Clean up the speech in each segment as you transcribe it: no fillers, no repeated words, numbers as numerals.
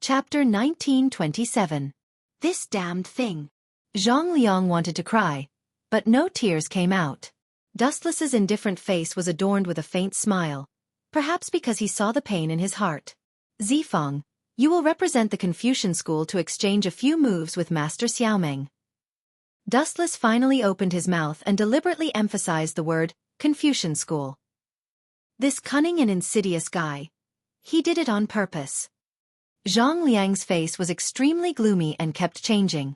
Chapter 1927. This damned thing. Zhang Liang wanted to cry, but no tears came out. Dustless's indifferent face was adorned with a faint smile, perhaps because he saw the pain in his heart. Zifeng, you will represent the Confucian school to exchange a few moves with Master Xiaomeng. Dustless finally opened his mouth and deliberately emphasized the word, Confucian school. This cunning and insidious guy. He did it on purpose. Zhang Liang's face was extremely gloomy and kept changing.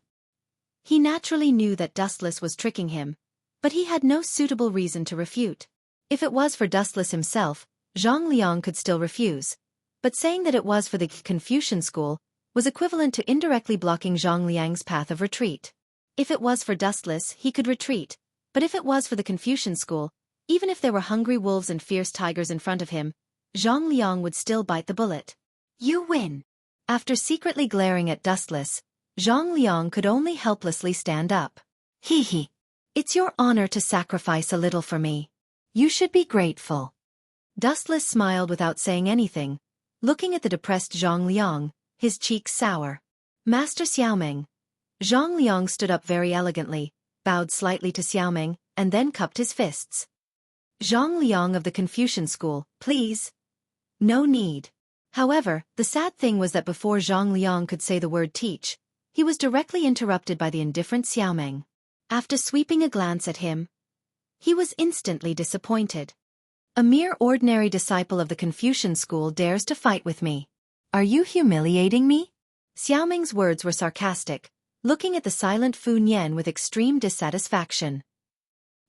He naturally knew that Dustless was tricking him, but he had no suitable reason to refute. If it was for Dustless himself, Zhang Liang could still refuse, but saying that it was for the Confucian school was equivalent to indirectly blocking Zhang Liang's path of retreat. If it was for Dustless, he could retreat, but if it was for the Confucian school, even if there were hungry wolves and fierce tigers in front of him, Zhang Liang would still bite the bullet. You win. After secretly glaring at Dustless, Zhang Liang could only helplessly stand up. Hee hee. It's your honor to sacrifice a little for me. You should be grateful. Dustless smiled without saying anything, looking at the depressed Zhang Liang, his cheeks sour. Master Xiaomeng. Zhang Liang stood up very elegantly, bowed slightly to Xiaomeng, and then cupped his fists. Zhang Liang of the Confucian school, please. No need. However, the sad thing was that before Zhang Liang could say the word teach, he was directly interrupted by the indifferent Xiaomeng. After sweeping a glance at him, he was instantly disappointed. A mere ordinary disciple of the Confucian school dares to fight with me. Are you humiliating me? Xiaomeng's words were sarcastic, looking at the silent Fu Nian with extreme dissatisfaction.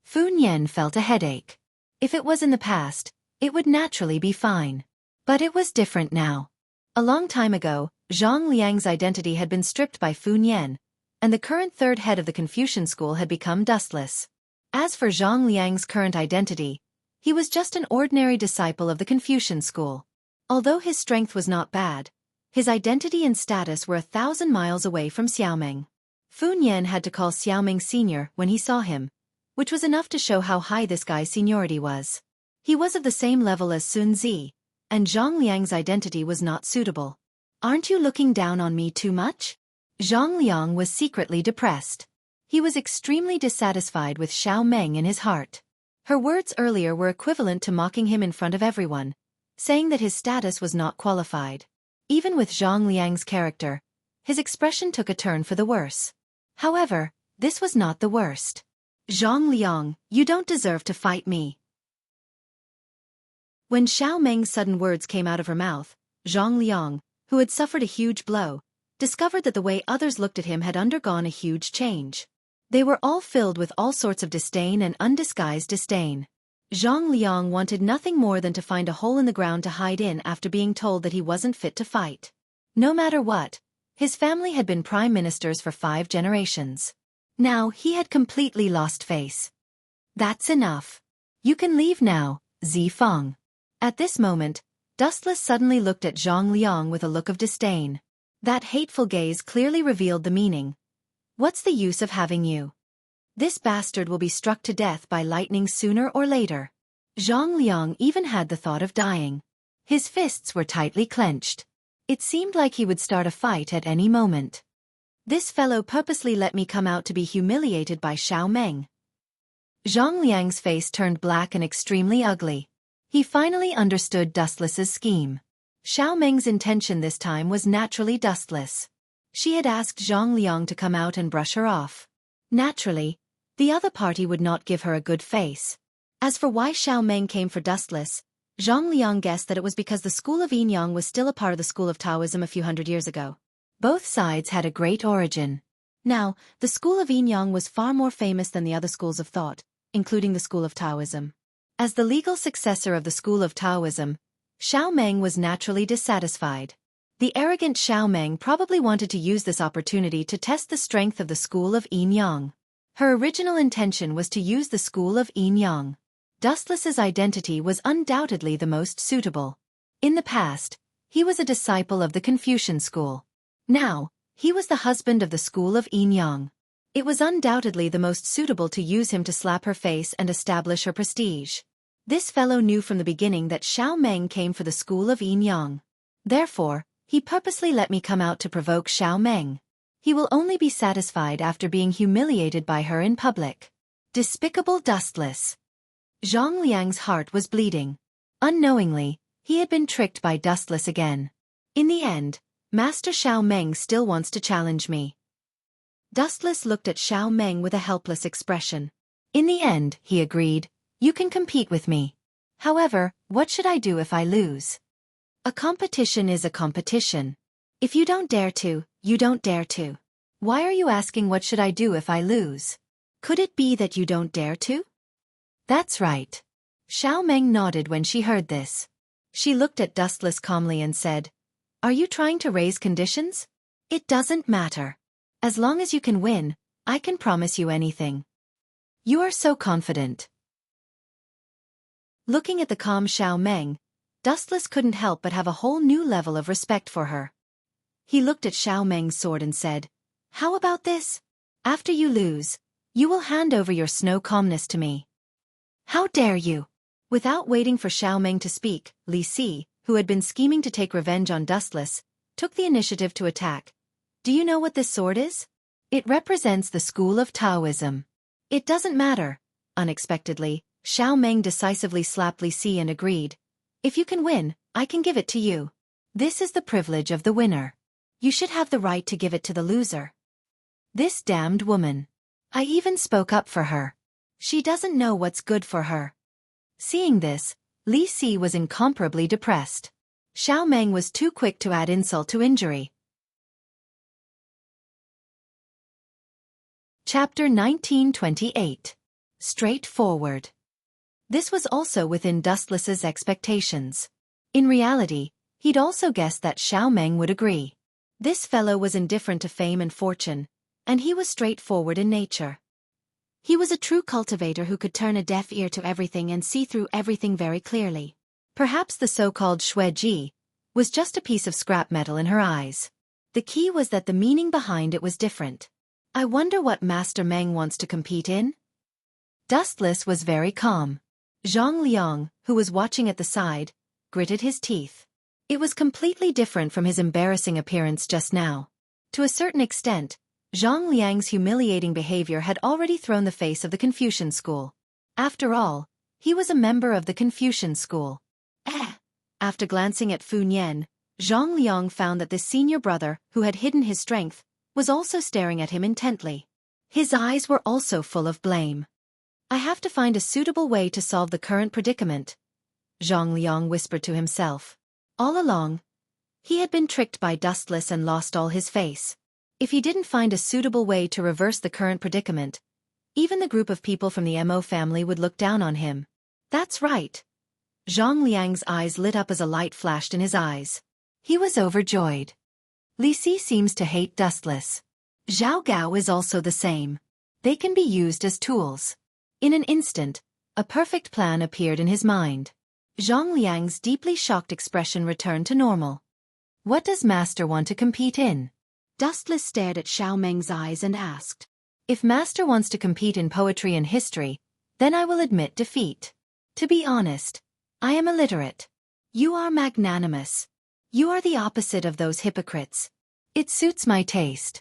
Fu Nian felt a headache. If it was in the past, it would naturally be fine. But it was different now. A long time ago, Zhang Liang's identity had been stripped by Fu Nian, and the current third head of the Confucian school had become Dustless. As for Zhang Liang's current identity, he was just an ordinary disciple of the Confucian school. Although his strength was not bad, his identity and status were 1,000 miles away from Xiaomeng. Fu Nian had to call Xiaomeng senior when he saw him, which was enough to show how high this guy's seniority was. He was of the same level as Sun Zi, and Zhang Liang's identity was not suitable. Aren't you looking down on me too much? Zhang Liang was secretly depressed. He was extremely dissatisfied with Xiaomeng in his heart. Her words earlier were equivalent to mocking him in front of everyone, saying that his status was not qualified. Even with Zhang Liang's character, his expression took a turn for the worse. However, this was not the worst. Zhang Liang, you don't deserve to fight me. When Xiaomeng's sudden words came out of her mouth, Zhang Liang, who had suffered a huge blow, discovered that the way others looked at him had undergone a huge change. They were all filled with all sorts of disdain and undisguised disdain. Zhang Liang wanted nothing more than to find a hole in the ground to hide in after being told that he wasn't fit to fight. No matter what, his family had been prime ministers for 5 generations. Now he had completely lost face. That's enough. You can leave now, Zifeng. At this moment, Dustless suddenly looked at Zhang Liang with a look of disdain. That hateful gaze clearly revealed the meaning. What's the use of having you? This bastard will be struck to death by lightning sooner or later. Zhang Liang even had the thought of dying. His fists were tightly clenched. It seemed like he would start a fight at any moment. This fellow purposely let me come out to be humiliated by Xiaomeng. Zhang Liang's face turned black and extremely ugly. He finally understood Dustless's scheme. Xiaomeng's intention this time was naturally Dustless. She had asked Zhang Liang to come out and brush her off. Naturally, the other party would not give her a good face. As for why Xiaomeng came for Dustless, Zhang Liang guessed that it was because the school of Yin Yang was still a part of the school of Taoism a few hundred years ago. Both sides had a great origin. Now, the school of Yin Yang was far more famous than the other schools of thought, including the school of Taoism. As the legal successor of the school of Taoism, Xiaomeng was naturally dissatisfied. The arrogant Xiaomeng probably wanted to use this opportunity to test the strength of the school of Yin Yang. Her original intention was to use the school of Yin Yang. Dustless's identity was undoubtedly the most suitable. In the past, he was a disciple of the Confucian school. Now, he was the husband of the school of Yin Yang. It was undoubtedly the most suitable to use him to slap her face and establish her prestige. This fellow knew from the beginning that Xiaomeng came for the school of Yin Yang. Therefore, He purposely let me come out to provoke Xiao Meng. He will only be satisfied after being humiliated by her in public. Despicable dustless. Zhang Liang's heart was bleeding. Unknowingly, he had been tricked by Dustless again. In the end, Master Xiao Meng still wants to challenge me. Dustless looked at Xiao Meng with a helpless expression. In the end, he agreed, you can compete with me. However, what should I do if I lose? A competition is a competition. If you don't dare to, you don't dare to. Why are you asking what should I do if I lose? Could it be that you don't dare to? That's right. Xiao Meng nodded when she heard this. She looked at Dustless calmly and said, are you trying to raise conditions? It doesn't matter. As long as you can win, I can promise you anything. You are so confident. Looking at the calm Xiao Meng, Dustless couldn't help but have a whole new level of respect for her. He looked at Xiao Meng's sword and said, how about this? After you lose, you will hand over your snow calmness to me. How dare you? Without waiting for Xiao Meng to speak, Li Si, who had been scheming to take revenge on Dustless, took the initiative to attack. Do you know what this sword is? It represents the school of Taoism. It doesn't matter. Unexpectedly, Xiao Meng decisively slapped Li Si and agreed. If you can win, I can give it to you. This is the privilege of the winner. You should have the right to give it to the loser. This damned woman. I even spoke up for her. She doesn't know what's good for her. Seeing this, Li Si was incomparably depressed. Xiao Meng was too quick to add insult to injury. Chapter 1928. Straightforward. This was also within Dustless's expectations. In reality, he'd also guessed that Xiao Meng would agree. This fellow was indifferent to fame and fortune, and he was straightforward in nature. He was a true cultivator who could turn a deaf ear to everything and see through everything very clearly. Perhaps the so-called Xue Ji was just a piece of scrap metal in her eyes. The key was that the meaning behind it was different. I wonder what Master Meng wants to compete in? Dustless was very calm. Zhang Liang, who was watching at the side, gritted his teeth. It was completely different from his embarrassing appearance just now. To a certain extent, Zhang Liang's humiliating behavior had already thrown the face of the Confucian school. After all, he was a member of the Confucian school. After glancing at Fu Nian, Zhang Liang found that this senior brother, who had hidden his strength, was also staring at him intently. His eyes were also full of blame. I have to find a suitable way to solve the current predicament, Zhang Liang whispered to himself. All along, he had been tricked by Dustless and lost all his face. If he didn't find a suitable way to reverse the current predicament, even the group of people from the Mo family would look down on him. That's right. Zhang Liang's eyes lit up as a light flashed in his eyes. He was overjoyed. Li Si seems to hate Dustless. Zhao Gao is also the same. They can be used as tools. In an instant, a perfect plan appeared in his mind. Zhang Liang's deeply shocked expression returned to normal. What does Master want to compete in? Dustless stared at Xiao Meng's eyes and asked. If Master wants to compete in poetry and history, then I will admit defeat. To be honest, I am illiterate. You are magnanimous. You are the opposite of those hypocrites. It suits my taste.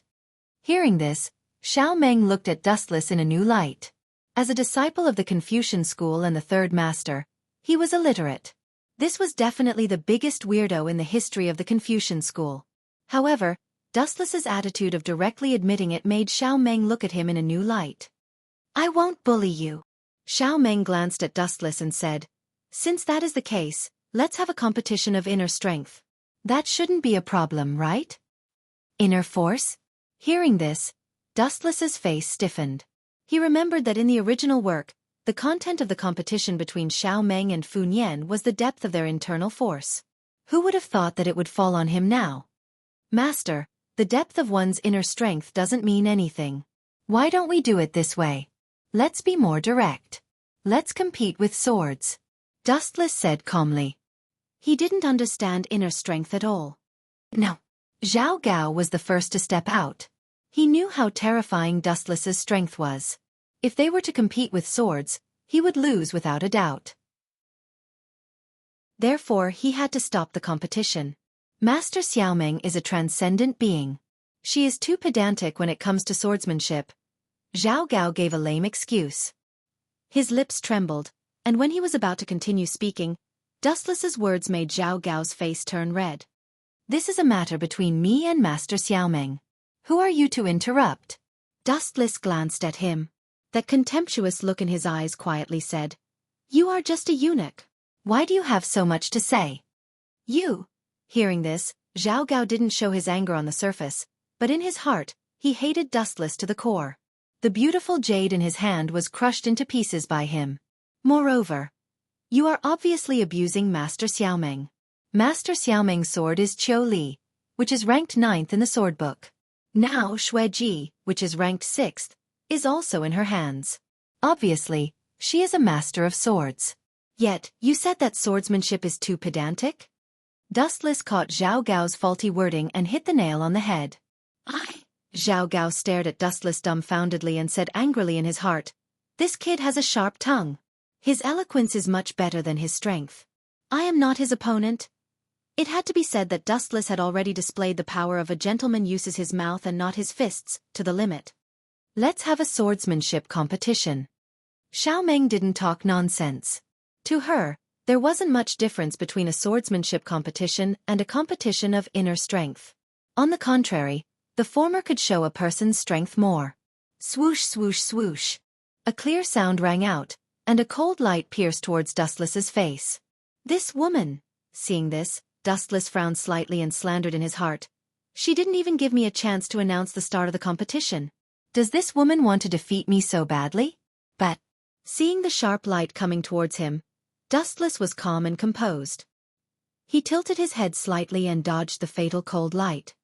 Hearing this, Xiao Meng looked at Dustless in a new light. As a disciple of the Confucian school and the third master, he was illiterate. This was definitely the biggest weirdo in the history of the Confucian school. However, Dustless's attitude of directly admitting it made Xiao Meng look at him in a new light. I won't bully you. Xiao Meng glanced at Dustless and said, since that is the case, let's have a competition of inner strength. That shouldn't be a problem, right? Inner force? Hearing this, Dustless's face stiffened. He remembered that in the original work, the content of the competition between Xiao Meng and Fu Nian was the depth of their internal force. Who would have thought that it would fall on him now? Master, the depth of one's inner strength doesn't mean anything. Why don't we do it this way? Let's be more direct. Let's compete with swords. Dustless said calmly. He didn't understand inner strength at all. No. Zhao Gao was the first to step out. He knew how terrifying Dustless's strength was. If they were to compete with swords, he would lose without a doubt. Therefore he had to stop the competition. Master Xiaomeng is a transcendent being. She is too pedantic when it comes to swordsmanship. Zhao Gao gave a lame excuse. His lips trembled, and when he was about to continue speaking, Dustless's words made Zhao Gao's face turn red. This is a matter between me and Master Xiaomeng. Who are you to interrupt? Dustless glanced at him. That contemptuous look in his eyes quietly said, You are just a eunuch. Why do you have so much to say? You. Hearing this, Zhao Gao didn't show his anger on the surface, but in his heart, he hated Dustless to the core. The beautiful jade in his hand was crushed into pieces by him. Moreover, you are obviously abusing Master Xiaomeng. Master Xiaomeng's sword is Qiu Li, which is ranked 9th in the sword book. Now Xue Ji, which is ranked 6th, is also in her hands. Obviously, she is a master of swords. Yet, you said that swordsmanship is too pedantic? Dustless caught Zhao Gao's faulty wording and hit the nail on the head. Zhao Gao stared at Dustless dumbfoundedly and said angrily in his heart, This kid has a sharp tongue. His eloquence is much better than his strength. I am not his opponent. It had to be said that Dustless had already displayed the power of a gentleman uses his mouth and not his fists, to the limit. Let's have a swordsmanship competition. Xiaomeng didn't talk nonsense. To her, there wasn't much difference between a swordsmanship competition and a competition of inner strength. On the contrary, the former could show a person's strength more. Swoosh swoosh swoosh. A clear sound rang out, and a cold light pierced towards Dustless's face. This woman. Seeing this, Dustless frowned slightly and slandered in his heart. She didn't even give me a chance to announce the start of the competition. Does this woman want to defeat me so badly? But, seeing the sharp light coming towards him, Dustless was calm and composed. He tilted his head slightly and dodged the fatal cold light.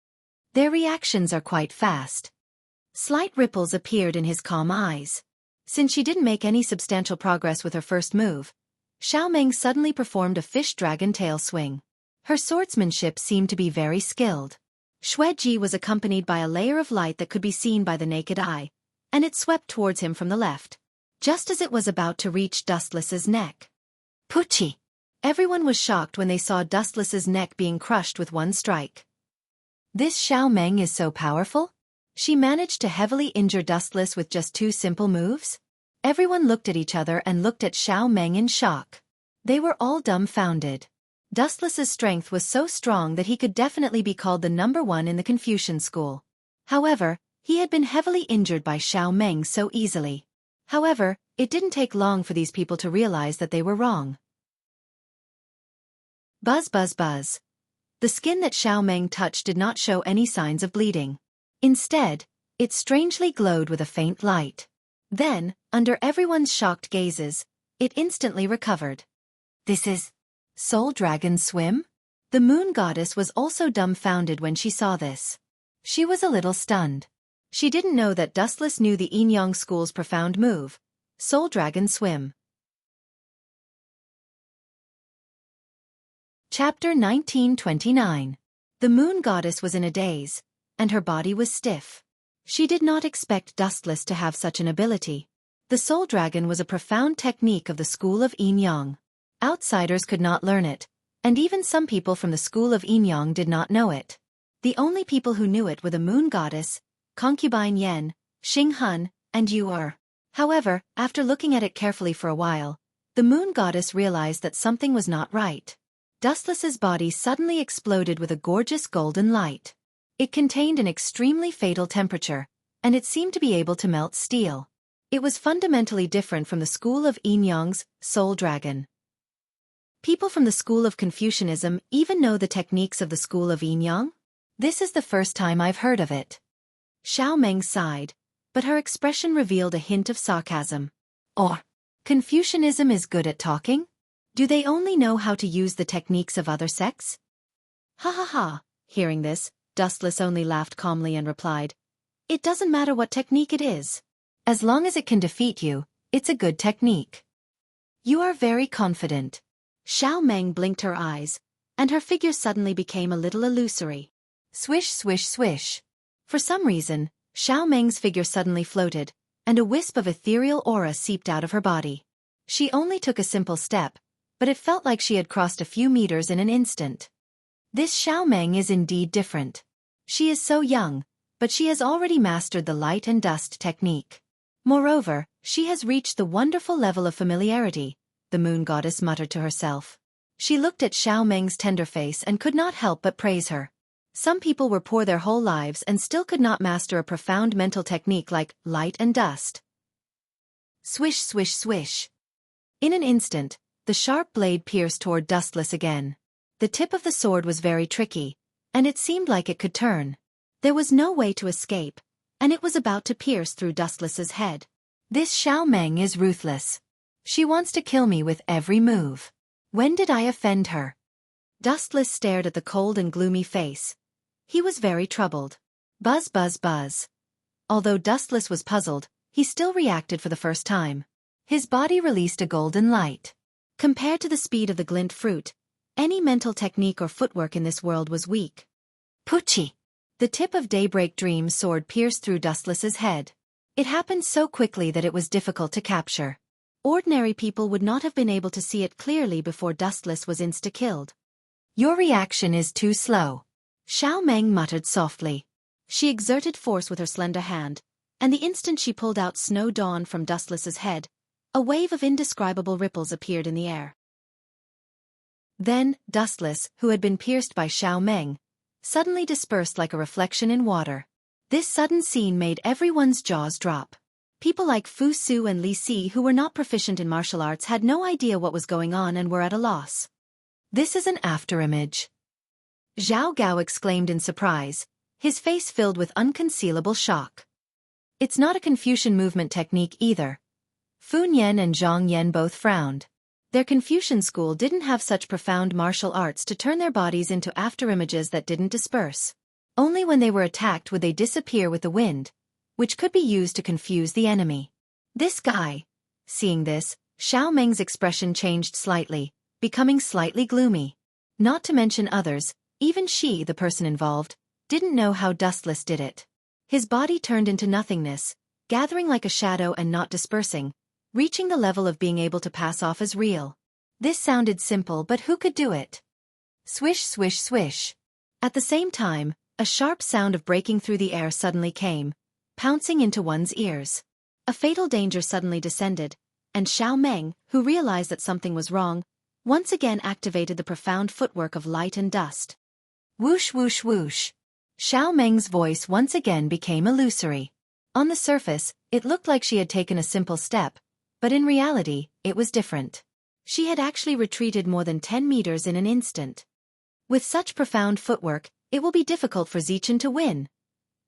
Their reactions are quite fast. Slight ripples appeared in his calm eyes. Since she didn't make any substantial progress with her first move, Xiaomeng suddenly performed a fish dragon tail swing. Her swordsmanship seemed to be very skilled. Xue Ji was accompanied by a layer of light that could be seen by the naked eye, and it swept towards him from the left, just as it was about to reach Dustless's neck. Puchi! Everyone was shocked when they saw Dustless's neck being crushed with one strike. This Xiaomeng is so powerful? She managed to heavily injure Dustless with just 2 simple moves? Everyone looked at each other and looked at Xiaomeng in shock. They were all dumbfounded. Dustless's strength was so strong that he could definitely be called the number 1 in the Confucian school. However, he had been heavily injured by Xiaomeng so easily. However, it didn't take long for these people to realize that they were wrong. Buzz buzz buzz. The skin that Xiaomeng touched did not show any signs of bleeding. Instead, it strangely glowed with a faint light. Then, under everyone's shocked gazes, it instantly recovered. This is Soul Dragon Swim? The moon goddess was also dumbfounded when she saw this. She was a little stunned. She didn't know that Dustless knew the Yin-Yang School's profound move, Soul Dragon Swim. Chapter 1929. The moon goddess was in a daze, and her body was stiff. She did not expect Dustless to have such an ability. The Soul Dragon was a profound technique of the school of Yin-Yang. Outsiders could not learn it, and even some people from the school of Yin-Yang did not know it. The only people who knew it were the moon goddess, concubine Yen, Xing Hun, and Yu Er. However, after looking at it carefully for a while, the moon goddess realized that something was not right. Dustless's body suddenly exploded with a gorgeous golden light. It contained an extremely fatal temperature, and it seemed to be able to melt steel. It was fundamentally different from the school of Yin-Yang's Soul Dragon. People from the school of Confucianism even know the techniques of the school of Yin-Yang? This is the first time I've heard of it. Xiaomeng sighed, but her expression revealed a hint of sarcasm. Or, Confucianism is good at talking? Do they only know how to use the techniques of other sects? Ha ha ha. Hearing this, Dustless only laughed calmly and replied, It doesn't matter what technique it is. As long as it can defeat you, it's a good technique. You are very confident. Xiaomeng blinked her eyes, and her figure suddenly became a little illusory. Swish swish swish. For some reason, Xiaomeng's figure suddenly floated, and a wisp of ethereal aura seeped out of her body. She only took a simple step, but it felt like she had crossed a few meters in an instant. This Xiaomeng is indeed different. She is so young, but she has already mastered the light and dust technique. Moreover, she has reached the wonderful level of familiarity, the moon goddess muttered to herself. She looked at Xiaomeng's tender face and could not help but praise her. Some people were poor their whole lives and still could not master a profound mental technique like light and dust. Swish, swish, swish. In an instant, the sharp blade pierced toward Dustless again. The tip of the sword was very tricky, and it seemed like it could turn. There was no way to escape, and it was about to pierce through Dustless's head. This Xiaomeng is ruthless. She wants to kill me with every move. When did I offend her? Dustless stared at the cold and gloomy face. He was very troubled. Buzz, buzz, buzz. Although Dustless was puzzled, he still reacted for the first time. His body released a golden light. Compared to the speed of the glint fruit, any mental technique or footwork in this world was weak. Poochie! The tip of Daybreak Dream's sword pierced through Dustless's head. It happened so quickly that it was difficult to capture. Ordinary people would not have been able to see it clearly before Dustless was insta-killed. Your reaction is too slow. Xiaomeng muttered softly. She exerted force with her slender hand, and the instant she pulled out Snow Dawn from Dustless's head, a wave of indescribable ripples appeared in the air. Then, Dustless, who had been pierced by Xiaomeng, suddenly dispersed like a reflection in water. This sudden scene made everyone's jaws drop. People like Fu Su and Li Si, who were not proficient in martial arts, had no idea what was going on and were at a loss. This is an afterimage. Zhao Gao exclaimed in surprise, his face filled with unconcealable shock. It's not a Confucian movement technique either. Fu Nian and Zhang Yan both frowned. Their Confucian school didn't have such profound martial arts to turn their bodies into afterimages that didn't disperse. Only when they were attacked would they disappear with the wind, which could be used to confuse the enemy. This guy. Seeing this, Xiaomeng's expression changed slightly, becoming slightly gloomy. Not to mention others, even she, the person involved, didn't know how Dustless did it. His body turned into nothingness, gathering like a shadow and not dispersing, reaching the level of being able to pass off as real. This sounded simple, but who could do it? Swish, swish, swish. At the same time, a sharp sound of breaking through the air suddenly came, pouncing into one's ears. A fatal danger suddenly descended, and Xiaomeng, who realized that something was wrong, once again activated the profound footwork of light and dust. Whoosh, whoosh, whoosh. Xiaomeng's voice once again became illusory. On the surface, it looked like she had taken a simple step, but in reality, it was different. She had actually retreated more than 10 meters in an instant. With such profound footwork, it will be difficult for Zichen to win.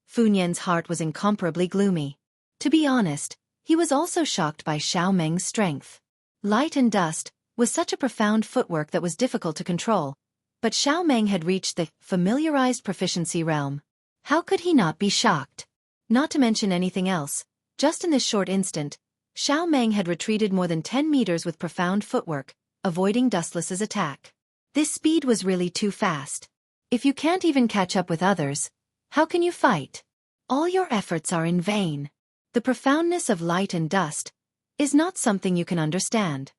Fu Nian's heart was incomparably gloomy. To be honest, he was also shocked by Xiaomeng's strength. Light and dust was such a profound footwork that was difficult to control, but Xiaomeng had reached the familiarized proficiency realm. How could he not be shocked? Not to mention anything else, just in this short instant, Xiaomeng had retreated more than 10 meters with profound footwork, avoiding Dustless's attack. This speed was really too fast. If you can't even catch up with others, how can you fight? All your efforts are in vain. The profoundness of light and dust is not something you can understand.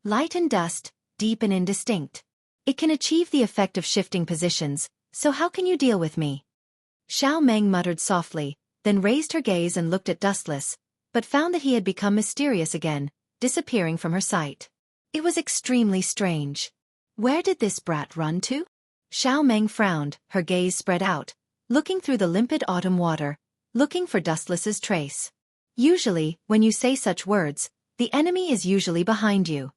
Light and dust, deep and indistinct. It can achieve the effect of shifting positions, so how can you deal with me? Xiaomeng muttered softly, then raised her gaze and looked at Dustless, but found that he had become mysterious again, disappearing from her sight. It was extremely strange. Where did this brat run to? Xiaomeng frowned, her gaze spread out, looking through the limpid autumn water, looking for Dustless's trace. Usually, when you say such words, the enemy is usually behind you.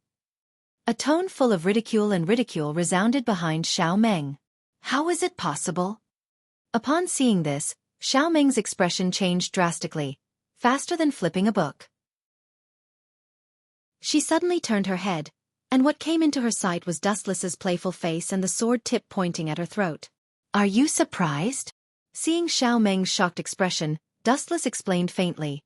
A tone full of ridicule resounded behind Xiaomeng. How is it possible? Upon seeing this, Xiaomeng's expression changed drastically, faster than flipping a book. She suddenly turned her head, and what came into her sight was Dustless's playful face and the sword tip pointing at her throat. Are you surprised? Seeing Xiaomeng's shocked expression, Dustless explained faintly.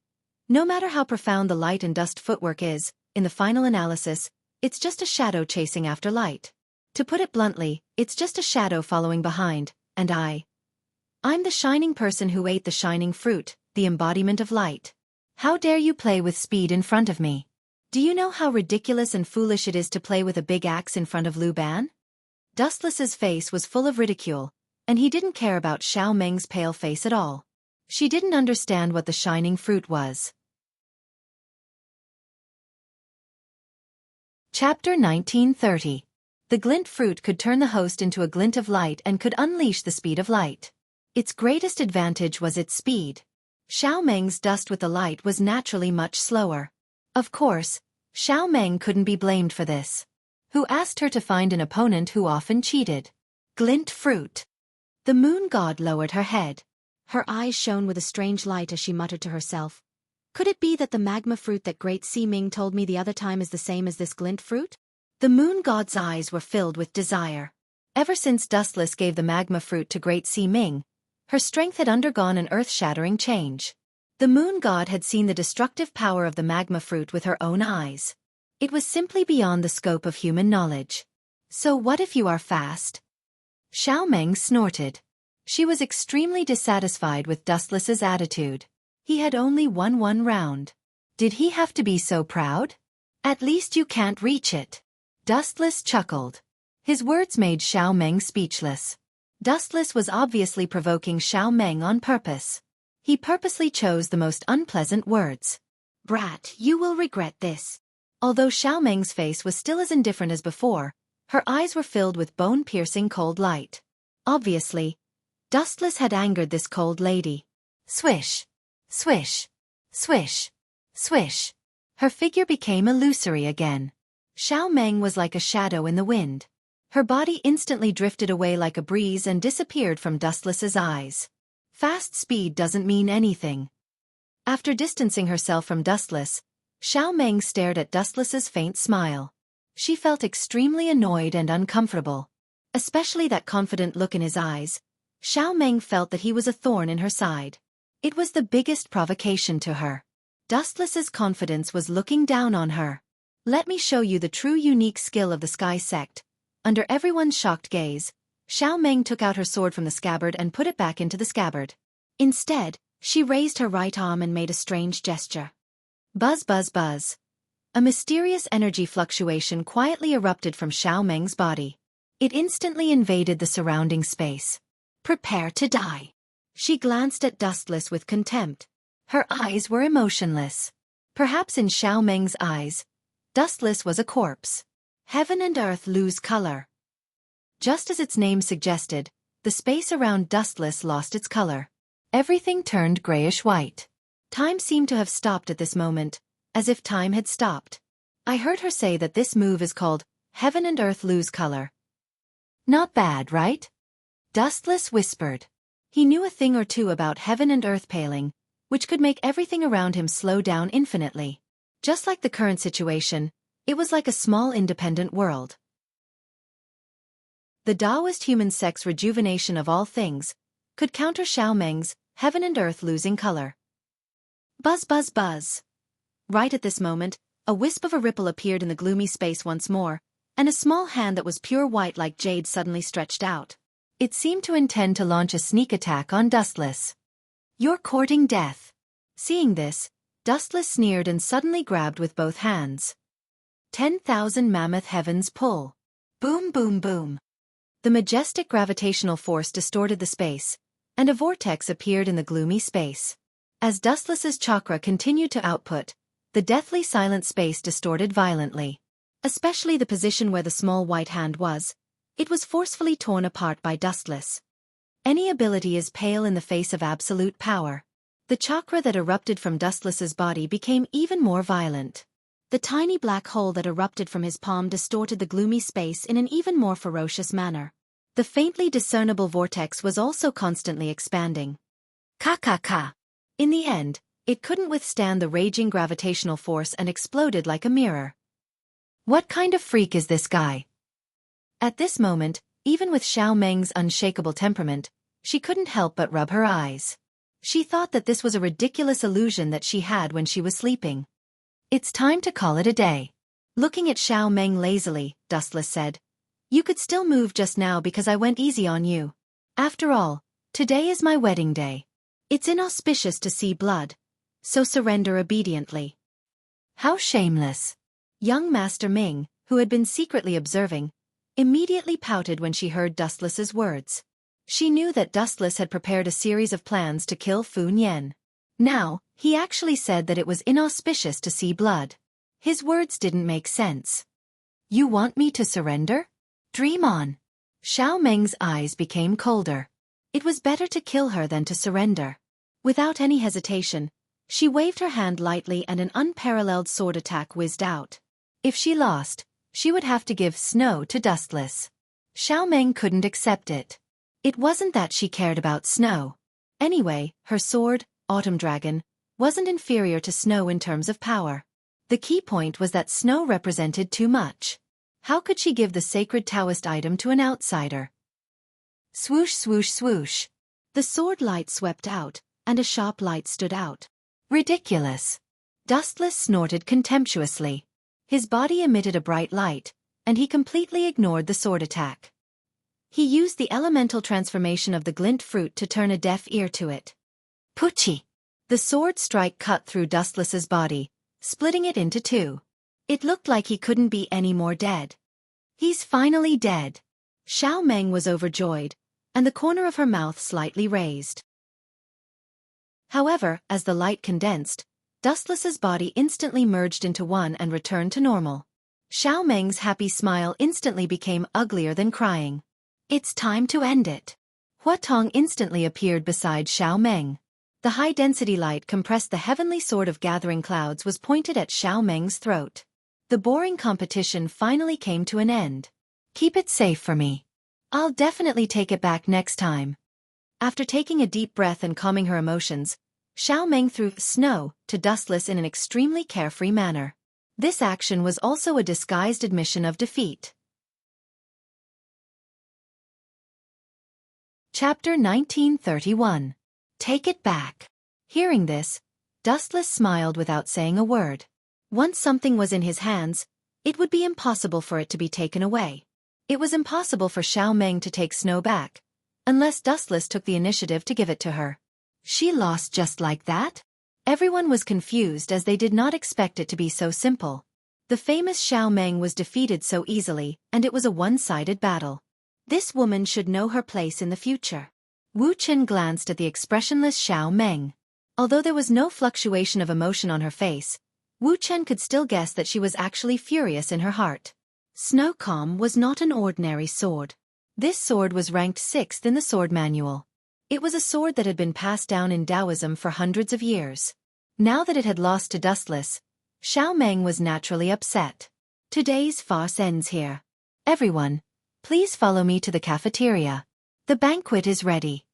No matter how profound the light and dust footwork is, in the final analysis, it's just a shadow chasing after light. To put it bluntly, it's just a shadow following behind, and I'm the shining person who ate the shining fruit, the embodiment of light. How dare you play with speed in front of me? Do you know how ridiculous and foolish it is to play with a big axe in front of Lu Ban? Dustless's face was full of ridicule, and he didn't care about Xiao Meng's pale face at all. She didn't understand what the shining fruit was. Chapter 1930. The glint fruit could turn the host into a glint of light and could unleash the speed of light. Its greatest advantage was its speed. Xiao Meng's dust with the light was naturally much slower. Of course, Xiao Meng couldn't be blamed for this. Who asked her to find an opponent who often cheated? Glint fruit. The moon god lowered her head. Her eyes shone with a strange light as she muttered to herself. Could it be that the magma fruit that Great Sea Ming told me the other time is the same as this glint fruit? The moon god's eyes were filled with desire. Ever since Dustless gave the magma fruit to Great Sea Ming, her strength had undergone an earth-shattering change. The moon god had seen the destructive power of the magma fruit with her own eyes. It was simply beyond the scope of human knowledge. So what if you are fast? Xiao Meng snorted. She was extremely dissatisfied with Dustless's attitude. He had only won one round. Did he have to be so proud? At least you can't reach it. Dustless chuckled. His words made Xiao Meng speechless. Dustless was obviously provoking Xiao Meng on purpose. He purposely chose the most unpleasant words. Brat, you will regret this. Although Xiao Meng's face was still as indifferent as before, her eyes were filled with bone-piercing cold light. Obviously, Dustless had angered this cold lady. Swish. Swish. Swish. Swish. Her figure became illusory again. Xiao Meng was like a shadow in the wind. Her body instantly drifted away like a breeze and disappeared from Dustless's eyes. Fast speed doesn't mean anything. After distancing herself from Dustless, Xiao Meng stared at Dustless's faint smile. She felt extremely annoyed and uncomfortable. Especially that confident look in his eyes. Xiao Meng felt that he was a thorn in her side. It was the biggest provocation to her. Dustless's confidence was looking down on her. Let me show you the true unique skill of the Sky Sect. Under everyone's shocked gaze, Xiao Meng took out her sword from the scabbard and put it back into the scabbard. Instead, she raised her right arm and made a strange gesture. Buzz buzz buzz. A mysterious energy fluctuation quietly erupted from Xiao Meng's body. It instantly invaded the surrounding space. Prepare to die. She glanced at Dustless with contempt. Her eyes were emotionless. Perhaps in Xiao Meng's eyes, Dustless was a corpse. Heaven and earth lose color. Just as its name suggested, the space around Dustless lost its color. Everything turned grayish-white. Time seemed to have stopped at this moment, as if time had stopped. I heard her say that this move is called Heaven and Earth Lose Color. Not bad, right? Dustless whispered. He knew a thing or two about heaven and earth paling, which could make everything around him slow down infinitely. Just like the current situation, it was like a small independent world. The Taoist human sex rejuvenation of all things could counter Xiao Meng's heaven and earth losing color. Buzz buzz buzz. Right at this moment, a wisp of a ripple appeared in the gloomy space once more, and a small hand that was pure white like jade suddenly stretched out. It seemed to intend to launch a sneak attack on Dustless. You're courting death. Seeing this, Dustless sneered and suddenly grabbed with both hands. 10,000 mammoth heavens pull. Boom boom boom. The majestic gravitational force distorted the space, and a vortex appeared in the gloomy space. As Dustless's chakra continued to output, the deathly silent space distorted violently. Especially the position where the small white hand was. It was forcefully torn apart by Dustless. Any ability is pale in the face of absolute power. The chakra that erupted from Dustless's body became even more violent. The tiny black hole that erupted from his palm distorted the gloomy space in an even more ferocious manner. The faintly discernible vortex was also constantly expanding. Ka. In the end, it couldn't withstand the raging gravitational force and exploded like a mirror. What kind of freak is this guy? At this moment, even with Xiao Meng's unshakable temperament, she couldn't help but rub her eyes. She thought that this was a ridiculous illusion that she had when she was sleeping. It's time to call it a day. Looking at Xiao Meng lazily, Dustless said, You could still move just now because I went easy on you. After all, today is my wedding day. It's inauspicious to see blood, so surrender obediently. How shameless. Young Master Ming, who had been secretly observing, immediately pouted when she heard Dustless's words. She knew that Dustless had prepared a series of plans to kill Fu Nian. Now, he actually said that it was inauspicious to see blood. His words didn't make sense. You want me to surrender? Dream on. Xiao Meng's eyes became colder. It was better to kill her than to surrender. Without any hesitation, she waved her hand lightly and an unparalleled sword attack whizzed out. If she lost, she would have to give Snow to Dustless. Xiao Meng couldn't accept it. It wasn't that she cared about Snow. Anyway, her sword, Autumn Dragon, wasn't inferior to Snow in terms of power. The key point was that Snow represented too much. How could she give the sacred Taoist item to an outsider? Swoosh swoosh swoosh. The sword light swept out, and a sharp light stood out. Ridiculous. Dustless snorted contemptuously. His body emitted a bright light, and he completely ignored the sword attack. He used the elemental transformation of the glint fruit to turn a deaf ear to it. Puchi! The sword strike cut through Dustless's body, splitting it into two. It looked like he couldn't be any more dead. He's finally dead. Xiao Meng was overjoyed, and the corner of her mouth slightly raised. However, as the light condensed, Dustless's body instantly merged into one and returned to normal. Xiao Meng's happy smile instantly became uglier than crying. It's time to end it. Hua Tong instantly appeared beside Xiao Meng. The high-density light compressed the heavenly sword of gathering clouds was pointed at Xiao Meng's throat. The boring competition finally came to an end. Keep it safe for me. I'll definitely take it back next time. After taking a deep breath and calming her emotions, Xiao Meng threw Snow to Dustless in an extremely carefree manner. This action was also a disguised admission of defeat. Chapter 1931. Take it back. Hearing this, Dustless smiled without saying a word. Once something was in his hands, it would be impossible for it to be taken away. It was impossible for Xiao Meng to take Snow back, unless Dustless took the initiative to give it to her. She lost just like that? Everyone was confused as they did not expect it to be so simple. The famous Xiao Meng was defeated so easily, and it was a one-sided battle. This woman should know her place in the future. Wu Chen glanced at the expressionless Xiao Meng. Although there was no fluctuation of emotion on her face, Wu Chen could still guess that she was actually furious in her heart. Snowcomb was not an ordinary sword. This sword was ranked 6th in the sword manual. It was a sword that had been passed down in Taoism for hundreds of years. Now that it had lost to Dustless, Xiao Meng was naturally upset. Today's farce ends here. Everyone, please follow me to the cafeteria. The banquet is ready.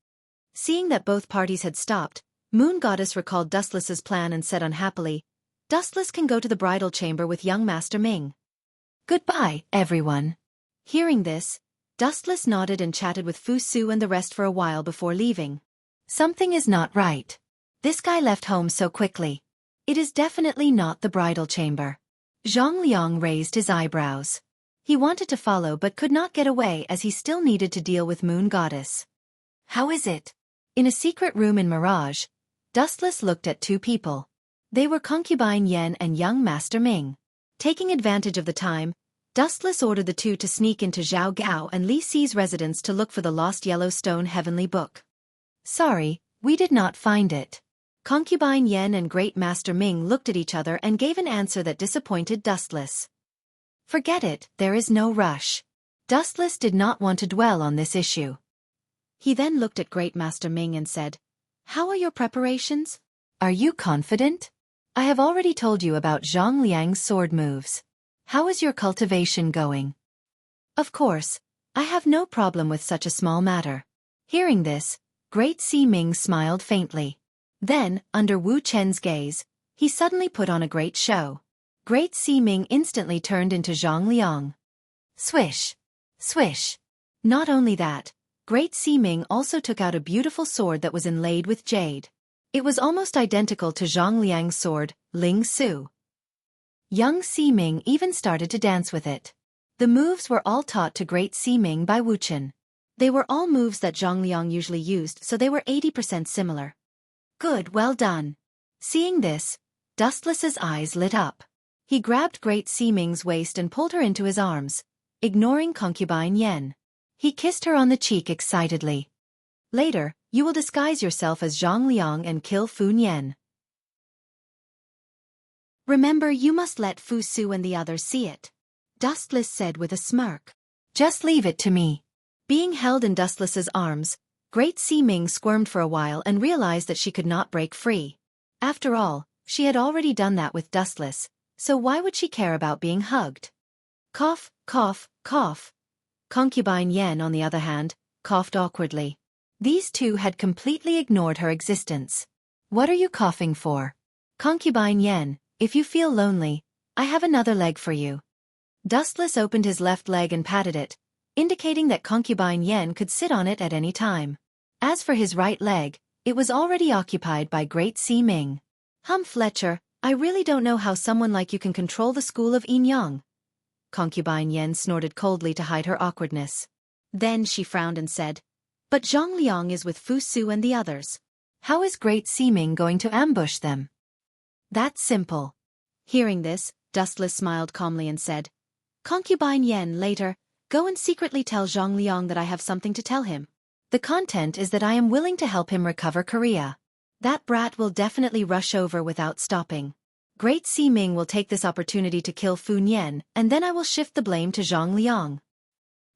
Seeing that both parties had stopped, Moon Goddess recalled Dustless's plan and said unhappily, Dustless can go to the bridal chamber with young Master Ming. Goodbye, everyone. Hearing this, Dustless nodded and chatted with Fu Su and the rest for a while before leaving. Something is not right. This guy left home so quickly. It is definitely not the bridal chamber. Zhang Liang raised his eyebrows. He wanted to follow but could not get away as he still needed to deal with Moon Goddess. How is it? In a secret room in Mirage, Dustless looked at two people. They were Concubine Yen and young Master Ming. Taking advantage of the time, Dustless ordered the two to sneak into Zhao Gao and Li Si's residence to look for the lost Yellowstone Heavenly Book. Sorry, we did not find it. Concubine Yen and Great Master Ming looked at each other and gave an answer that disappointed Dustless. Forget it, there is no rush. Dustless did not want to dwell on this issue. He then looked at Great Master Ming and said, How are your preparations? Are you confident? I have already told you about Zhang Liang's sword moves. How is your cultivation going? Of course, I have no problem with such a small matter. Hearing this, Great Si Ming smiled faintly. Then, under Wu Chen's gaze, he suddenly put on a great show. Great Si Ming instantly turned into Zhang Liang. Swish! Swish! Not only that, Great Si Ming also took out a beautiful sword that was inlaid with jade. It was almost identical to Zhang Liang's sword, Ling Su. Young Si Ming even started to dance with it. The moves were all taught to Great Si Ming by Wu Chen. They were all moves that Zhang Liang usually used, so they were 80% similar. Good, well done. Seeing this, Dustless's eyes lit up. He grabbed Great Si Ming's waist and pulled her into his arms, ignoring concubine Yen. He kissed her on the cheek excitedly. Later, you will disguise yourself as Zhang Liang and kill Fu Nian. Remember, you must let Fu Su and the others see it, Dustless said with a smirk. Just leave it to me. Being held in Dustless's arms, Great Sea Ming squirmed for a while and realized that she could not break free. After all, she had already done that with Dustless, so why would she care about being hugged? Cough, cough, cough. Concubine Yen, on the other hand, coughed awkwardly. These two had completely ignored her existence. What are you coughing for? Concubine Yen, if you feel lonely, I have another leg for you. Dustless opened his left leg and patted it, indicating that Concubine Yen could sit on it at any time. As for his right leg, it was already occupied by Great Sea Ming. Fletcher, I really don't know how someone like you can control the school of Yin Yang. Concubine Yen snorted coldly to hide her awkwardness. Then she frowned and said, But Zhang Liang is with Fu Su and the others. How is Great Sea Ming going to ambush them? That's simple. Hearing this, Dustless smiled calmly and said, Concubine Yen, later, go and secretly tell Zhang Liang that I have something to tell him. The content is that I am willing to help him recover Korea. That brat will definitely rush over without stopping. Great Sea Ming will take this opportunity to kill Fu Nian, and then I will shift the blame to Zhang Liang.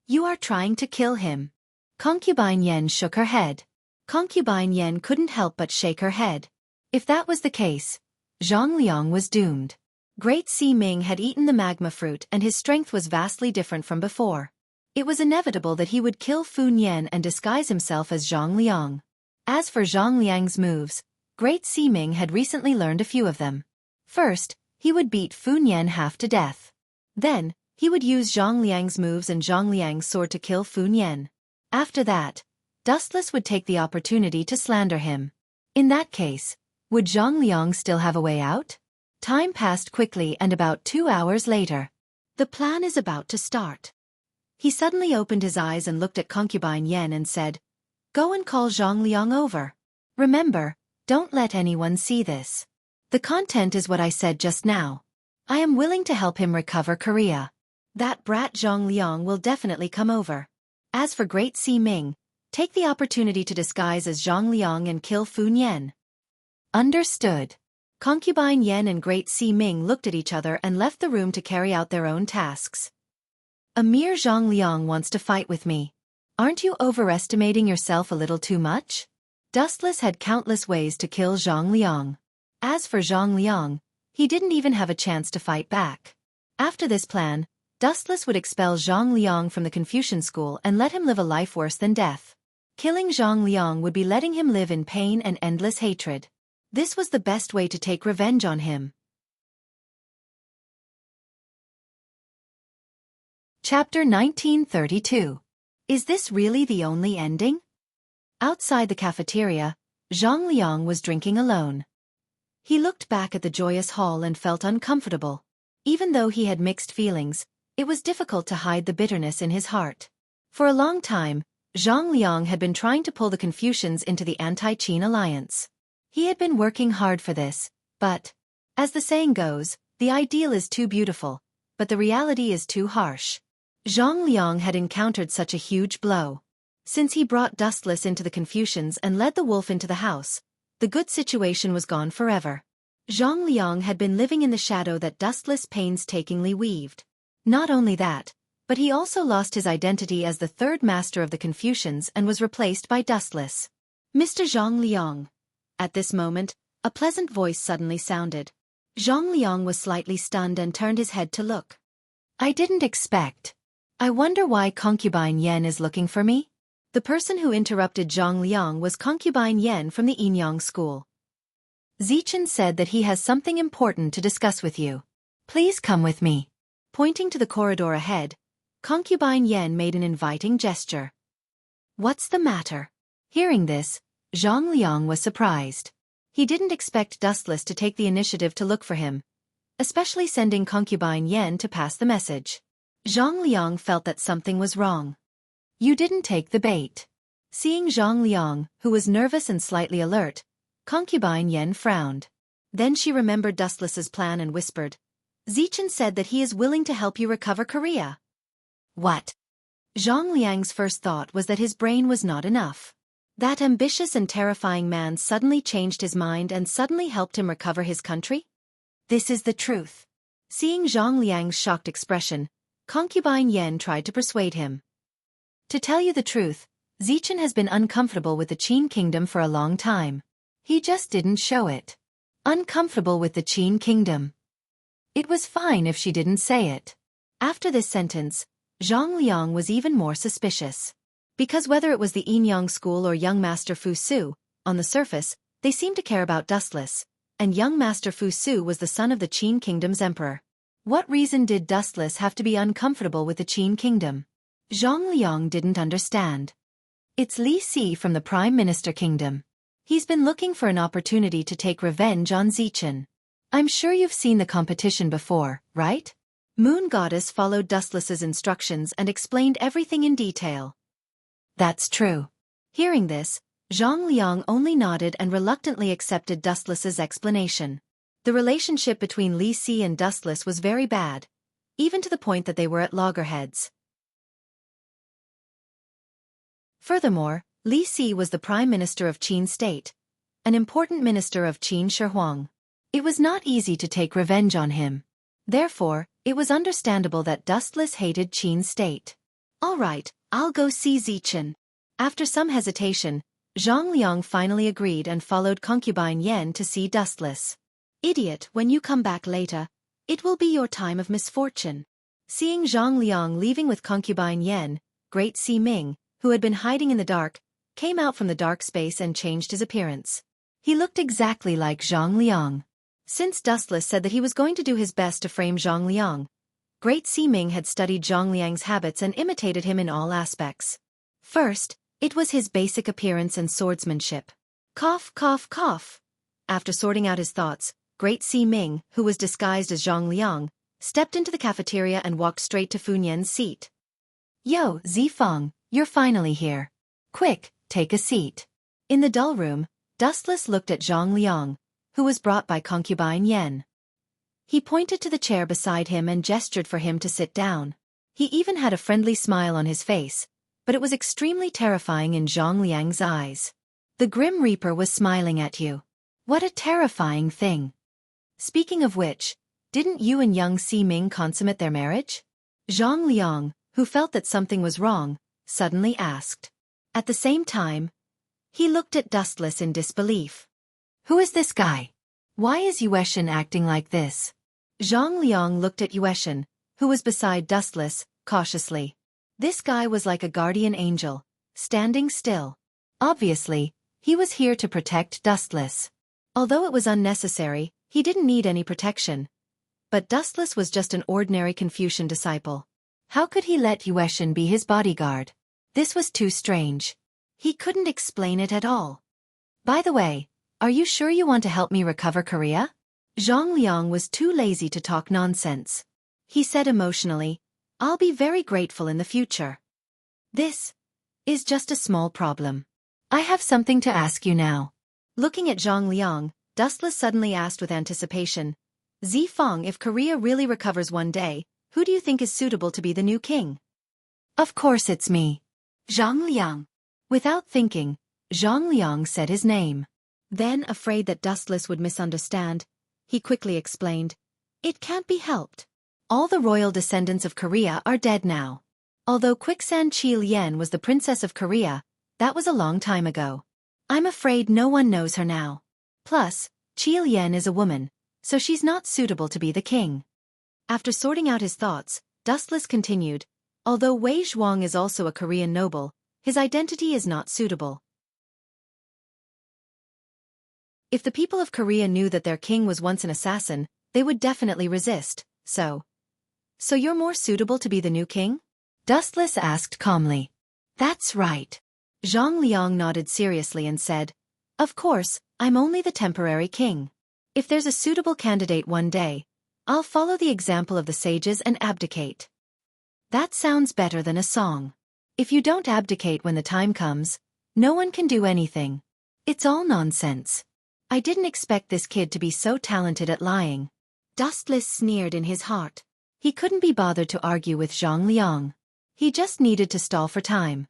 You are trying to kill him. Concubine Yen shook her head. Concubine Yen couldn't help but shake her head. If that was the case, Zhang Liang was doomed. Great Sea Ming had eaten the magma fruit and his strength was vastly different from before. It was inevitable that he would kill Fu Nian and disguise himself as Zhang Liang. As for Zhang Liang's moves, Great Sea Ming had recently learned a few of them. First, he would beat Fu Nian half to death. Then, he would use Zhang Liang's moves and Zhang Liang's sword to kill Fu Nian. After that, Dustless would take the opportunity to slander him. In that case, would Zhang Liang still have a way out? Time passed quickly and about 2 hours later. The plan is about to start. He suddenly opened his eyes and looked at Concubine Yen and said, Go and call Zhang Liang over. Remember, don't let anyone see this. The content is what I said just now. I am willing to help him recover Korea. That brat Zhang Liang will definitely come over. As for Great Sea Ming, take the opportunity to disguise as Zhang Liang and kill Fu Nian. Understood. Concubine Yen and Great Sea Ming looked at each other and left the room to carry out their own tasks. A mere Zhang Liang wants to fight with me. Aren't you overestimating yourself a little too much? Dustless had countless ways to kill Zhang Liang. As for Zhang Liang, he didn't even have a chance to fight back. After this plan, Dustless would expel Zhang Liang from the Confucian school and let him live a life worse than death. Killing Zhang Liang would be letting him live in pain and endless hatred. This was the best way to take revenge on him. Chapter 1932. Is this really the only ending? Outside the cafeteria, Zhang Liang was drinking alone. He looked back at the joyous hall and felt uncomfortable. Even though he had mixed feelings, it was difficult to hide the bitterness in his heart. For a long time, Zhang Liang had been trying to pull the Confucians into the anti-Qin alliance. He had been working hard for this, but, as the saying goes, the ideal is too beautiful, but the reality is too harsh. Zhang Liang had encountered such a huge blow. Since he brought Dustless into the Confucians and led the wolf into the house, the good situation was gone forever. Zhang Liang had been living in the shadow that Dustless painstakingly weaved. Not only that, but he also lost his identity as the third master of the Confucians and was replaced by Dustless. Mr. Zhang Liang. At this moment, a pleasant voice suddenly sounded. Zhang Liang was slightly stunned and turned his head to look. I didn't expect. I wonder why Concubine Yen is looking for me? The person who interrupted Zhang Liang was Concubine Yen from the Yin Yang school. Zichen said that he has something important to discuss with you. Please come with me. Pointing to the corridor ahead, Concubine Yen made an inviting gesture. What's the matter? Hearing this, Zhang Liang was surprised. He didn't expect Dustless to take the initiative to look for him, especially sending Concubine Yen to pass the message. Zhang Liang felt that something was wrong. You didn't take the bait. Seeing Zhang Liang, who was nervous and slightly alert, Concubine Yen frowned. Then she remembered Dustless's plan and whispered, Zichen said that he is willing to help you recover Korea. What? Zhang Liang's first thought was that his brain was not enough. That ambitious and terrifying man suddenly changed his mind and suddenly helped him recover his country? This is the truth. Seeing Zhang Liang's shocked expression, concubine Yan tried to persuade him. To tell you the truth, Zichen has been uncomfortable with the Qin kingdom for a long time. He just didn't show it. Uncomfortable with the Qin kingdom. It was fine if she didn't say it. After this sentence, Zhang Liang was even more suspicious. Because whether it was the Yinyang school or young Master Fu Su, on the surface, they seemed to care about Dustless, and young Master Fu Su was the son of the Qin kingdom's emperor. What reason did Dustless have to be uncomfortable with the Qin kingdom? Zhang Liang didn't understand. It's Li Si from the Prime Minister Kingdom. He's been looking for an opportunity to take revenge on Zichen. I'm sure you've seen the competition before, right? Moon Goddess followed Dustless's instructions and explained everything in detail. That's true. Hearing this, Zhang Liang only nodded and reluctantly accepted Dustless's explanation. The relationship between Li Si and Dustless was very bad, even to the point that they were at loggerheads. Furthermore, Li Si was the Prime Minister of Qin State, an important minister of Qin Shi. It was not easy to take revenge on him. Therefore, it was understandable that Dustless hated Qin State. All right, I'll go see Zichen. After some hesitation, Zhang Liang finally agreed and followed concubine Yan to see Dustless. Idiot, when you come back later, it will be your time of misfortune. Seeing Zhang Liang leaving with concubine Yan, Great Si Ming, who had been hiding in the dark, came out from the dark space and changed his appearance. He looked exactly like Zhang Liang. Since Dustless said that he was going to do his best to frame Zhang Liang, Great Si Ming had studied Zhang Liang's habits and imitated him in all aspects. First, it was his basic appearance and swordsmanship. Cough, cough, cough. After sorting out his thoughts, Great Si Ming, who was disguised as Zhang Liang, stepped into the cafeteria and walked straight to Fu Nian's seat. Yo, Zifeng, you're finally here. Quick, take a seat. In the dull room, Dustless looked at Zhang Liang, who was brought by concubine Yan. He pointed to the chair beside him and gestured for him to sit down. He even had a friendly smile on his face, but it was extremely terrifying in Zhang Liang's eyes. The Grim Reaper was smiling at you. What a terrifying thing. Speaking of which, didn't you and young Si Ming consummate their marriage? Zhang Liang, who felt that something was wrong, suddenly asked. At the same time, he looked at Dustless in disbelief. Who is this guy? Why is Yueshan acting like this? Zhang Liang looked at Yueshan, who was beside Dustless, cautiously. This guy was like a guardian angel, standing still. Obviously, he was here to protect Dustless. Although it was unnecessary, he didn't need any protection. But Dustless was just an ordinary Confucian disciple. How could he let Yueshan be his bodyguard? This was too strange. He couldn't explain it at all. By the way, are you sure you want to help me recover Korea? Zhang Liang was too lazy to talk nonsense. He said emotionally, I'll be very grateful in the future. This is just a small problem. I have something to ask you now. Looking at Zhang Liang, Dustless suddenly asked with anticipation, Zifeng, if Korea really recovers one day, who do you think is suitable to be the new king? Of course it's me. Zhang Liang. Without thinking, Zhang Liang said his name. Then, afraid that Dustless would misunderstand, he quickly explained, It can't be helped. All the royal descendants of Korea are dead now. Although Quicksand Chi Lien was the princess of Korea, that was a long time ago. I'm afraid no one knows her now. Plus, Chi Lien is a woman, so she's not suitable to be the king. After sorting out his thoughts, Dustless continued, Although Wei Zhuang is also a Korean noble, his identity is not suitable. If the people of Korea knew that their king was once an assassin, they would definitely resist, So you're more suitable to be the new king? Dustless asked calmly. That's right. Zhang Liang nodded seriously and said, Of course, I'm only the temporary king. If there's a suitable candidate one day, I'll follow the example of the sages and abdicate. That sounds better than a song. If you don't abdicate when the time comes, no one can do anything. It's all nonsense. I didn't expect this kid to be so talented at lying. Dustless sneered in his heart. He couldn't be bothered to argue with Zhang Liang. He just needed to stall for time.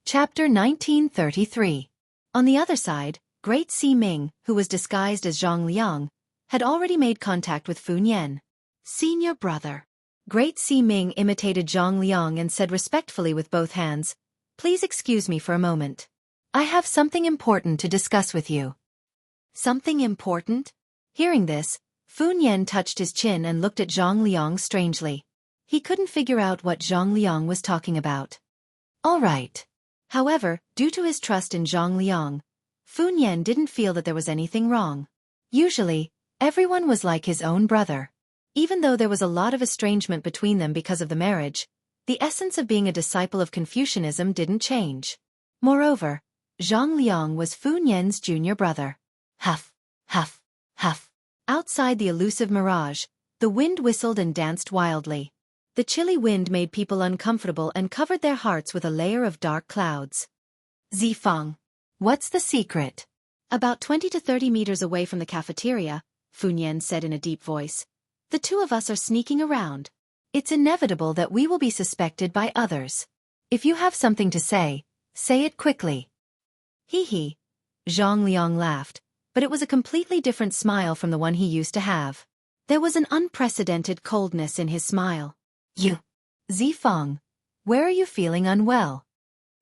Chapter 1933. On the other side, Great Si Ming, who was disguised as Zhang Liang, had already made contact with Fu Nian. Senior brother. Great Si Ming imitated Zhang Liang and said respectfully with both hands, "Please excuse me for a moment. I have something important to discuss with you." Something important? Hearing this, Fu Nian touched his chin and looked at Zhang Liang strangely. He couldn't figure out what Zhang Liang was talking about. All right. However, due to his trust in Zhang Liang, Fu Nian didn't feel that there was anything wrong. Usually, everyone was like his own brother. Even though there was a lot of estrangement between them because of the marriage, the essence of being a disciple of Confucianism didn't change. Moreover, Zhang Liang was Fu Nian's junior brother. Huff, huff, huff. Outside the elusive mirage, the wind whistled and danced wildly. The chilly wind made people uncomfortable and covered their hearts with a layer of dark clouds. Zifang. What's the secret? About 20 to 30 meters away from the cafeteria, Fu Nian said in a deep voice. The two of us are sneaking around. It's inevitable that we will be suspected by others. If you have something to say it quickly. Hee hee. Zhang Liang laughed, but it was a completely different smile from the one he used to have. There was an unprecedented coldness in his smile. You. Zifang. Where are you feeling unwell?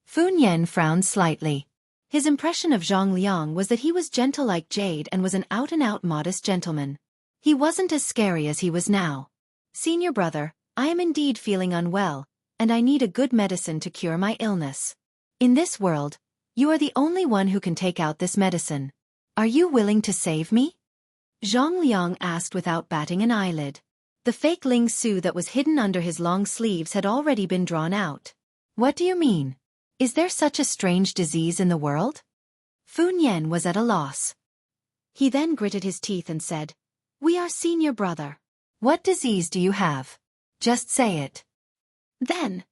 Fu Nian frowned slightly. His impression of Zhang Liang was that he was gentle like jade and was an out-and-out modest gentleman. He wasn't as scary as he was now. Senior brother, I am indeed feeling unwell, and I need a good medicine to cure my illness. In this world, you are the only one who can take out this medicine. Are you willing to save me? Zhang Liang asked without batting an eyelid. The fake Ling Su that was hidden under his long sleeves had already been drawn out. What do you mean? Is there such a strange disease in the world? Fu Nian was at a loss. He then gritted his teeth and said, We are senior brother. What disease do you have? Just say it. Then,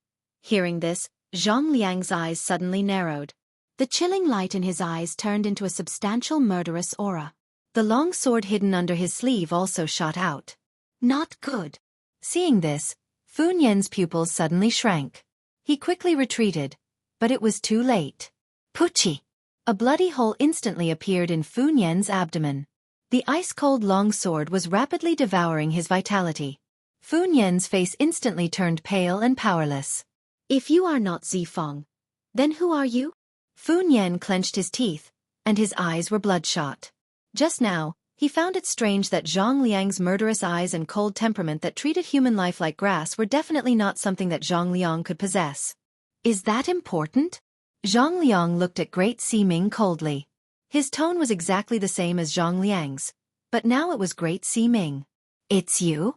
hearing this, Zhang Liang's eyes suddenly narrowed. The chilling light in his eyes turned into a substantial murderous aura. The long sword hidden under his sleeve also shot out. Not good. Seeing this, Fu Nian's pupils suddenly shrank. He quickly retreated, but it was too late. Puchi! A bloody hole instantly appeared in Fu Nian's abdomen. The ice-cold long sword was rapidly devouring his vitality. Fu Nian's face instantly turned pale and powerless. If you are not Zifang, then who are you? Fu Nian clenched his teeth, and his eyes were bloodshot. Just now, he found it strange that Zhang Liang's murderous eyes and cold temperament that treated human life like grass were definitely not something that Zhang Liang could possess. Is that important? Zhang Liang looked at Great Si Ming coldly. His tone was exactly the same as Zhang Liang's, but now it was Great Si Ming. It's you?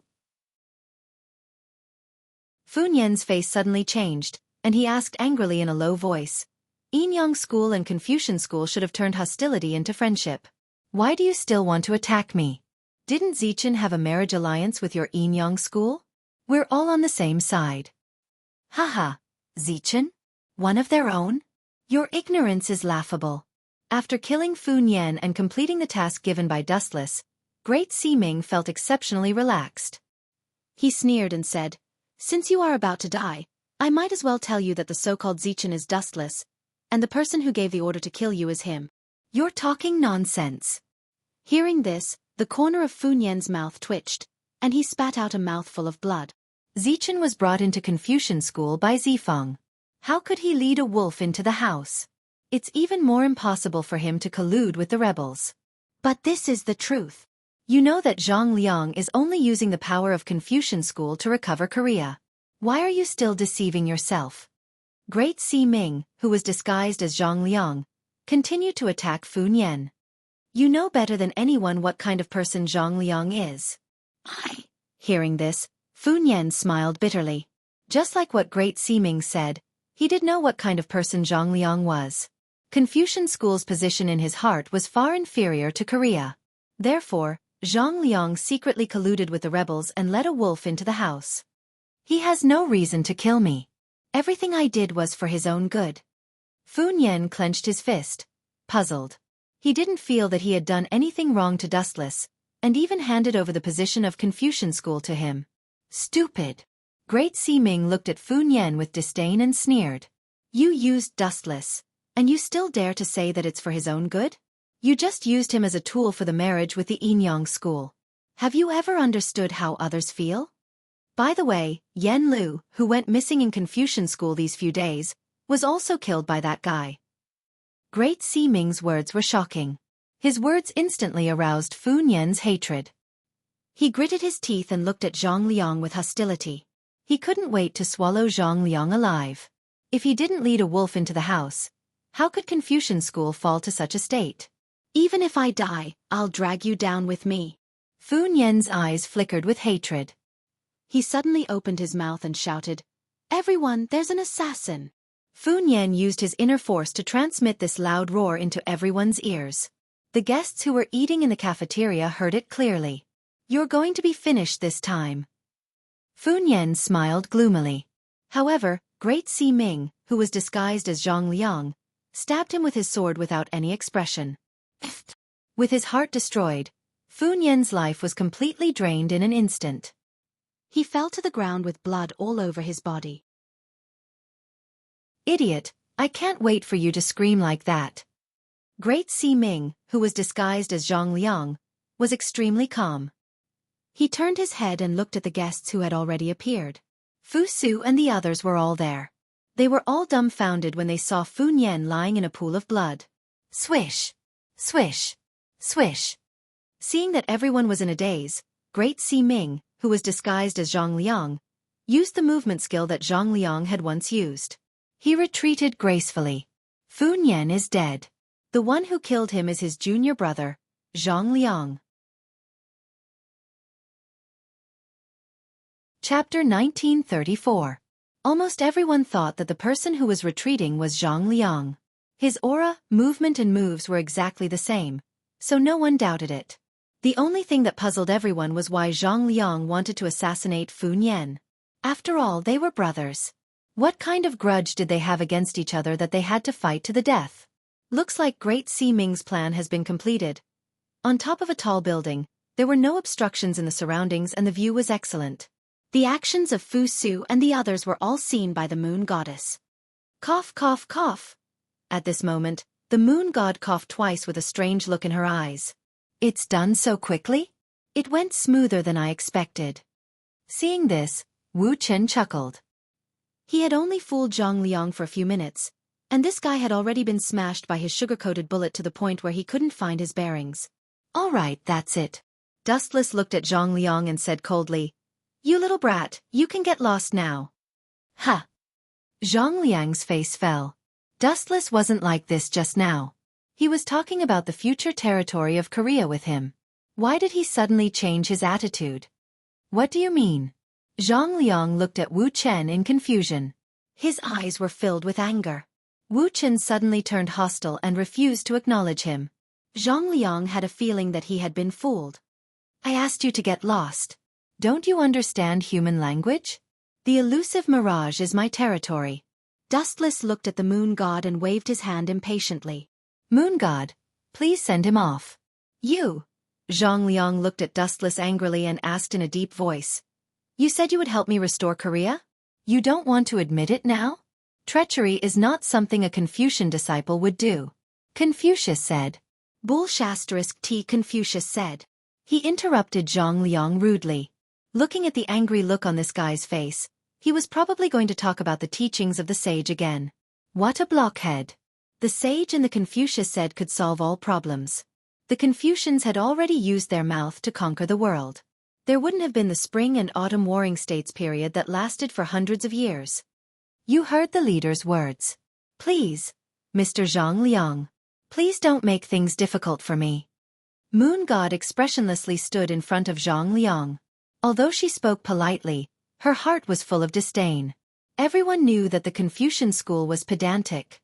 Fu Nian's face suddenly changed, and he asked angrily in a low voice. Yinyang School and Confucian School should have turned hostility into friendship. Why do you still want to attack me? Didn't Zichen have a marriage alliance with your Yinyang School? We're all on the same side. Haha, Zichen? One of their own? Your ignorance is laughable. After killing Fu Nian and completing the task given by Dustless, Great Si Ming felt exceptionally relaxed. He sneered and said, Since you are about to die, I might as well tell you that the so-called Zichen is Dustless, and the person who gave the order to kill you is him. You're talking nonsense. Hearing this, the corner of Fu Nian's mouth twitched, and he spat out a mouthful of blood. Zichen was brought into Confucian School by Zifang. How could he lead a wolf into the house? It's even more impossible for him to collude with the rebels. But this is the truth. You know that Zhang Liang is only using the power of Confucian School to recover Korea. Why are you still deceiving yourself? Great Si Ming, who was disguised as Zhang Liang, continued to attack Fu Nian. You know better than anyone what kind of person Zhang Liang is. Hearing this, Fu Nian smiled bitterly. Just like what Great Si Ming said, he did know what kind of person Zhang Liang was. Confucian School's position in his heart was far inferior to Korea. Therefore, Zhang Liang secretly colluded with the rebels and led a wolf into the house. He has no reason to kill me. Everything I did was for his own good. Fu Nian clenched his fist, puzzled. He didn't feel that he had done anything wrong to Dustless, and even handed over the position of Confucian School to him. Stupid. Great Ming looked at Fu Nian with disdain and sneered. You used Dustless, and you still dare to say that it's for his own good? You just used him as a tool for the marriage with the Yinyang School. Have you ever understood how others feel? By the way, Yen Lu, who went missing in Confucian School these few days, was also killed by that guy. Great Ming's words were shocking. His words instantly aroused Fu Nian's hatred. He gritted his teeth and looked at Zhang Liang with hostility. He couldn't wait to swallow Zhang Liang alive. If he didn't lead a wolf into the house, how could Confucian School fall to such a state? Even if I die, I'll drag you down with me. Fu Nian's eyes flickered with hatred. He suddenly opened his mouth and shouted, Everyone, there's an assassin! Fu Nian used his inner force to transmit this loud roar into everyone's ears. The guests who were eating in the cafeteria heard it clearly. You're going to be finished this time. Fu Nian smiled gloomily. However, Great Ming, who was disguised as Zhang Liang, stabbed him with his sword without any expression. With his heart destroyed, Fu Nian's life was completely drained in an instant. He fell to the ground with blood all over his body. Idiot, I can't wait for you to scream like that. Great Ming, who was disguised as Zhang Liang, was extremely calm. He turned his head and looked at the guests who had already appeared. Fu Su and the others were all there. They were all dumbfounded when they saw Fu Nian lying in a pool of blood. Swish! Swish! Swish! Seeing that everyone was in a daze, Great Ming, who was disguised as Zhang Liang, used the movement skill that Zhang Liang had once used. He retreated gracefully. Fu Nian is dead. The one who killed him is his junior brother, Zhang Liang. Chapter 1934. Almost everyone thought that the person who was retreating was Zhang Liang. His aura, movement and moves were exactly the same, so no one doubted it. The only thing that puzzled everyone was why Zhang Liang wanted to assassinate Fu Nian. After all, they were brothers. What kind of grudge did they have against each other that they had to fight to the death? Looks like Great Ming's plan has been completed. On top of a tall building, there were no obstructions in the surroundings and the view was excellent. The actions of Fu Su and the others were all seen by the moon goddess. Cough, cough, cough. At this moment, the moon god coughed twice with a strange look in her eyes. It's done so quickly? It went smoother than I expected. Seeing this, Wu Chen chuckled. He had only fooled Zhang Liang for a few minutes, and this guy had already been smashed by his sugar-coated bullet to the point where he couldn't find his bearings. All right, that's it. Dustless looked at Zhang Liang and said coldly, You little brat, you can get lost now. Ha! Zhang Liang's face fell. Dustless wasn't like this just now. He was talking about the future territory of Korea with him. Why did he suddenly change his attitude? What do you mean? Zhang Liang looked at Wu Chen in confusion. His eyes were filled with anger. Wu Chen suddenly turned hostile and refused to acknowledge him. Zhang Liang had a feeling that he had been fooled. I asked you to get lost. Don't you understand human language? The elusive mirage is my territory. Dustless looked at the moon god and waved his hand impatiently. Moon god, please send him off. You. Zhang Liang looked at Dustless angrily and asked in a deep voice. You said you would help me restore Korea? You don't want to admit it now? Treachery is not something a Confucian disciple would do. Confucius said. Bull**T Confucius said. He interrupted Zhang Liang rudely. Looking at the angry look on this guy's face, he was probably going to talk about the teachings of the sage again. What a blockhead. The sage and the Confucius said could solve all problems. The Confucians had already used their mouth to conquer the world. There wouldn't have been the spring and autumn warring states period that lasted for hundreds of years. You heard the leader's words. Please, Mr. Zhang Liang. Please don't make things difficult for me. Moon God expressionlessly stood in front of Zhang Liang. Although she spoke politely, her heart was full of disdain. Everyone knew that the Confucian school was pedantic.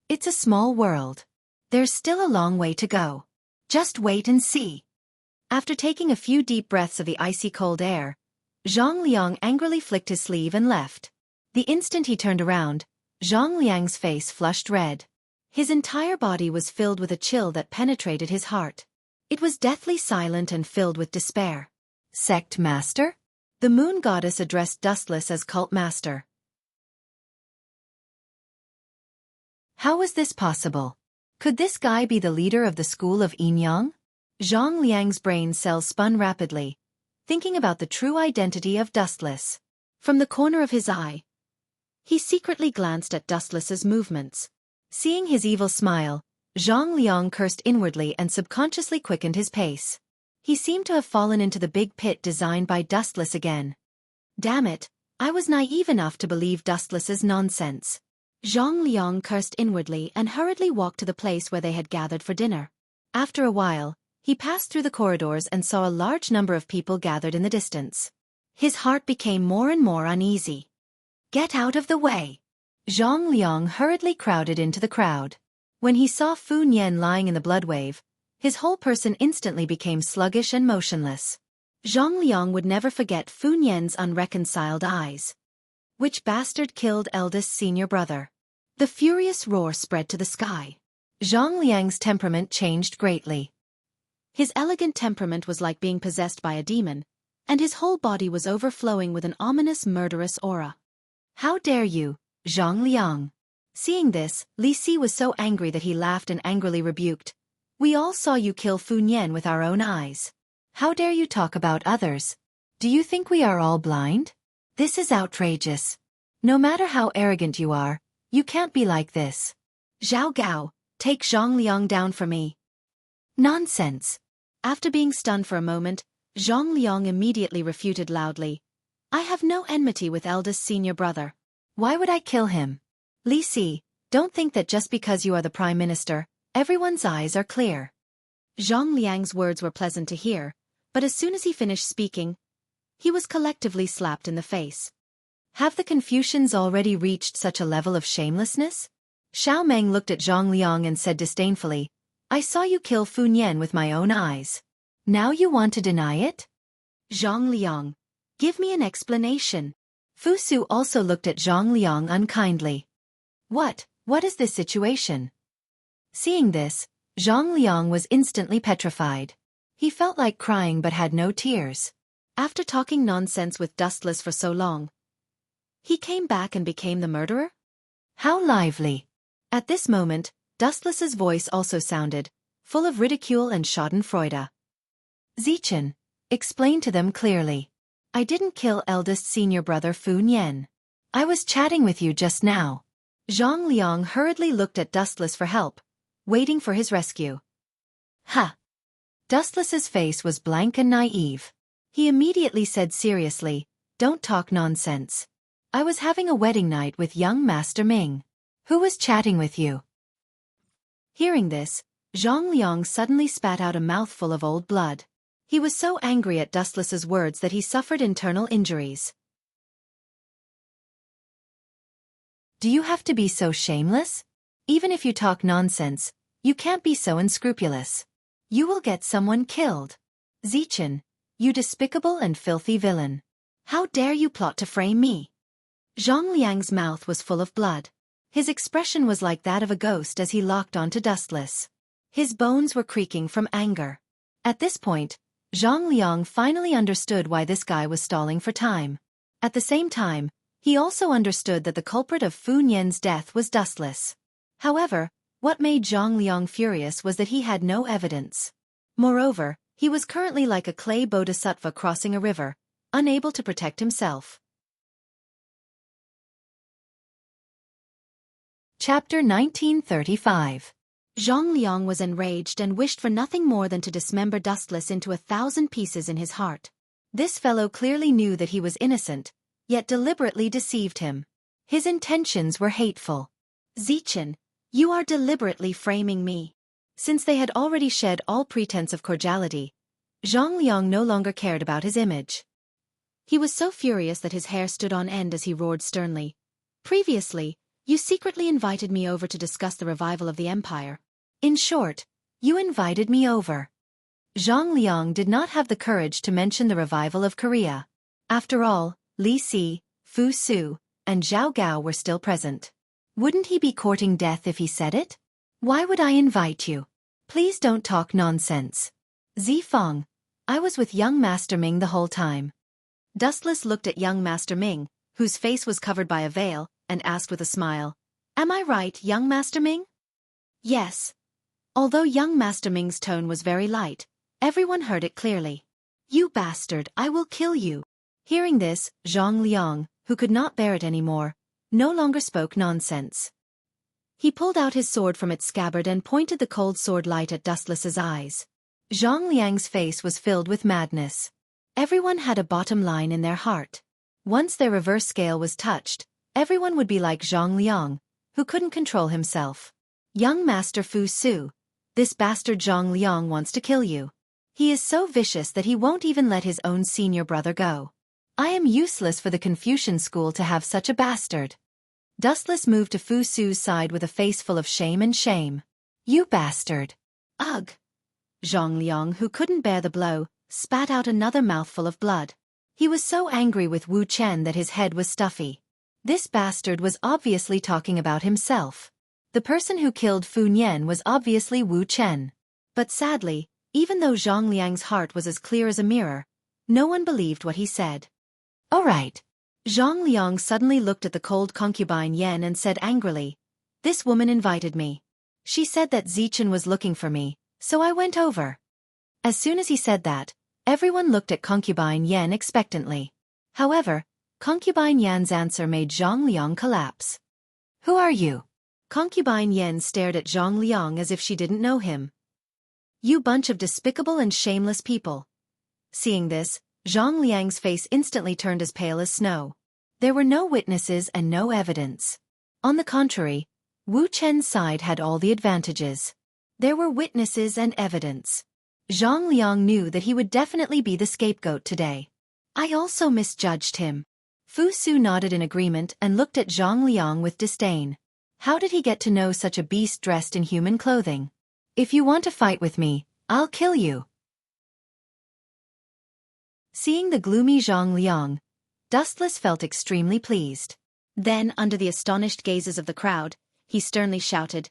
It's a small world. There's still a long way to go. Just wait and see. After taking a few deep breaths of the icy cold air, Zhang Liang angrily flicked his sleeve and left. The instant he turned around, Zhang Liang's face flushed red. His entire body was filled with a chill that penetrated his heart. It was deathly silent and filled with despair. Sect Master? The moon goddess addressed Dustless as Cult Master. How was this possible? Could this guy be the leader of the school of Yinyang? Zhang Liang's brain cells spun rapidly, thinking about the true identity of Dustless. From the corner of his eye, he secretly glanced at Dustless's movements. Seeing his evil smile, Zhang Liang cursed inwardly and subconsciously quickened his pace. He seemed to have fallen into the big pit designed by Dustless again. Damn it, I was naive enough to believe Dustless's nonsense. Zhang Liang cursed inwardly and hurriedly walked to the place where they had gathered for dinner. After a while, he passed through the corridors and saw a large number of people gathered in the distance. His heart became more and more uneasy. Get out of the way! Zhang Liang hurriedly crowded into the crowd. When he saw Fu Nian lying in the blood wave, his whole person instantly became sluggish and motionless. Zhang Liang would never forget Fu Nian's unreconciled eyes. Which bastard killed eldest senior brother? The furious roar spread to the sky. Zhang Liang's temperament changed greatly. His elegant temperament was like being possessed by a demon, and his whole body was overflowing with an ominous murderous aura. How dare you, Zhang Liang? Seeing this, Li Si was so angry that he laughed and angrily rebuked. We all saw you kill Fu Nian with our own eyes. How dare you talk about others? Do you think we are all blind? This is outrageous. No matter how arrogant you are, you can't be like this. Zhao Gao, take Zhang Liang down for me. Nonsense. After being stunned for a moment, Zhang Liang immediately refuted loudly. I have no enmity with eldest senior brother. Why would I kill him? Li Si, don't think that just because you are the prime minister, everyone's eyes are clear. Zhang Liang's words were pleasant to hear, but as soon as he finished speaking, he was collectively slapped in the face. Have the Confucians already reached such a level of shamelessness? Xiao Meng looked at Zhang Liang and said disdainfully, I saw you kill Fu Nian with my own eyes. Now you want to deny it? Zhang Liang, give me an explanation. Fu Su also looked at Zhang Liang unkindly. What is this situation? Seeing this, Zhang Liang was instantly petrified. He felt like crying but had no tears. After talking nonsense with Dustless for so long, he came back and became the murderer? How lively! At this moment, Dustless's voice also sounded, full of ridicule and schadenfreude. Zichen, explain to them clearly. I didn't kill eldest senior brother Fu Nian. I was chatting with you just now. Zhang Liang hurriedly looked at Dustless for help, waiting for his rescue. Ha! Dustless's face was blank and naive. He immediately said seriously, don't talk nonsense. I was having a wedding night with young Master Ming. Who was chatting with you? Hearing this, Zhang Liang suddenly spat out a mouthful of old blood. He was so angry at Dustless's words that he suffered internal injuries. Do you have to be so shameless? Even if you talk nonsense, you can't be so unscrupulous. You will get someone killed. Zichen, you despicable and filthy villain. How dare you plot to frame me? Zhang Liang's mouth was full of blood. His expression was like that of a ghost as he locked onto Dustless. His bones were creaking from anger. At this point, Zhang Liang finally understood why this guy was stalling for time. At the same time, he also understood that the culprit of Fu Nian's death was Dustless. However, what made Zhang Liang furious was that he had no evidence. Moreover, he was currently like a clay bodhisattva crossing a river, unable to protect himself. Chapter 1935. Zhang Liang was enraged and wished for nothing more than to dismember Dustless into 1,000 pieces in his heart. This fellow clearly knew that he was innocent, yet deliberately deceived him. His intentions were hateful. Zichen, you are deliberately framing me. Since they had already shed all pretense of cordiality, Zhang Liang no longer cared about his image. He was so furious that his hair stood on end as he roared sternly. Previously, you secretly invited me over to discuss the revival of the empire. In short, you invited me over. Zhang Liang did not have the courage to mention the revival of Korea. After all, Li Si, Fu Su, and Zhao Gao were still present. Wouldn't he be courting death if he said it? Why would I invite you? Please don't talk nonsense. Zifeng, I was with young Master Ming the whole time. Dustless looked at young Master Ming, whose face was covered by a veil, and asked with a smile, Am I right, young Master Ming? Yes. Although young Master Ming's tone was very light, everyone heard it clearly. You bastard, I will kill you. Hearing this, Zhang Liang, who could not bear it anymore, no longer spoke nonsense. He pulled out his sword from its scabbard and pointed the cold sword light at Dustless's eyes. Zhang Liang's face was filled with madness. Everyone had a bottom line in their heart. Once their reverse scale was touched, everyone would be like Zhang Liang, who couldn't control himself. Young Master Fu Su, this bastard Zhang Liang wants to kill you. He is so vicious that he won't even let his own senior brother go. I am useless for the Confucian school to have such a bastard. Dustless moved to Fu Su's side with a face full of shame and shame. You bastard. Ugh. Zhang Liang, who couldn't bear the blow, spat out another mouthful of blood. He was so angry with Wu Chen that his head was stuffy. This bastard was obviously talking about himself. The person who killed Fu Nian was obviously Wu Chen. But sadly, even though Zhang Liang's heart was as clear as a mirror, no one believed what he said. All right. Zhang Liang suddenly looked at the cold concubine Yan and said angrily, This woman invited me. She said that Zichen was looking for me, so I went over. As soon as he said that, everyone looked at concubine Yan expectantly. However, concubine Yan's answer made Zhang Liang collapse. Who are you? Concubine Yan stared at Zhang Liang as if she didn't know him. You bunch of despicable and shameless people. Seeing this, Zhang Liang's face instantly turned as pale as snow. There were no witnesses and no evidence. On the contrary, Wu Chen's side had all the advantages. There were witnesses and evidence. Zhang Liang knew that he would definitely be the scapegoat today. I also misjudged him. Fu Su nodded in agreement and looked at Zhang Liang with disdain. How did he get to know such a beast dressed in human clothing? If you want to fight with me, I'll kill you. Seeing the gloomy Zhang Liang, Dustless felt extremely pleased. Then, under the astonished gazes of the crowd, he sternly shouted,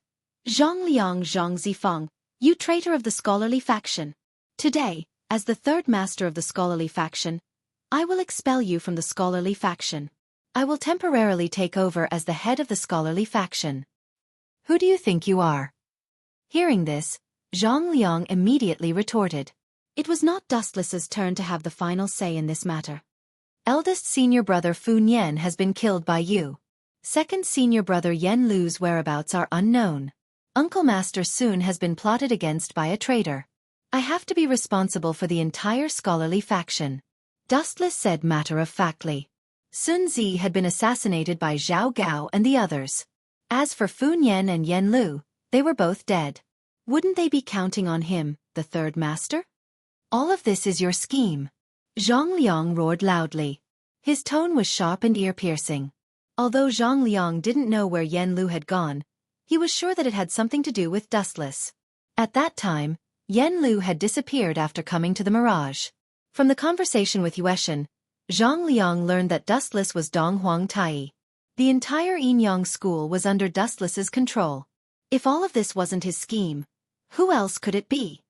Zhang Liang Zhang Zifeng, you traitor of the scholarly faction. Today, as the third master of the scholarly faction, I will expel you from the scholarly faction. I will temporarily take over as the head of the scholarly faction. Who do you think you are? Hearing this, Zhang Liang immediately retorted. It was not Dustless's turn to have the final say in this matter. Eldest senior brother Fu Nian has been killed by you. Second senior brother Yen Lu's whereabouts are unknown. Uncle Master Sun has been plotted against by a traitor. I have to be responsible for the entire scholarly faction. Dustless said matter-of-factly. Sun Zi had been assassinated by Zhao Gao and the others. As for Fu Nian and Yen Lu, they were both dead. Wouldn't they be counting on him, the third master? All of this is your scheme. Zhang Liang roared loudly. His tone was sharp and ear-piercing. Although Zhang Liang didn't know where Yen Lu had gone, he was sure that it had something to do with Dustless. At that time, Yen Lu had disappeared after coming to the Mirage. From the conversation with Yueshan, Zhang Liang learned that Dustless was Dong Huang Tai. The entire Yinyang school was under Dustless's control. If all of this wasn't his scheme, who else could it be?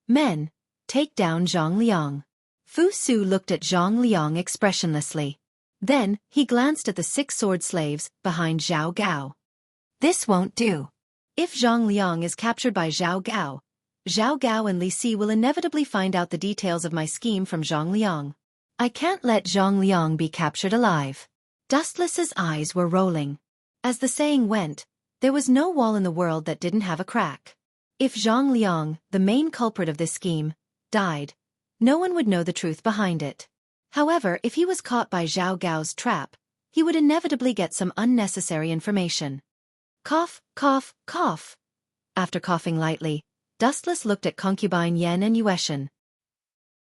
Men, take down Zhang Liang. Fu Su looked at Zhang Liang expressionlessly. Then, he glanced at the 6 sword slaves behind Zhao Gao. This won't do. If Zhang Liang is captured by Zhao Gao and Li Si will inevitably find out the details of my scheme from Zhang Liang. I can't let Zhang Liang be captured alive. Dustless's eyes were rolling. As the saying went, there was no wall in the world that didn't have a crack. If Zhang Liang, the main culprit of this scheme, died, no one would know the truth behind it. However, if he was caught by Zhao Gao's trap, he would inevitably get some unnecessary information. Cough, cough, cough. After coughing lightly, Dustless looked at concubine Yen and Yueshan.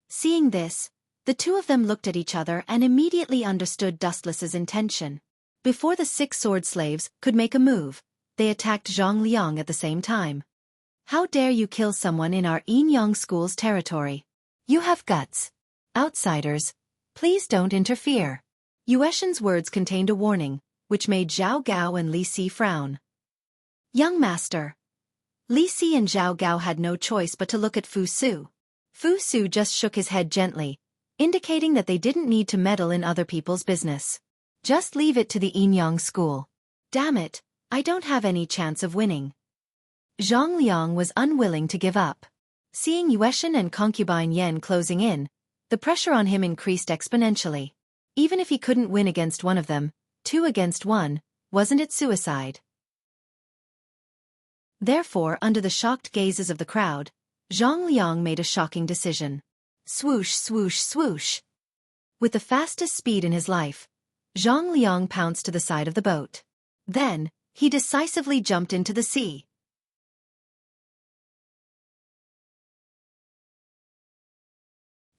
Seeing this, the two of them looked at each other and immediately understood Dustless's intention. Before the 6 sword slaves could make a move, they attacked Zhang Liang at the same time. How dare you kill someone in our Yinyang school's territory? You have guts. Outsiders, please don't interfere. Yueshan's words contained a warning, which made Zhao Gao and Li Si frown. Young master. Li Si and Zhao Gao had no choice but to look at Fu Su. Fu Su just shook his head gently, indicating that they didn't need to meddle in other people's business. Just leave it to the Yinyang school. Damn it, I don't have any chance of winning. Zhang Liang was unwilling to give up. Seeing Yueshan and concubine Yen closing in, the pressure on him increased exponentially. Even if he couldn't win against one of them, 2 against 1, wasn't it suicide? Therefore, under the shocked gazes of the crowd, Zhang Liang made a shocking decision. Swoosh, swoosh, swoosh. With the fastest speed in his life, Zhang Liang pounced to the side of the boat. Then, he decisively jumped into the sea.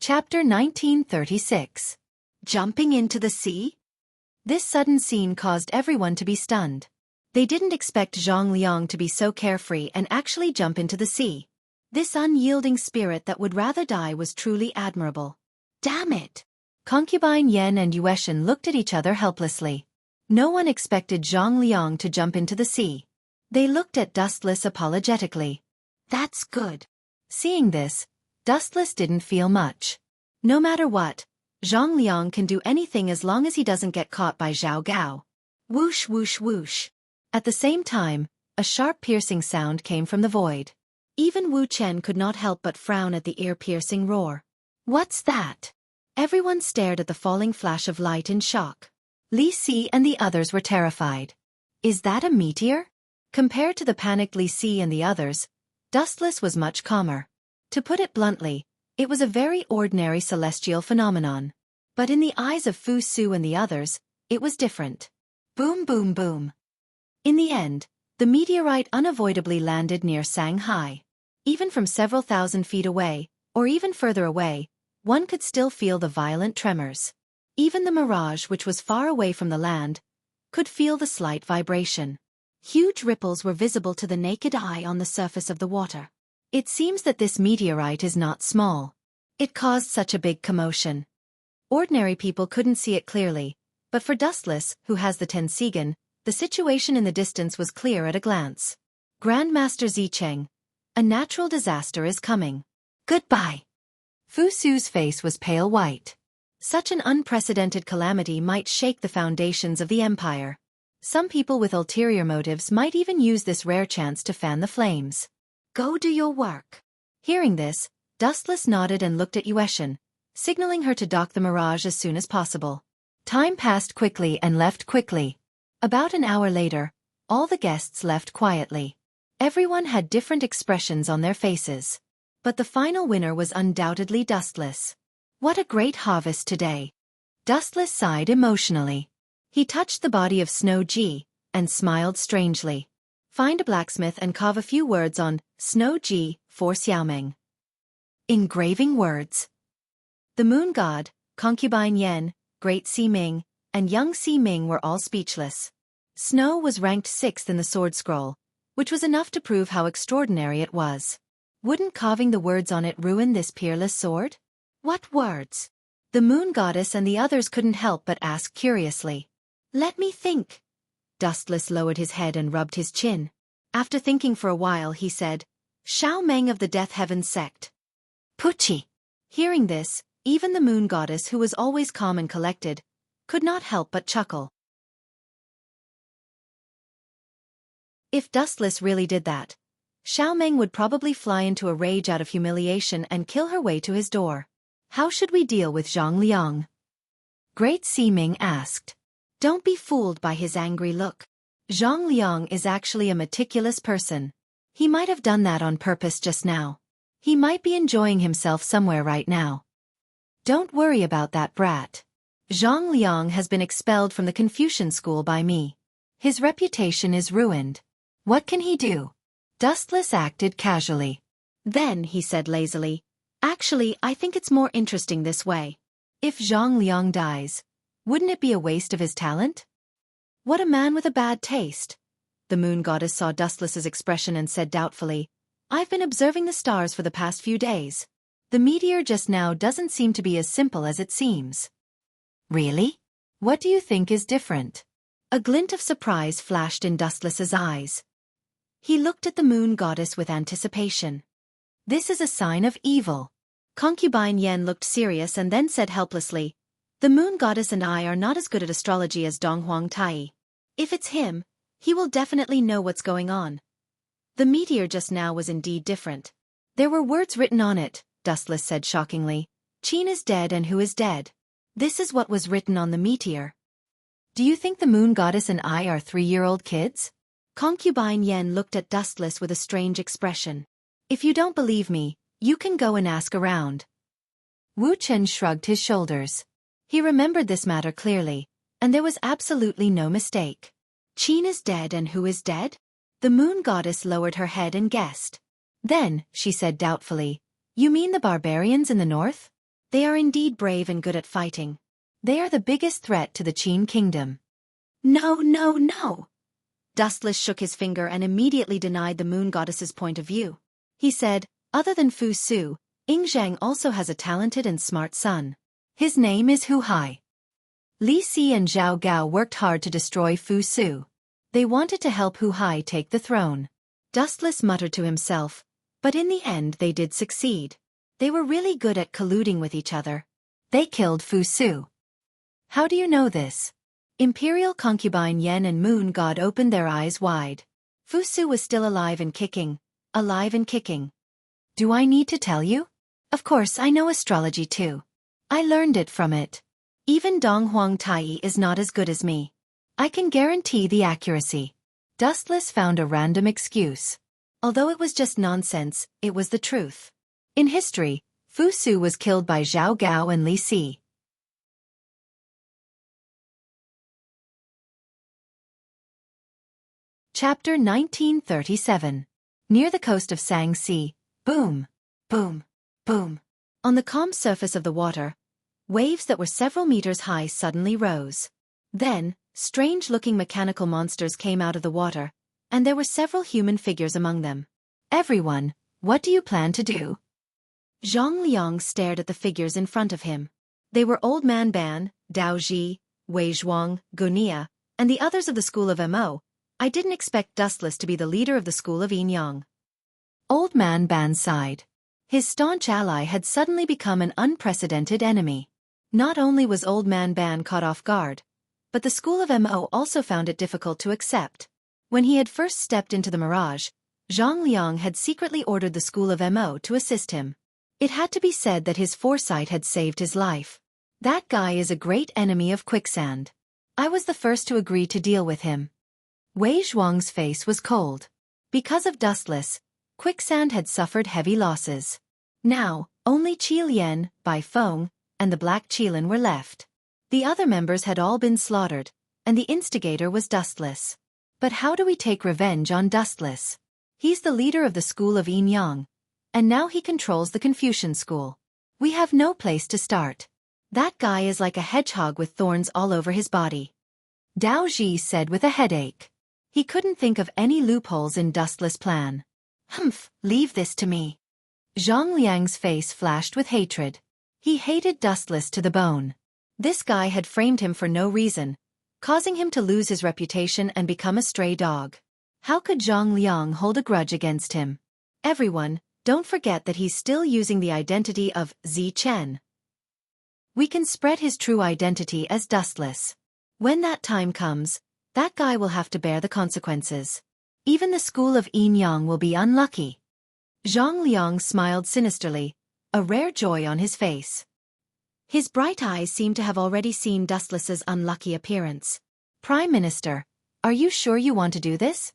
Chapter 1936. Jumping into the sea? This sudden scene caused everyone to be stunned. They didn't expect Zhang Liang to be so carefree and actually jump into the sea. This unyielding spirit that would rather die was truly admirable. Damn it! Concubine Yen and Yueshan looked at each other helplessly. No one expected Zhang Liang to jump into the sea. They looked at Dustless apologetically. That's good. Seeing this, Dustless didn't feel much. No matter what, Zhang Liang can do anything as long as he doesn't get caught by Zhao Gao. Whoosh whoosh whoosh. At the same time, a sharp piercing sound came from the void. Even Wu Chen could not help but frown at the ear-piercing roar. What's that? Everyone stared at the falling flash of light in shock. Li Si and the others were terrified. Is that a meteor? Compared to the panicked Li Si and the others, Dustless was much calmer. To put it bluntly, it was a very ordinary celestial phenomenon. But in the eyes of Fu Su and the others, it was different. Boom boom boom. In the end, the meteorite unavoidably landed near Shanghai. Even from several thousand feet away, or even further away, one could still feel the violent tremors. Even the mirage, which was far away from the land, could feel the slight vibration. Huge ripples were visible to the naked eye on the surface of the water. It seems that this meteorite is not small. It caused such a big commotion. Ordinary people couldn't see it clearly, but for Dustless, who has the Tensigan, the situation in the distance was clear at a glance. Grandmaster Zicheng, a natural disaster is coming. Goodbye. Fu Su's face was pale white. Such an unprecedented calamity might shake the foundations of the empire. Some people with ulterior motives might even use this rare chance to fan the flames. Go do your work. Hearing this, Dustless nodded and looked at Yueshan, signaling her to dock the mirage as soon as possible. Time passed quickly and left quickly. About an hour later, all the guests left quietly. Everyone had different expressions on their faces. But the final winner was undoubtedly Dustless. What a great harvest today. Dustless sighed emotionally. He touched the body of Snow Ji, and smiled strangely. Find a blacksmith and carve a few words on Snow Ji for Xiaomeng. Engraving words. The moon god, concubine Yen, great Si-Ming, and young Si-Ming were all speechless. Snow was ranked 6th in the sword scroll, which was enough to prove how extraordinary it was. Wouldn't carving the words on it ruin this peerless sword? What words? The moon goddess and the others couldn't help but ask curiously. Let me think. Dustless lowered his head and rubbed his chin. After thinking for a while, he said, Xiaomeng of the Death Heaven sect. Puchi. Hearing this, even the moon goddess, who was always calm and collected, could not help but chuckle. If Dustless really did that, Xiaomeng would probably fly into a rage out of humiliation and kill her way to his door. How should we deal with Zhang Liang? Great Si-Ming asked. Don't be fooled by his angry look. Zhang Liang is actually a meticulous person. He might have done that on purpose just now. He might be enjoying himself somewhere right now. Don't worry about that brat. Zhang Liang has been expelled from the Confucian school by me. His reputation is ruined. What can he do? Dustless acted casually. Then he said lazily, Actually, I think it's more interesting this way. If Zhang Liang dies, wouldn't it be a waste of his talent? What a man with a bad taste. The moon goddess saw Dustless's expression and said doubtfully, I've been observing the stars for the past few days. The meteor just now doesn't seem to be as simple as it seems. Really? What do you think is different? A glint of surprise flashed in Dustless's eyes. He looked at the moon goddess with anticipation. This is a sign of evil. Concubine Yen looked serious and then said helplessly, "The moon goddess and I are not as good at astrology as Donghuang Tai. If it's him, he will definitely know what's going on." The meteor just now was indeed different. There were words written on it, Dustless said shockingly. "Qin is dead and who is dead?" This is what was written on the meteor. "Do you think the moon goddess and I are 3-year-old kids?" Concubine Yen looked at Dustless with a strange expression. "If you don't believe me, you can go and ask around." Wu Chen shrugged his shoulders. He remembered this matter clearly, and there was absolutely no mistake. Qin is dead and who is dead? The moon goddess lowered her head and guessed. "Then," she said doubtfully, "you mean the barbarians in the north? They are indeed brave and good at fighting. They are the biggest threat to the Qin kingdom." "No, no, no." Dustless shook his finger and immediately denied the moon goddess's point of view. He said, "Other than Fu Su, Ying Zhang also has a talented and smart son. His name is Hu Hai." Li Si and Zhao Gao worked hard to destroy Fu Su. They wanted to help Hu Hai take the throne. Dustless muttered to himself, but in the end they did succeed. They were really good at colluding with each other. They killed Fu Su. "How do you know this?" Imperial concubine Yen and Moon God opened their eyes wide. Fu Su was still alive and kicking. Alive and kicking. "Do I need to tell you? Of course I know astrology too. I learned it from it. Even Donghuang Tai is not as good as me. I can guarantee the accuracy." Dustless found a random excuse. Although it was just nonsense, it was the truth. In history, Fu Su was killed by Zhao Gao and Li Si. Chapter 1937. Near the coast of Sangxi, boom, boom, boom. On the calm surface of the water, waves that were several meters high suddenly rose. Then, strange-looking mechanical monsters came out of the water, and there were several human figures among them. "Everyone, what do you plan to do?" Zhang Liang stared at the figures in front of him. They were Old Man Ban, Dao Ji, Wei Zhuang, Gunia, and the others of the school of Mo. I didn't expect Dustless to be the leader of the school of Yin Yang. Old Man Ban sighed. His staunch ally had suddenly become an unprecedented enemy. Not only was Old Man Ban caught off guard, but the school of Mo also found it difficult to accept. When he had first stepped into the mirage, Zhang Liang had secretly ordered the school of Mo to assist him. It had to be said that his foresight had saved his life. That guy is a great enemy of quicksand. I was the first to agree to deal with him. Wei Zhuang's face was cold. Because of Dustless, quicksand had suffered heavy losses. Now, only Qi Lian, Bai Feng, and the Black Qilin were left. The other members had all been slaughtered, and the instigator was Dustless. But how do we take revenge on Dustless? He's the leader of the school of Yin Yang, and now he controls the Confucian school. We have no place to start. That guy is like a hedgehog with thorns all over his body. Dao Ji said with a headache. He couldn't think of any loopholes in Dustless' plan. "Humph, leave this to me." Zhang Liang's face flashed with hatred. He hated Dustless to the bone. This guy had framed him for no reason, causing him to lose his reputation and become a stray dog. How could Zhang Liang hold a grudge against him? "Everyone, don't forget that he's still using the identity of Zi Chen. We can spread his true identity as Dustless. When that time comes, that guy will have to bear the consequences. Even the school of Yin Yang will be unlucky." Zhang Liang smiled sinisterly, a rare joy on his face. His bright eyes seemed to have already seen Dustless's unlucky appearance. "Prime Minister, are you sure you want to do this?"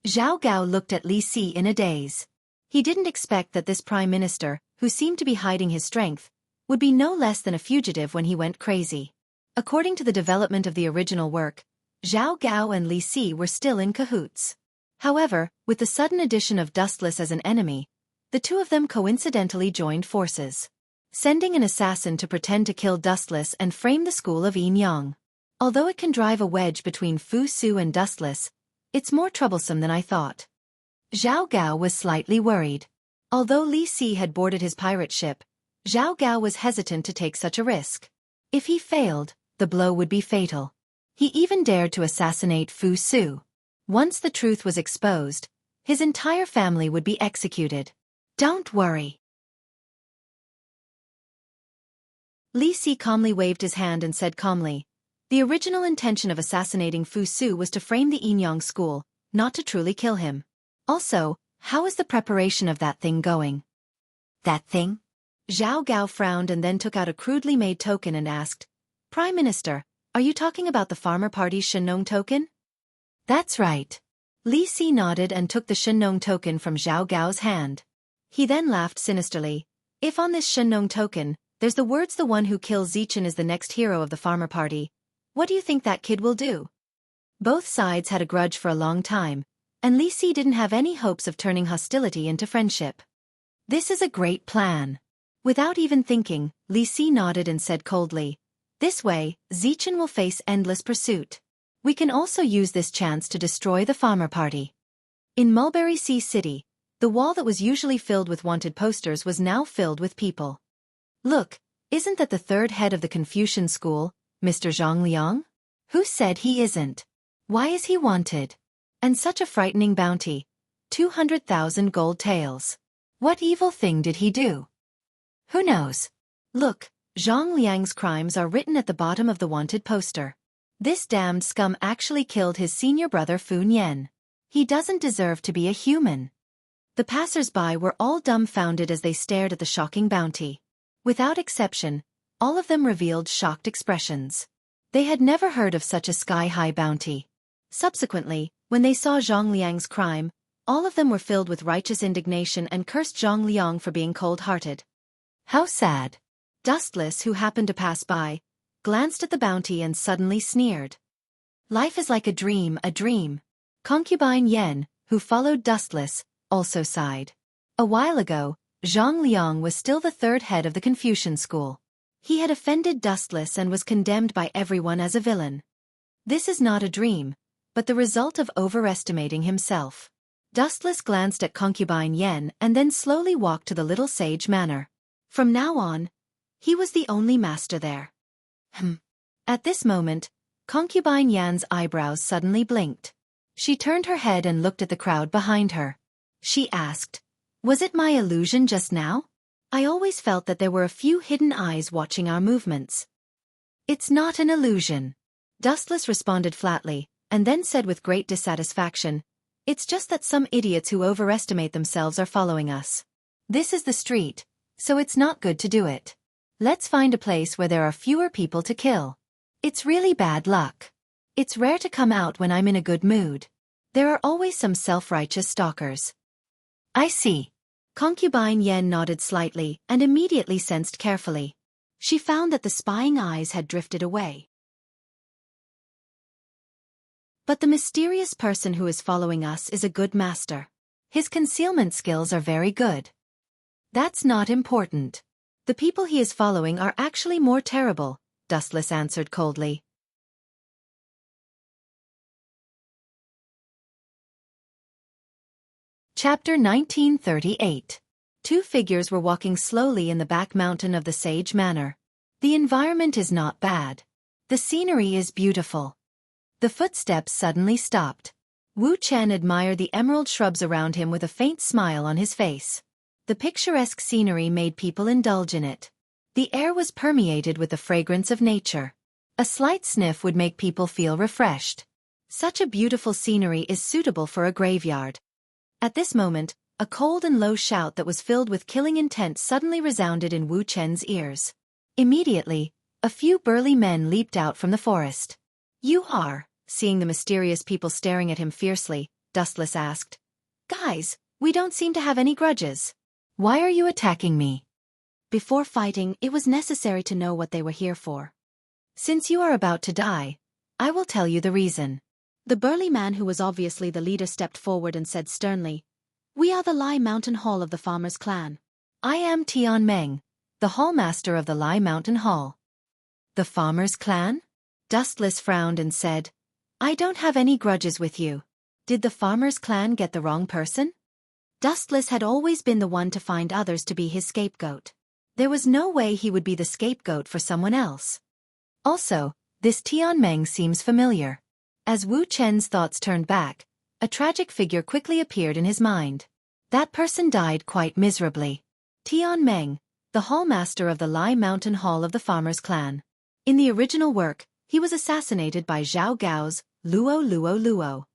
Zhao Gao looked at Li Si in a daze. He didn't expect that this Prime Minister, who seemed to be hiding his strength, would be no less than a fugitive when he went crazy. According to the development of the original work, Zhao Gao and Li Si were still in cahoots. However, with the sudden addition of Dustless as an enemy, the two of them coincidentally joined forces, sending an assassin to pretend to kill Dustless and frame the school of Yin Yang. Although it can drive a wedge between Fu Su and Dustless, it's more troublesome than I thought. Zhao Gao was slightly worried. Although Li Si had boarded his pirate ship, Zhao Gao was hesitant to take such a risk. If he failed, the blow would be fatal. He even dared to assassinate Fu Su. Once the truth was exposed, his entire family would be executed. "Don't worry." Li Si calmly waved his hand and said calmly, "The original intention of assassinating Fu Su was to frame the Yinyang school, not to truly kill him. Also, how is the preparation of that thing going?" "That thing?" Zhao Gao frowned and then took out a crudely made token and asked, "Prime Minister, are you talking about the farmer party's Shenong token?" "That's right." Li Si nodded and took the Shenong token from Zhao Gao's hand. He then laughed sinisterly. "If on this Shenong token, there's the words 'The one who kills Zichen is the next hero of the farmer party,' what do you think that kid will do?" Both sides had a grudge for a long time, and Li Si didn't have any hopes of turning hostility into friendship. "This is a great plan." Without even thinking, Li Si nodded and said coldly, "This way, Zichen will face endless pursuit. We can also use this chance to destroy the farmer party." In Mulberry Sea City, the wall that was usually filled with wanted posters was now filled with people. "Look, isn't that the third head of the Confucian school, Mr. Zhang Liang? Who said he isn't? Why is he wanted? And such a frightening bounty, 200,000 gold taels. What evil thing did he do? Who knows? Look, Zhang Liang's crimes are written at the bottom of the wanted poster. This damned scum actually killed his senior brother Fu Nian. He doesn't deserve to be a human." The passers-by were all dumbfounded as they stared at the shocking bounty. Without exception, all of them revealed shocked expressions. They had never heard of such a sky-high bounty. Subsequently, when they saw Zhang Liang's crime, all of them were filled with righteous indignation and cursed Zhang Liang for being cold-hearted. How sad. Dustless, who happened to pass by, glanced at the bounty and suddenly sneered. "Life is like a dream, a dream." Concubine Yen, who followed Dustless, also sighed. A while ago, Zhang Liang was still the third head of the Confucian school. He had offended Dustless and was condemned by everyone as a villain. This is not a dream, but the result of overestimating himself. Dustless glanced at Concubine Yen and then slowly walked to the little sage manor. From now on, he was the only master there. At this moment, Concubine Yan's eyebrows suddenly blinked. She turned her head and looked at the crowd behind her. She asked, "Was it my illusion just now? I always felt that there were a few hidden eyes watching our movements." "It's not an illusion," Dustless responded flatly, and then said with great dissatisfaction, "It's just that some idiots who overestimate themselves are following us. This is the street, so it's not good to do it. Let's find a place where there are fewer people to kill. It's really bad luck. It's rare to come out when I'm in a good mood. There are always some self-righteous stalkers." "I see." Concubine Yen nodded slightly and immediately sensed carefully. She found that the spying eyes had drifted away. "But the mysterious person who is following us is a good master. His concealment skills are very good." "That's not important. The people he is following are actually more terrible," Dustless answered coldly. Chapter 1938. Two figures were walking slowly in the back mountain of the Sage Manor. The environment is not bad. The scenery is beautiful. The footsteps suddenly stopped. Wu Chen admired the emerald shrubs around him with a faint smile on his face. The picturesque scenery made people indulge in it. The air was permeated with the fragrance of nature. A slight sniff would make people feel refreshed. Such a beautiful scenery is suitable for a graveyard. At this moment, a cold and low shout that was filled with killing intent suddenly resounded in Wu Chen's ears. Immediately, a few burly men leaped out from the forest. "You are," seeing the mysterious people staring at him fiercely, Dustless asked. "Guys, we don't seem to have any grudges. Why are you attacking me?" "Before fighting, it was necessary to know what they were here for. Since you are about to die, I will tell you the reason." The burly man who was obviously the leader stepped forward and said sternly, "We are the Lai Mountain Hall of the Farmers' Clan. I am Tian Meng, the hallmaster of the Lai Mountain Hall." "The Farmers' Clan?" Dustless frowned and said, "I don't have any grudges with you. Did the Farmers' Clan get the wrong person?" Dustless had always been the one to find others to be his scapegoat. There was no way he would be the scapegoat for someone else. Also, this Tian Meng seems familiar. As Wu Chen's thoughts turned back, a tragic figure quickly appeared in his mind. That person died quite miserably. Tian Meng, the hallmaster of the Lai Mountain Hall of the Farmers' Clan. In the original work, he was assassinated by Zhao Gao's Luo Luo Luo.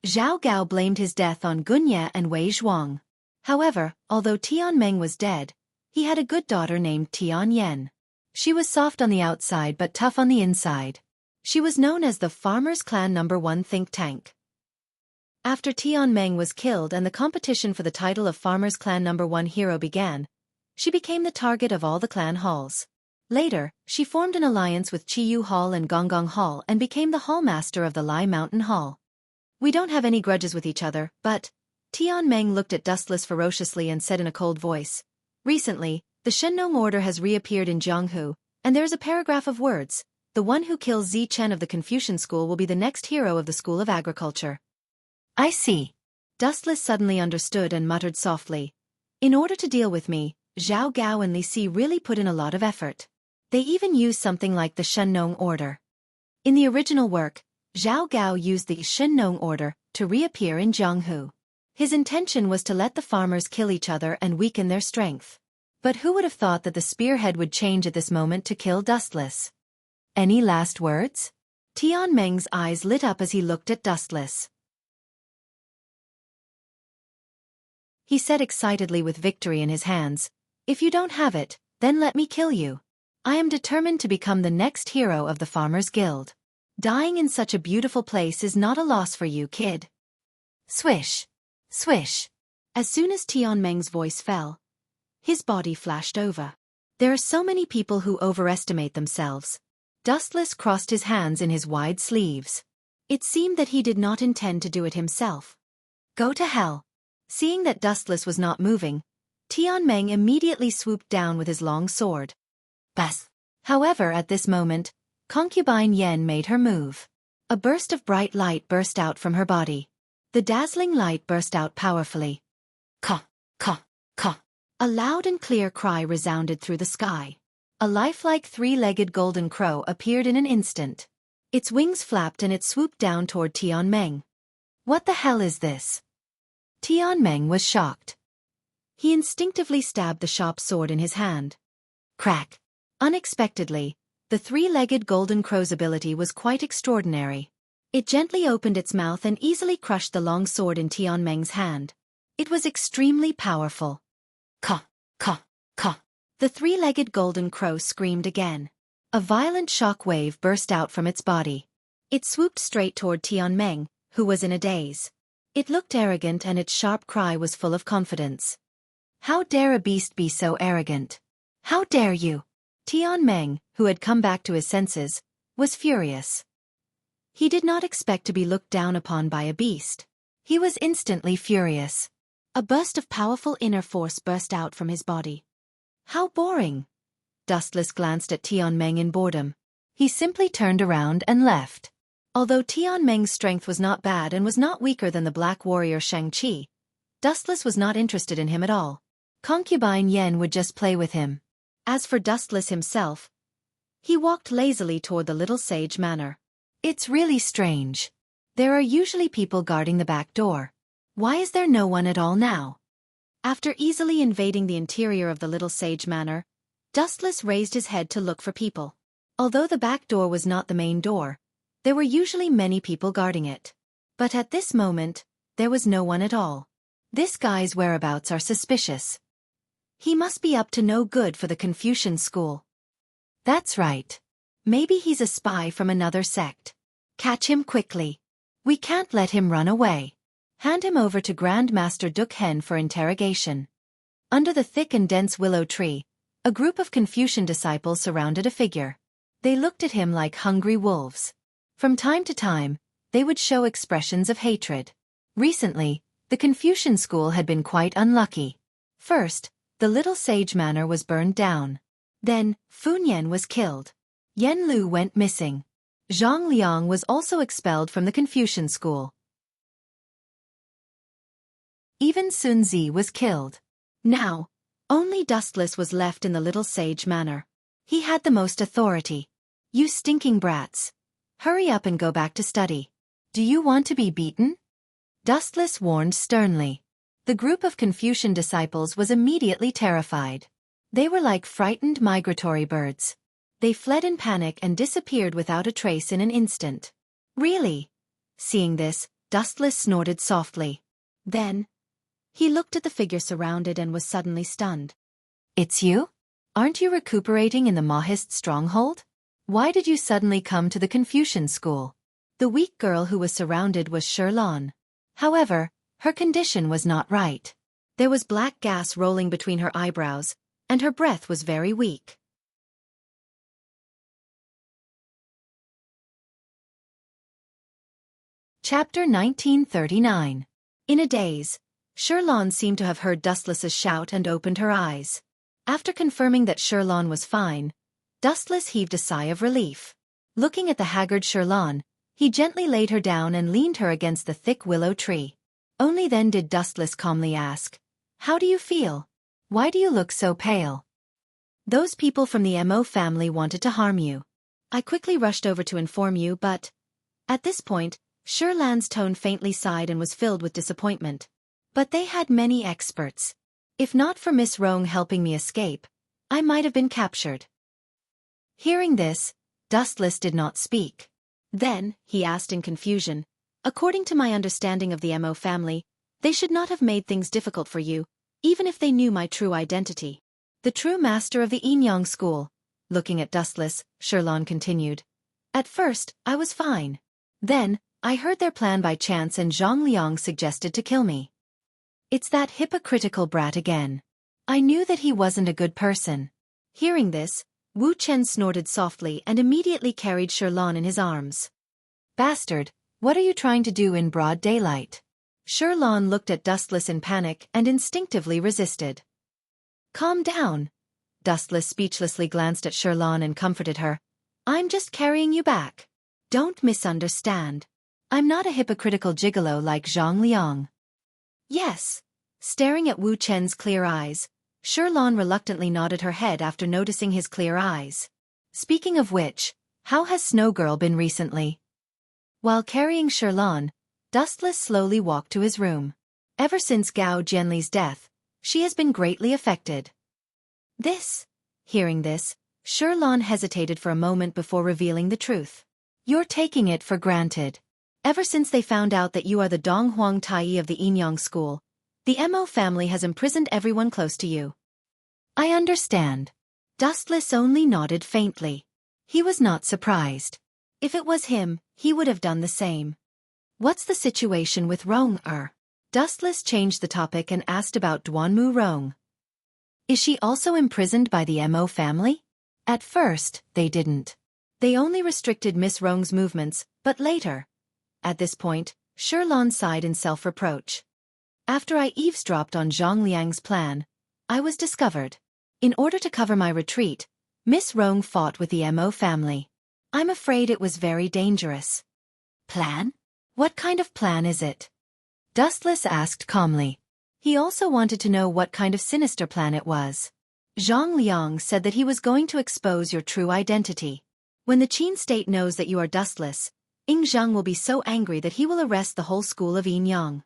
Zhao Gao blamed his death on Gunye and Wei Zhuang. However, although Tian Meng was dead, he had a good daughter named Tian Yen. She was soft on the outside but tough on the inside. She was known as the Farmers' Clan #1 think tank. After Tian Meng was killed and the competition for the title of Farmers' Clan #1 hero began, she became the target of all the clan halls. Later, she formed an alliance with Qiyu Hall and Gonggong Hall and became the hallmaster of the Lai Mountain Hall. We don't have any grudges with each other, but... Tian Meng looked at Dustless ferociously and said in a cold voice, "Recently, the Shenong order has reappeared in Jianghu, and there is a paragraph of words. The one who kills Zi Chen of the Confucian school will be the next hero of the School of Agriculture." "I see." Dustless suddenly understood and muttered softly, "In order to deal with me, Zhao Gao and Li Si really put in a lot of effort. They even used something like the Shenong order." In the original work, Zhao Gao used the Shenong order to reappear in Jianghu. His intention was to let the farmers kill each other and weaken their strength. But who would have thought that the spearhead would change at this moment to kill Dustless? "Any last words?" Tian Meng's eyes lit up as he looked at Dustless. He said excitedly with victory in his hands, "If you don't have it, then let me kill you. I am determined to become the next hero of the Farmers' Guild. Dying in such a beautiful place is not a loss for you, kid." Swish! Swish! As soon as Tian Meng's voice fell, his body flashed over. There are so many people who overestimate themselves. Dustless crossed his hands in his wide sleeves. It seemed that he did not intend to do it himself. "Go to hell." Seeing that Dustless was not moving, Tian Meng immediately swooped down with his long sword. Bas! However, at this moment, concubine Yen made her move. A burst of bright light burst out from her body. The dazzling light burst out powerfully. Ka! Ka! Ka! A loud and clear cry resounded through the sky. A lifelike three-legged golden crow appeared in an instant. Its wings flapped and it swooped down toward Tian Meng. "What the hell is this?" Tian Meng was shocked. He instinctively stabbed the sharp sword in his hand. Crack! Unexpectedly, the three-legged golden crow's ability was quite extraordinary. It gently opened its mouth and easily crushed the long sword in Tian Meng's hand. It was extremely powerful. Ka! Ka! Ka! The three-legged golden crow screamed again. A violent shock wave burst out from its body. It swooped straight toward Tian Meng, who was in a daze. It looked arrogant and its sharp cry was full of confidence. "How dare a beast be so arrogant? How dare you?" Tian Meng, who had come back to his senses, was furious. He did not expect to be looked down upon by a beast. He was instantly furious. A burst of powerful inner force burst out from his body. "How boring!" Dustless glanced at Tian Meng in boredom. He simply turned around and left. Although Tian Meng's strength was not bad and was not weaker than the black warrior Shang-Chi, Dustless was not interested in him at all. Concubine Yen would just play with him. As for Dustless himself, he walked lazily toward the little sage manor. It's really strange. There are usually people guarding the back door. Why is there no one at all now? After easily invading the interior of the little sage manor, Dustless raised his head to look for people. Although the back door was not the main door, there were usually many people guarding it. But at this moment, there was no one at all. This guy's whereabouts are suspicious. He must be up to no good for the Confucian school. That's right. Maybe he's a spy from another sect. Catch him quickly. We can't let him run away. Hand him over to Grand Master Duk Hen for interrogation. Under the thick and dense willow tree, a group of Confucian disciples surrounded a figure. They looked at him like hungry wolves. From time to time, they would show expressions of hatred. Recently, the Confucian school had been quite unlucky. First, the little sage manor was burned down. Then, Fun Yen was killed. Yen Lu went missing. Zhang Liang was also expelled from the Confucian school. Even Sun Zi was killed. Now, only Dustless was left in the little sage manor. He had the most authority. You stinking brats. Hurry up and go back to study. Do you want to be beaten? Dustless warned sternly. The group of Confucian disciples was immediately terrified. They were like frightened migratory birds. They fled in panic and disappeared without a trace in an instant. Really? Seeing this, Dustless snorted softly. Then, he looked at the figure surrounded and was suddenly stunned. It's you? Aren't you recuperating in the Mahist stronghold? Why did you suddenly come to the Confucian school? The weak girl who was surrounded was Xiaofan. However, her condition was not right. There was black gas rolling between her eyebrows, and her breath was very weak. Chapter 1939. In a daze, Xiaofan seemed to have heard Dustless's shout and opened her eyes. After confirming that Xiaofan was fine, Dustless heaved a sigh of relief. Looking at the haggard Xiaofan, he gently laid her down and leaned her against the thick willow tree. Only then did Dustless calmly ask, "How do you feel? Why do you look so pale?" "Those people from the Mo family wanted to harm you. I quickly rushed over to inform you, but..." At this point, Xiaofan's tone faintly sighed and was filled with disappointment. "But they had many experts. If not for Miss Rong helping me escape, I might have been captured." Hearing this, Dustless did not speak. Then, he asked in confusion, "According to my understanding of the Mo family, they should not have made things difficult for you, even if they knew my true identity." "The true master of the Inyang school," looking at Dustless, Xiaofan continued. "At first, I was fine. Then, I heard their plan by chance and Zhang Liang suggested to kill me. It's that hypocritical brat again. I knew that he wasn't a good person." Hearing this, Wu Chen snorted softly and immediately carried Xiaofan in his arms. "Bastard, what are you trying to do in broad daylight?" Xiaofan looked at Dustless in panic and instinctively resisted. "Calm down." Dustless speechlessly glanced at Xiaofan and comforted her. "I'm just carrying you back. Don't misunderstand. I'm not a hypocritical gigolo like Zhang Liang." "Yes." Staring at Wu Chen's clear eyes, Xiaofan reluctantly nodded her head after noticing his clear eyes. "Speaking of which, how has Snow Girl been recently?" While carrying Xiaofan, Dustless slowly walked to his room. Ever since Gao Jianli's death, she has been greatly affected. Hearing this, Xiaofan hesitated for a moment before revealing the truth. "You're taking it for granted. Ever since they found out that you are the Donghuang Tai of the Inyang school, the Mo family has imprisoned everyone close to you." "I understand." Dustless only nodded faintly. He was not surprised. If it was him, he would have done the same. "What's the situation with Rong Er?" Dustless changed the topic and asked about Duanmu Rong. "Is she also imprisoned by the Mo family?" At first, they didn't. They only restricted Miss Rong's movements, but later. At this point, Xiaofan sighed in self-reproach. "After I eavesdropped on Zhang Liang's plan, I was discovered. In order to cover my retreat, Miss Rong fought with the Mo family. I'm afraid it was very dangerous." "Plan? What kind of plan is it?" Dustless asked calmly. He also wanted to know what kind of sinister plan it was. "Zhang Liang said that he was going to expose your true identity. When the Qin state knows that you are Dustless, Ying Zhang will be so angry that he will arrest the whole school of Inyang."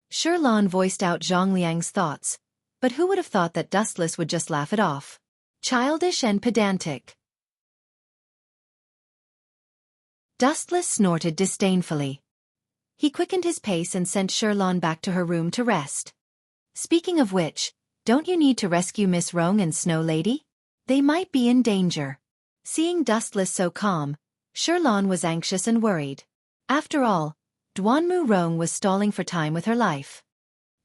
Xiaofan voiced out Zhang Liang's thoughts, but who would have thought that Dustless would just laugh it off? Childish and pedantic. Dustless snorted disdainfully. He quickened his pace and sent Xiaofan back to her room to rest. "Speaking of which, don't you need to rescue Miss Rong and Snow Lady? They might be in danger." Seeing Dustless so calm, Xiaofan was anxious and worried. After all, Duanmu Rong was stalling for time with her life.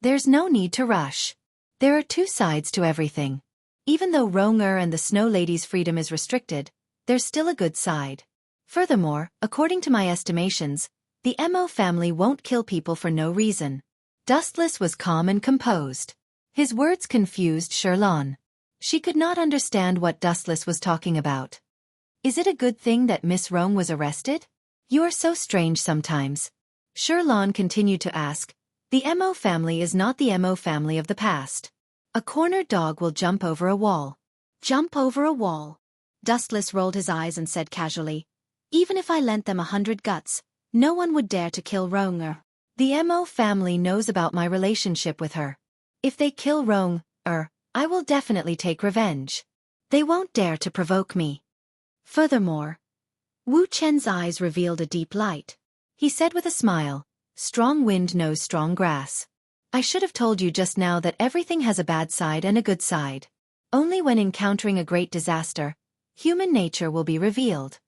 There's no need to rush. There are two sides to everything. Even though Rong Er and the Snow Lady's freedom is restricted, there's still a good side. Furthermore, according to my estimations, the Mo family won't kill people for no reason. Dustless was calm and composed. His words confused Xiaofan. She could not understand what Dustless was talking about. "Is it a good thing that Miss Rong was arrested? You are so strange sometimes." Xiaofan continued to ask, "The Mo family is not the Mo family of the past. A cornered dog will jump over a wall." "Jump over a wall?" Dustless rolled his eyes and said casually, "Even if I lent them 100 guts, no one would dare to kill Rong Er. The Mo family knows about my relationship with her. If they kill Rong Er, I will definitely take revenge. They won't dare to provoke me. Furthermore, Wu Chen's eyes revealed a deep light. He said with a smile, strong wind knows strong grass. I should have told you just now that everything has a bad side and a good side. Only when encountering a great disaster, human nature will be revealed.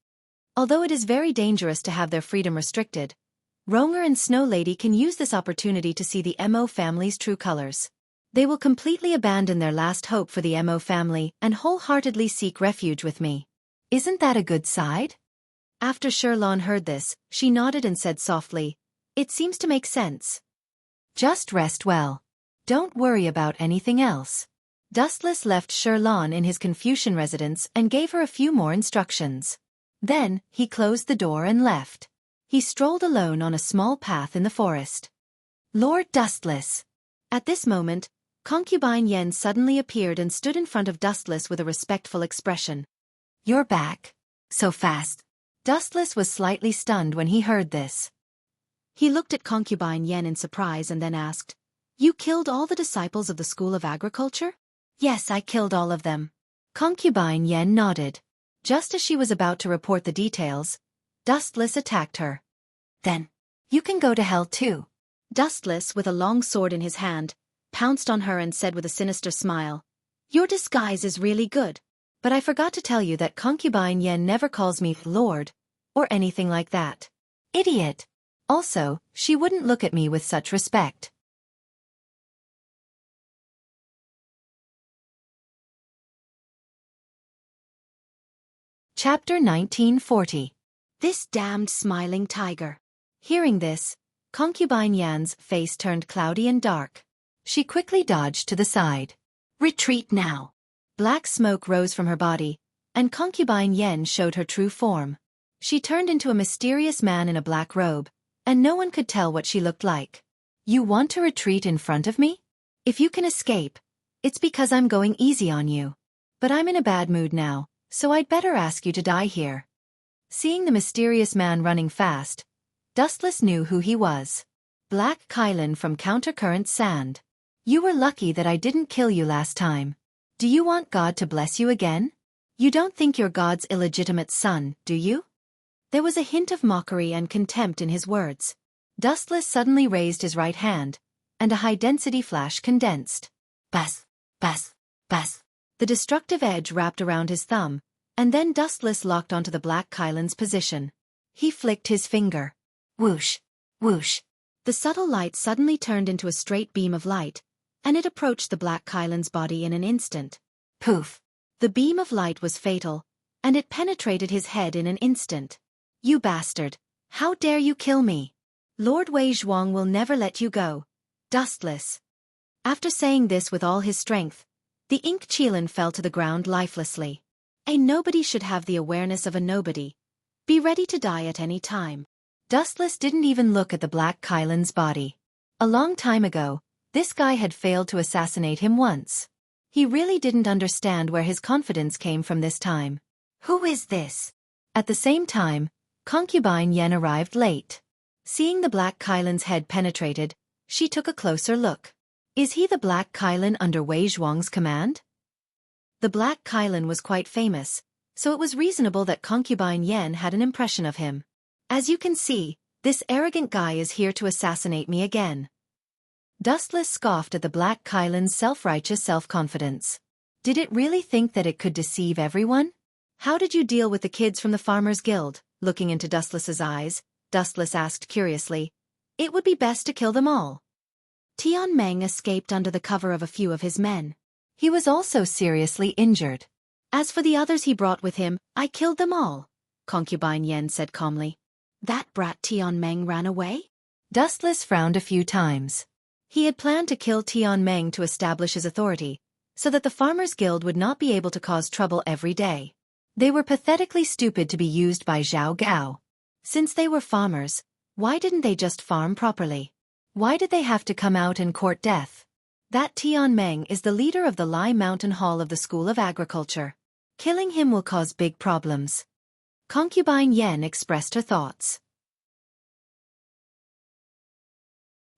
Although it is very dangerous to have their freedom restricted, Ronger and Snow Lady can use this opportunity to see the Mo family's true colors. They will completely abandon their last hope for the Mo family and wholeheartedly seek refuge with me. Isn't that a good side? After Sherlon heard this, she nodded and said softly, it seems to make sense. Just rest well. Don't worry about anything else. Dustless left Sherlon in his Confucian residence and gave her a few more instructions. Then, he closed the door and left. He strolled alone on a small path in the forest. Lord Dustless. At this moment, Concubine Yen suddenly appeared and stood in front of Dustless with a respectful expression. You're back. So fast. Dustless was slightly stunned when he heard this. He looked at Concubine Yen in surprise and then asked, You killed all the disciples of the School of Agriculture? Yes, I killed all of them. Concubine Yen nodded. Just as she was about to report the details, Dustless attacked her. Then, you can go to hell too. Dustless, with a long sword in his hand, pounced on her and said with a sinister smile, Your disguise is really good. But I forgot to tell you that Concubine Yen never calls me Lord, or anything like that. Idiot! Also, she wouldn't look at me with such respect. Chapter 1940. This damned smiling tiger. Hearing this, Concubine Yan's face turned cloudy and dark. She quickly dodged to the side. Retreat now. Black smoke rose from her body, and Concubine Yen showed her true form. She turned into a mysterious man in a black robe, and no one could tell what she looked like. You want to retreat in front of me? If you can escape, it's because I'm going easy on you. But I'm in a bad mood now, so I'd better ask you to die here. Seeing the mysterious man running fast, Dustless knew who he was. Black Kylan from Countercurrent Sand. You were lucky that I didn't kill you last time. Do you want God to bless you again? You don't think you're God's illegitimate son, do you? There was a hint of mockery and contempt in his words. Dustless suddenly raised his right hand, and a high-density flash condensed. Bas, bas, bas. The destructive edge wrapped around his thumb, and then Dustless locked onto the Black Kylan's position. He flicked his finger. Whoosh, whoosh. The subtle light suddenly turned into a straight beam of light, and it approached the Black Kylan's body in an instant. Poof! The beam of light was fatal, and it penetrated his head in an instant. You bastard! How dare you kill me? Lord Wei Zhuang will never let you go. Dustless. After saying this with all his strength, the ink Qilin fell to the ground lifelessly. A nobody should have the awareness of a nobody. Be ready to die at any time. Dustless didn't even look at the Black Kylan's body. A long time ago, this guy had failed to assassinate him once. He really didn't understand where his confidence came from this time. Who is this? At the same time, Concubine Yen arrived late. Seeing the Black Kylan's head penetrated, she took a closer look. Is he the Black Kylan under Wei Zhuang's command? The Black Kylan was quite famous, so it was reasonable that Concubine Yen had an impression of him. As you can see, this arrogant guy is here to assassinate me again. Dustless scoffed at the Black Kylan's self-righteous self-confidence. Did it really think that it could deceive everyone? How did you deal with the kids from the Farmers Guild? Looking into Dustless's eyes, Dustless asked curiously. It would be best to kill them all. Tian Meng escaped under the cover of a few of his men. He was also seriously injured. As for the others he brought with him, I killed them all, Concubine Yen said calmly. That brat Tian Meng ran away? Dustless frowned a few times. He had planned to kill Tian Meng to establish his authority, so that the Farmers Guild would not be able to cause trouble every day. They were pathetically stupid to be used by Zhao Gao. Since they were farmers, why didn't they just farm properly? Why did they have to come out and court death? That Tian Meng is the leader of the Lai Mountain Hall of the School of Agriculture. Killing him will cause big problems. Concubine Yen expressed her thoughts.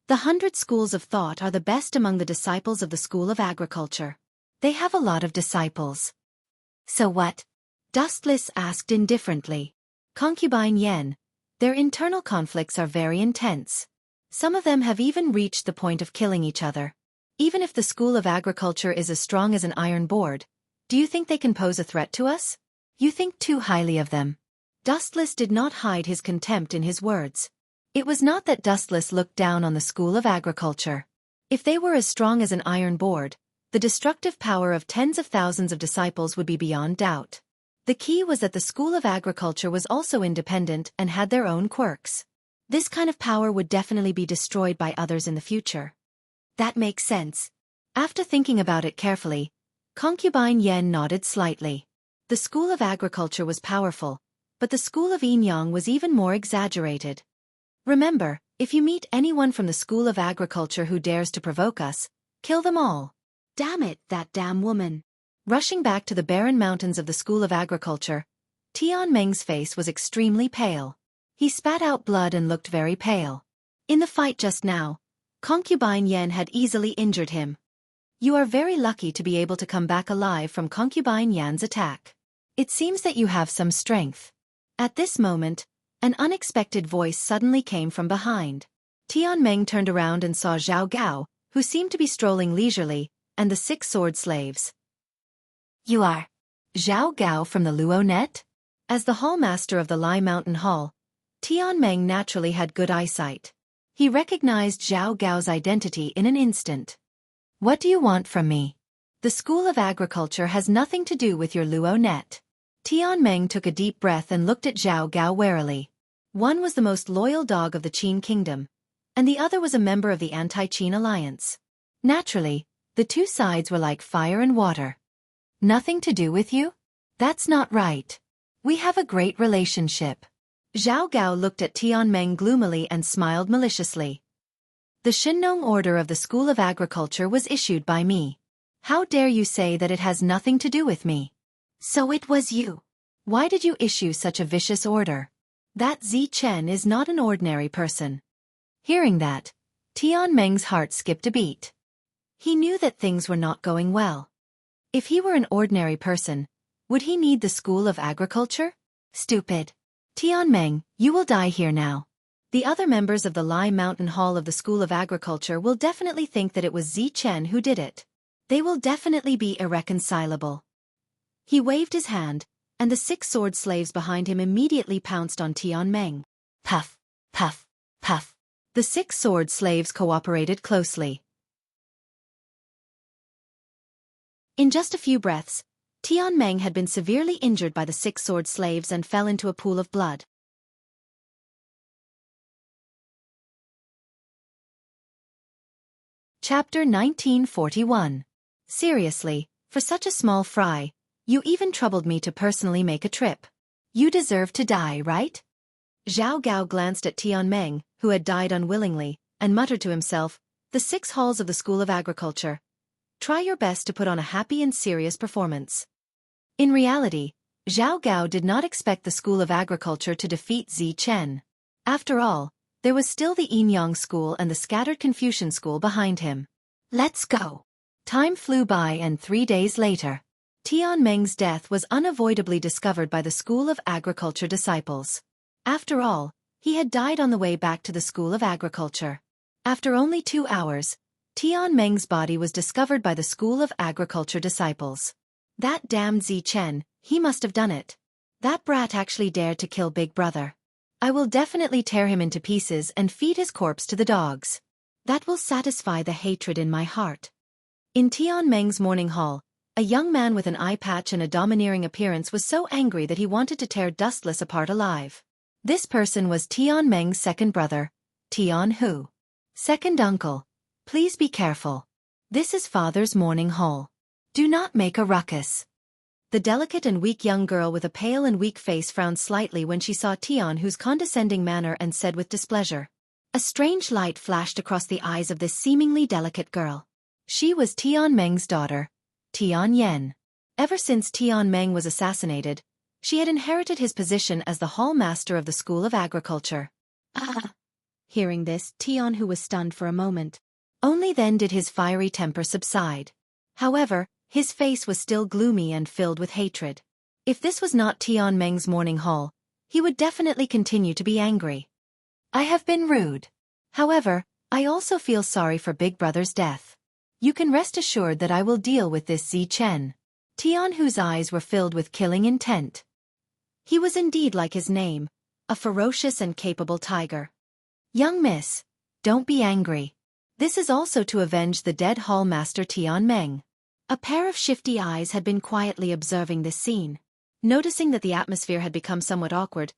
The 100 schools of thought are the best among the disciples of the School of Agriculture. They have a lot of disciples. So what? Dustless asked indifferently. Concubine Yen. Their internal conflicts are very intense. Some of them have even reached the point of killing each other. Even if the School of Agriculture is as strong as an iron board, do you think they can pose a threat to us? You think too highly of them. Dustless did not hide his contempt in his words. It was not that Dustless looked down on the School of Agriculture. If they were as strong as an iron board, the destructive power of tens of thousands of disciples would be beyond doubt. The key was that the School of Agriculture was also independent and had their own quirks. This kind of power would definitely be destroyed by others in the future. That makes sense. After thinking about it carefully, Concubine Yen nodded slightly. The School of Agriculture was powerful, but the School of Yin-Yang was even more exaggerated. Remember, if you meet anyone from the School of Agriculture who dares to provoke us, kill them all. Damn it, that damn woman. Rushing back to the barren mountains of the School of Agriculture, Tian Meng's face was extremely pale. He spat out blood and looked very pale. In the fight just now, Concubine Yen had easily injured him. You are very lucky to be able to come back alive from Concubine Yan's attack. It seems that you have some strength. At this moment, an unexpected voice suddenly came from behind. Tian Meng turned around and saw Zhao Gao, who seemed to be strolling leisurely, and the 6 sword slaves. You are Zhao Gao from the Luo Net? As the hallmaster of the Lai Mountain Hall, Tian Meng naturally had good eyesight. He recognized Zhao Gao's identity in an instant. What do you want from me? The School of Agriculture has nothing to do with your Luo Net. Tian Meng took a deep breath and looked at Zhao Gao warily. One was the most loyal dog of the Qin Kingdom, and the other was a member of the Anti-Qin Alliance. Naturally, the two sides were like fire and water. Nothing to do with you? That's not right. We have a great relationship. Zhao Gao looked at Tian Meng gloomily and smiled maliciously. The Shinnong Order of the School of Agriculture was issued by me. How dare you say that it has nothing to do with me? So it was you. Why did you issue such a vicious order? That Zi Chen is not an ordinary person. Hearing that, Tian Meng's heart skipped a beat. He knew that things were not going well. If he were an ordinary person, would he need the School of Agriculture? Stupid. Tian Meng, you will die here now. The other members of the Lai Mountain Hall of the School of Agriculture will definitely think that it was Zi Chen who did it. They will definitely be irreconcilable. He waved his hand, and the 6 sword slaves behind him immediately pounced on Tian Meng. Puff, puff, puff. The 6 sword slaves cooperated closely. In just a few breaths, Tian Meng had been severely injured by the 6 sword slaves and fell into a pool of blood. Chapter 1941. Seriously, for such a small fry, you even troubled me to personally make a trip. You deserve to die, right? Zhao Gao glanced at Tian Meng, who had died unwillingly, and muttered to himself, the 6 halls of the School of Agriculture. Try your best to put on a happy and serious performance. In reality, Zhao Gao did not expect the School of Agriculture to defeat Zi Chen. After all, there was still the Yin-Yang School and the scattered Confucian School behind him. Let's go. Time flew by and 3 days later, Tian Meng's death was unavoidably discovered by the School of Agriculture disciples. After all, he had died on the way back to the School of Agriculture. After only 2 hours, Tian Meng's body was discovered by the School of Agriculture disciples. That damned Zi Chen, he must have done it. That brat actually dared to kill Big Brother. I will definitely tear him into pieces and feed his corpse to the dogs. That will satisfy the hatred in my heart. In Tian Meng's morning hall, a young man with an eye patch and a domineering appearance was so angry that he wanted to tear Dustless apart alive. This person was Tian Meng's second brother, Tian Hu. Second uncle, please be careful. This is father's morning hall. Do not make a ruckus. The delicate and weak young girl with a pale and weak face frowned slightly when she saw Tian Hu's condescending manner and said with displeasure. A strange light flashed across the eyes of this seemingly delicate girl. She was Tian Meng's daughter, Tian Yen. Ever since Tian Meng was assassinated, she had inherited his position as the hall master of the School of Agriculture. Hearing this, Tian Hu was stunned for a moment. Only then did his fiery temper subside. However, His face was still gloomy and filled with hatred. If this was not Tian Meng's morning hall, he would definitely continue to be angry. I have been rude. However, I also feel sorry for Big Brother's death. You can rest assured that I will deal with this Zi Chen. Tian, whose eyes were filled with killing intent. He was indeed like his name, a ferocious and capable tiger. Young miss, don't be angry. This is also to avenge the dead hall master Tian Meng. A pair of shifty eyes had been quietly observing this scene. Noticing that the atmosphere had become somewhat awkward,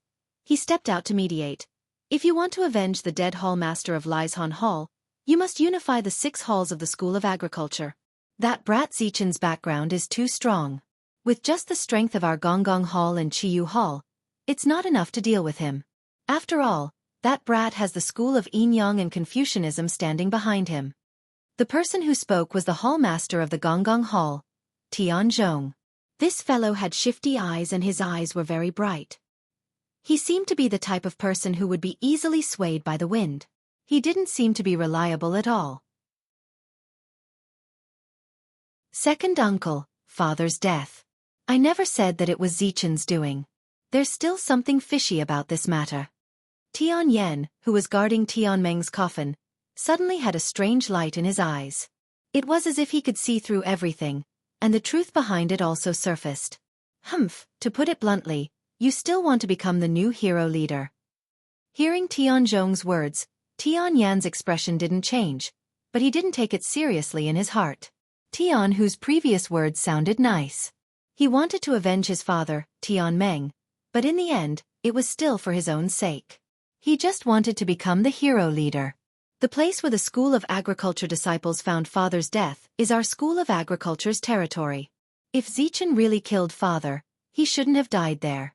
he stepped out to mediate. If you want to avenge the dead hall master of Lizhan Hall, you must unify the 6 halls of the School of Agriculture. That brat Zichen's background is too strong. With just the strength of our Gonggong Hall and Qiyu Hall, it's not enough to deal with him. After all, that brat has the school of Yin-Yang and Confucianism standing behind him. The person who spoke was the hall master of the Gonggong Hall, Tian Zhong. This fellow had shifty eyes and his eyes were very bright. He seemed to be the type of person who would be easily swayed by the wind. He didn't seem to be reliable at all. Second uncle, father's death. I never said that it was Zichen's doing. There's still something fishy about this matter. Tian Yan, who was guarding Tian Meng's coffin, suddenly had a strange light in his eyes. It was as if he could see through everything, and the truth behind it also surfaced. Humph, to put it bluntly, you still want to become the new hero leader. Hearing Tian Zhong's words, Tian Yan's expression didn't change, but he didn't take it seriously in his heart. Tian, whose previous words sounded nice. He wanted to avenge his father, Tian Meng, but in the end, it was still for his own sake. He just wanted to become the hero leader. The place where the School of Agriculture disciples found father's death is our School of Agriculture's territory. If Zichen really killed father, he shouldn't have died there.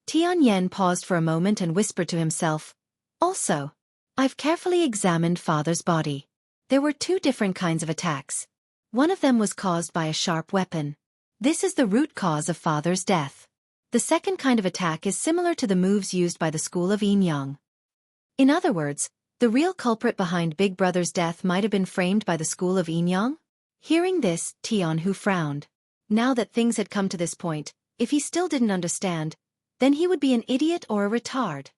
Tian Yan paused for a moment and whispered to himself, also, I've carefully examined father's body. There were 2 different kinds of attacks. One of them was caused by a sharp weapon. This is the root cause of father's death. The second kind of attack is similar to the moves used by the School of Yin-Yang. In other words, the real culprit behind Big Brother's death might have been framed by the School of Yin-Yang? Hearing this, Tian Hu frowned. Now that things had come to this point, if he still didn't understand, then he would be an idiot or a retard.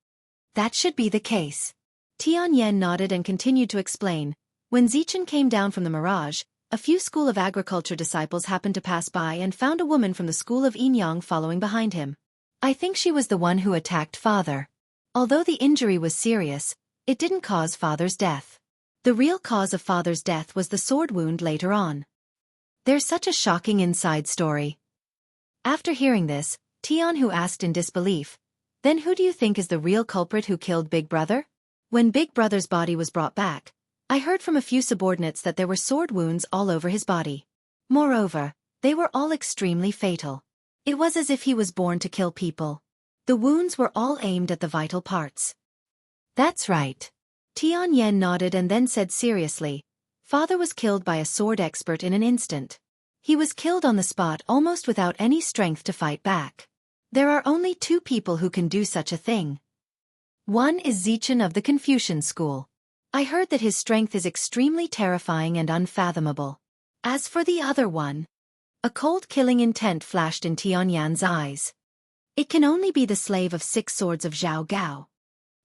That should be the case. Tian Yan nodded and continued to explain. When Zichen came down from the mirage, a few School of Agriculture disciples happened to pass by and found a woman from the School of Yin-Yang following behind him. I think she was the one who attacked father. Although the injury was serious, it didn't cause father's death. The real cause of father's death was the sword wound later on. There's such a shocking inside story. After hearing this, Tian Hu asked in disbelief, then who do you think is the real culprit who killed Big Brother? When Big Brother's body was brought back, I heard from a few subordinates that there were sword wounds all over his body. Moreover, they were all extremely fatal. It was as if he was born to kill people. The wounds were all aimed at the vital parts. That's right. Tian Yan nodded and then said seriously, father was killed by a sword expert in an instant. He was killed on the spot almost without any strength to fight back. There are only 2 people who can do such a thing. One is Zichen of the Confucian school. I heard that his strength is extremely terrifying and unfathomable. As for the other one, a cold killing intent flashed in Tian Yan's eyes. It can only be the slave of 6 swords of Zhao Gao.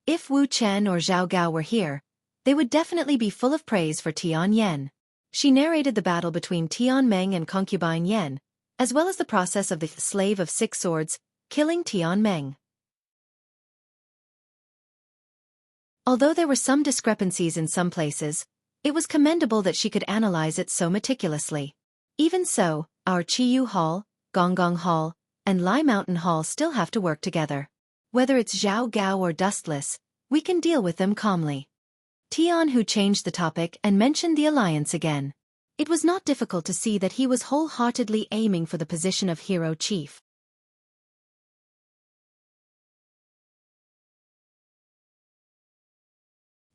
If Wu Chen or Zhao Gao were here, they would definitely be full of praise for Tian Yan. She narrated the battle between Tian Meng and concubine Yan, as well as the process of the slave of 6 swords, killing Tian Meng. Although there were some discrepancies in some places, it was commendable that she could analyze it so meticulously. Even so, our Qiyu Hall, Gonggong Hall, and Lai Mountain Hall still have to work together. Whether it's Zhao Gao or Dustless, we can deal with them calmly. Tian Hu changed the topic and mentioned the alliance again. It was not difficult to see that he was wholeheartedly aiming for the position of hero chief.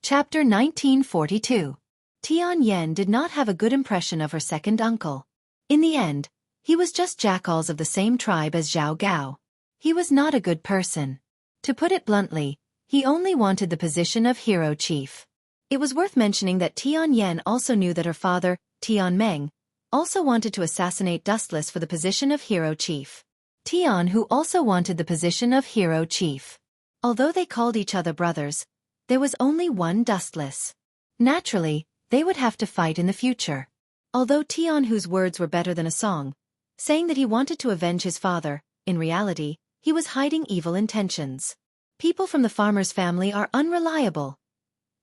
Chapter 1942. Tian Yan did not have a good impression of her second uncle. In the end, he was just jackals of the same tribe as Zhao Gao. He was not a good person. To put it bluntly, he only wanted the position of hero chief. It was worth mentioning that Tian Yan also knew that her father, Tian Meng, also wanted to assassinate Dustless for the position of Hero Chief. Tian, who also wanted the position of Hero Chief. Although they called each other brothers, there was only one Dustless. Naturally, they would have to fight in the future. Although Tian, whose words were better than a song, saying that he wanted to avenge his father, in reality, he was hiding evil intentions. People from the farmer's family are unreliable.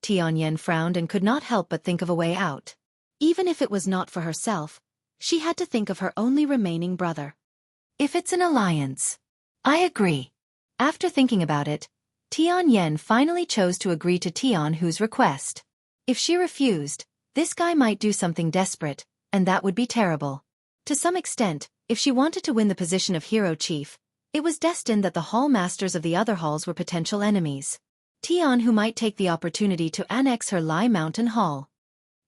Tianyan frowned and could not help but think of a way out. Even if it was not for herself, she had to think of her only remaining brother. If it's an alliance. I agree. After thinking about it, Tianyan finally chose to agree to Tianhu's request. If she refused, this guy might do something desperate, and that would be terrible. To some extent, if she wanted to win the position of Hero Chief, it was destined that the hall masters of the other halls were potential enemies. Tianhu might take the opportunity to annex her Lai Mountain Hall.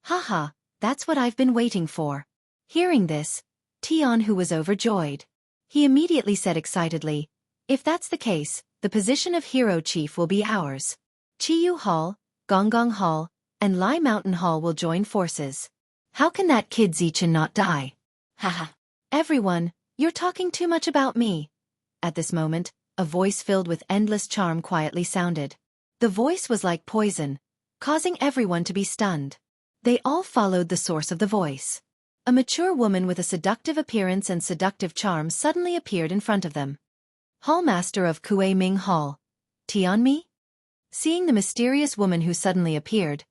Haha, that's what I've been waiting for. Hearing this, Tianhu was overjoyed. He immediately said excitedly, if that's the case, the position of Hero Chief will be ours. Chiyu Hall, Gonggong Hall, and Lai Mountain Hall will join forces. How can that kid Zichin not die? Haha. Everyone, you're talking too much about me. At this moment, a voice filled with endless charm quietly sounded. The voice was like poison, causing everyone to be stunned. They all followed the source of the voice. A mature woman with a seductive appearance and seductive charm suddenly appeared in front of them. Hallmaster of Kue Ming Hall. Tianmi? Seeing the mysterious woman who suddenly appeared,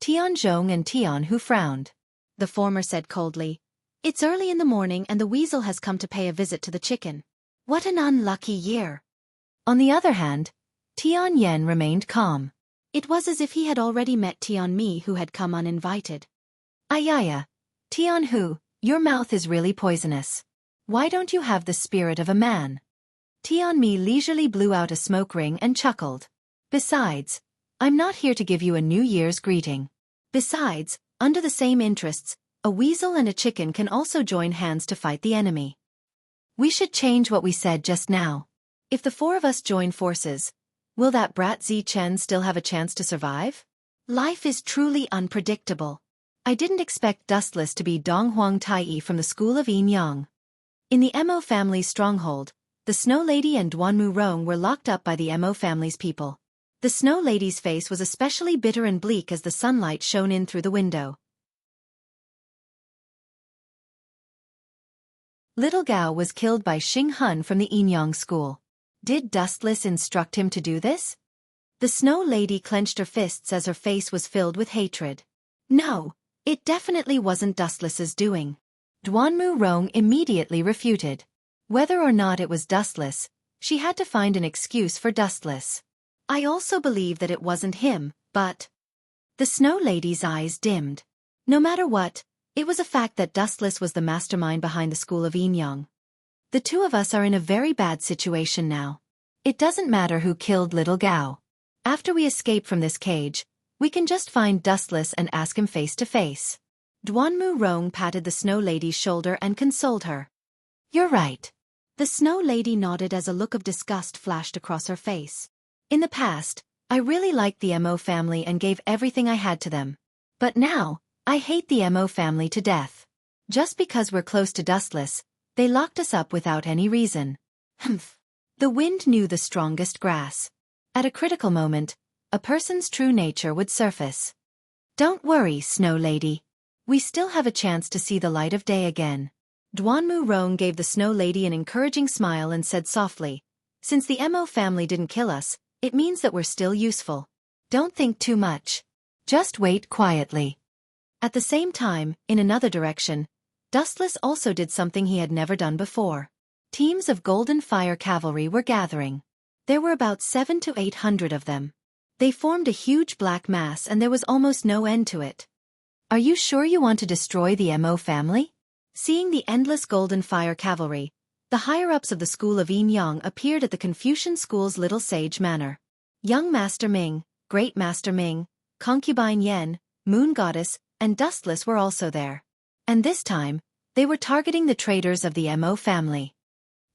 Tianzhong and Tianhu frowned. The former said coldly, it's early in the morning and the weasel has come to pay a visit to the chicken. What an unlucky year. On the other hand, Tianyan remained calm. It was as if he had already met Tianmi, who had come uninvited. Ayaya, Tianhu, your mouth is really poisonous. Why don't you have the spirit of a man? Tianmi leisurely blew out a smoke ring and chuckled. Besides, I'm not here to give you a New Year's greeting. Besides, under the same interests, a weasel and a chicken can also join hands to fight the enemy. We should change what we said just now. If the four of us join forces, will that brat Zichen still have a chance to survive? Life is truly unpredictable. I didn't expect Dustless to be Donghuang Taiyi from the school of Yin Yang. In the Mo family's stronghold, the Snow Lady and Duanmu Rong were locked up by the Mo family's people. The Snow Lady's face was especially bitter and bleak as the sunlight shone in through the window. Little Gao was killed by Xing Hun from the Yinyang school. Did Dustless instruct him to do this? The Snow Lady clenched her fists as her face was filled with hatred. No, it definitely wasn't Dustless's doing. Duanmu Rong immediately refuted. Whether or not it was Dustless, she had to find an excuse for Dustless. I also believe that it wasn't him, but... The Snow Lady's eyes dimmed. No matter what, it was a fact that Dustless was the mastermind behind the school of Yinyang. The two of us are in a very bad situation now. It doesn't matter who killed little Gao. After we escape from this cage, we can just find Dustless and ask him face to face. Duanmu Rong patted the Snow Lady's shoulder and consoled her. You're right. The Snow Lady nodded as a look of disgust flashed across her face. In the past, I really liked the Mo family and gave everything I had to them. But now, I hate the Mo family to death. Just because we're close to Dustless, they locked us up without any reason. Humph. The wind knew the strongest grass. At a critical moment, a person's true nature would surface. Don't worry, Snow Lady. We still have a chance to see the light of day again. Duanmu Rong gave the Snow Lady an encouraging smile and said softly, since the Mo family didn't kill us, it means that we're still useful. Don't think too much. Just wait quietly. At the same time, in another direction, Dustless also did something he had never done before. Teams of Golden Fire Cavalry were gathering. There were about 700 to 800 of them. They formed a huge black mass and there was almost no end to it. Are you sure you want to destroy the Mo family? Seeing the endless Golden Fire Cavalry, the higher-ups of the school of Yin Yang appeared at the Confucian school's Little Sage Manor. Young Master Ming, Great Master Ming, Concubine Yen, Moon Goddess, and Dustless were also there. And this time, they were targeting the traitors of the Mo family.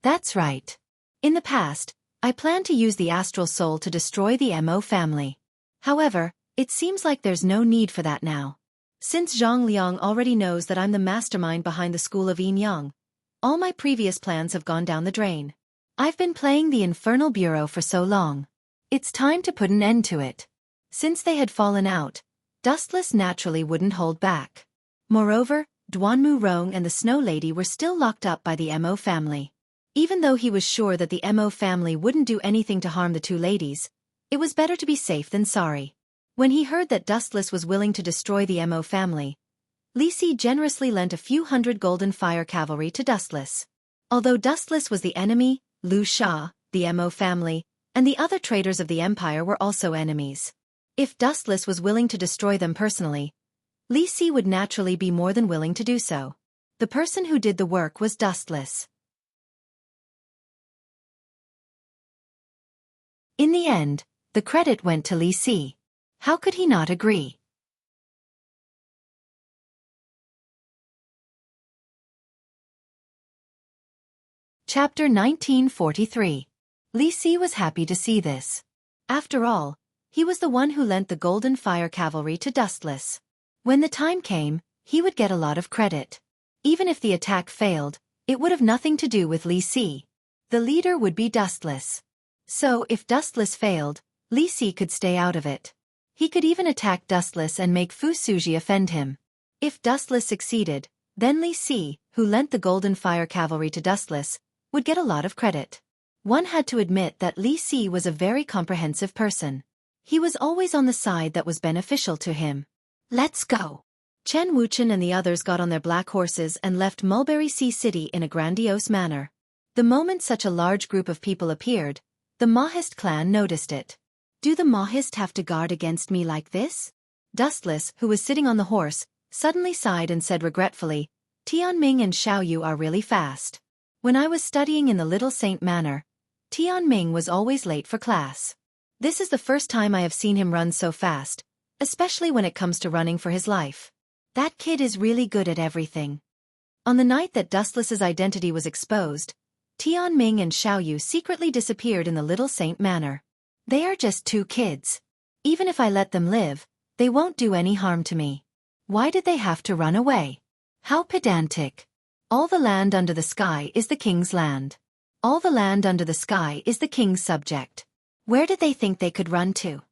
That's right. In the past, I planned to use the Astral Soul to destroy the Mo family. However, it seems like there's no need for that now. Since Zhang Liang already knows that I'm the mastermind behind the school of Yin Yang, all my previous plans have gone down the drain. I've been playing the Infernal Bureau for so long. It's time to put an end to it. Since they had fallen out, Dustless naturally wouldn't hold back. Moreover, Duanmu Rong and the Snow Lady were still locked up by the Mo family. Even though he was sure that the Mo family wouldn't do anything to harm the two ladies, it was better to be safe than sorry. When he heard that Dustless was willing to destroy the Mo family, Li Si generously lent a few hundred golden fire cavalry to Dustless. Although Dustless was the enemy, Lu Sha, the Mo family, and the other traitors of the empire were also enemies. If Dustless was willing to destroy them personally, Li Si would naturally be more than willing to do so. The person who did the work was Dustless. In the end, the credit went to Li Si. How could he not agree? Chapter 1943. Li Si was happy to see this. After all, he was the one who lent the golden fire cavalry to Dustless. When the time came, he would get a lot of credit. Even if the attack failed, it would have nothing to do with Li Si. The leader would be Dustless. So if Dustless failed, Li Si could stay out of it. He could even attack Dustless and make Fu Suji offend him. If Dustless succeeded, then Li Si, who lent the golden fire cavalry to Dustless, would get a lot of credit. One had to admit that Li Si was a very comprehensive person. He was always on the side that was beneficial to him. Let's go. Chen Wuchen and the others got on their black horses and left Mulberry Sea City in a grandiose manner. The moment such a large group of people appeared, the Mahist clan noticed it. Do the Mahist have to guard against me like this? Dustless, who was sitting on the horse, suddenly sighed and said regretfully, Tianming and Xiaoyu are really fast. When I was studying in the Little Saint Manor, Tianming was always late for class. This is the first time I have seen him run so fast, especially when it comes to running for his life. That kid is really good at everything. On the night that Dustless's identity was exposed, Tianming and Xiaoyu secretly disappeared in the Little Saint Manor. They are just two kids. Even if I let them live, they won't do any harm to me. Why did they have to run away? How pedantic. All the land under the sky is the king's land. All the land under the sky is the king's subject. Where did they think they could run to?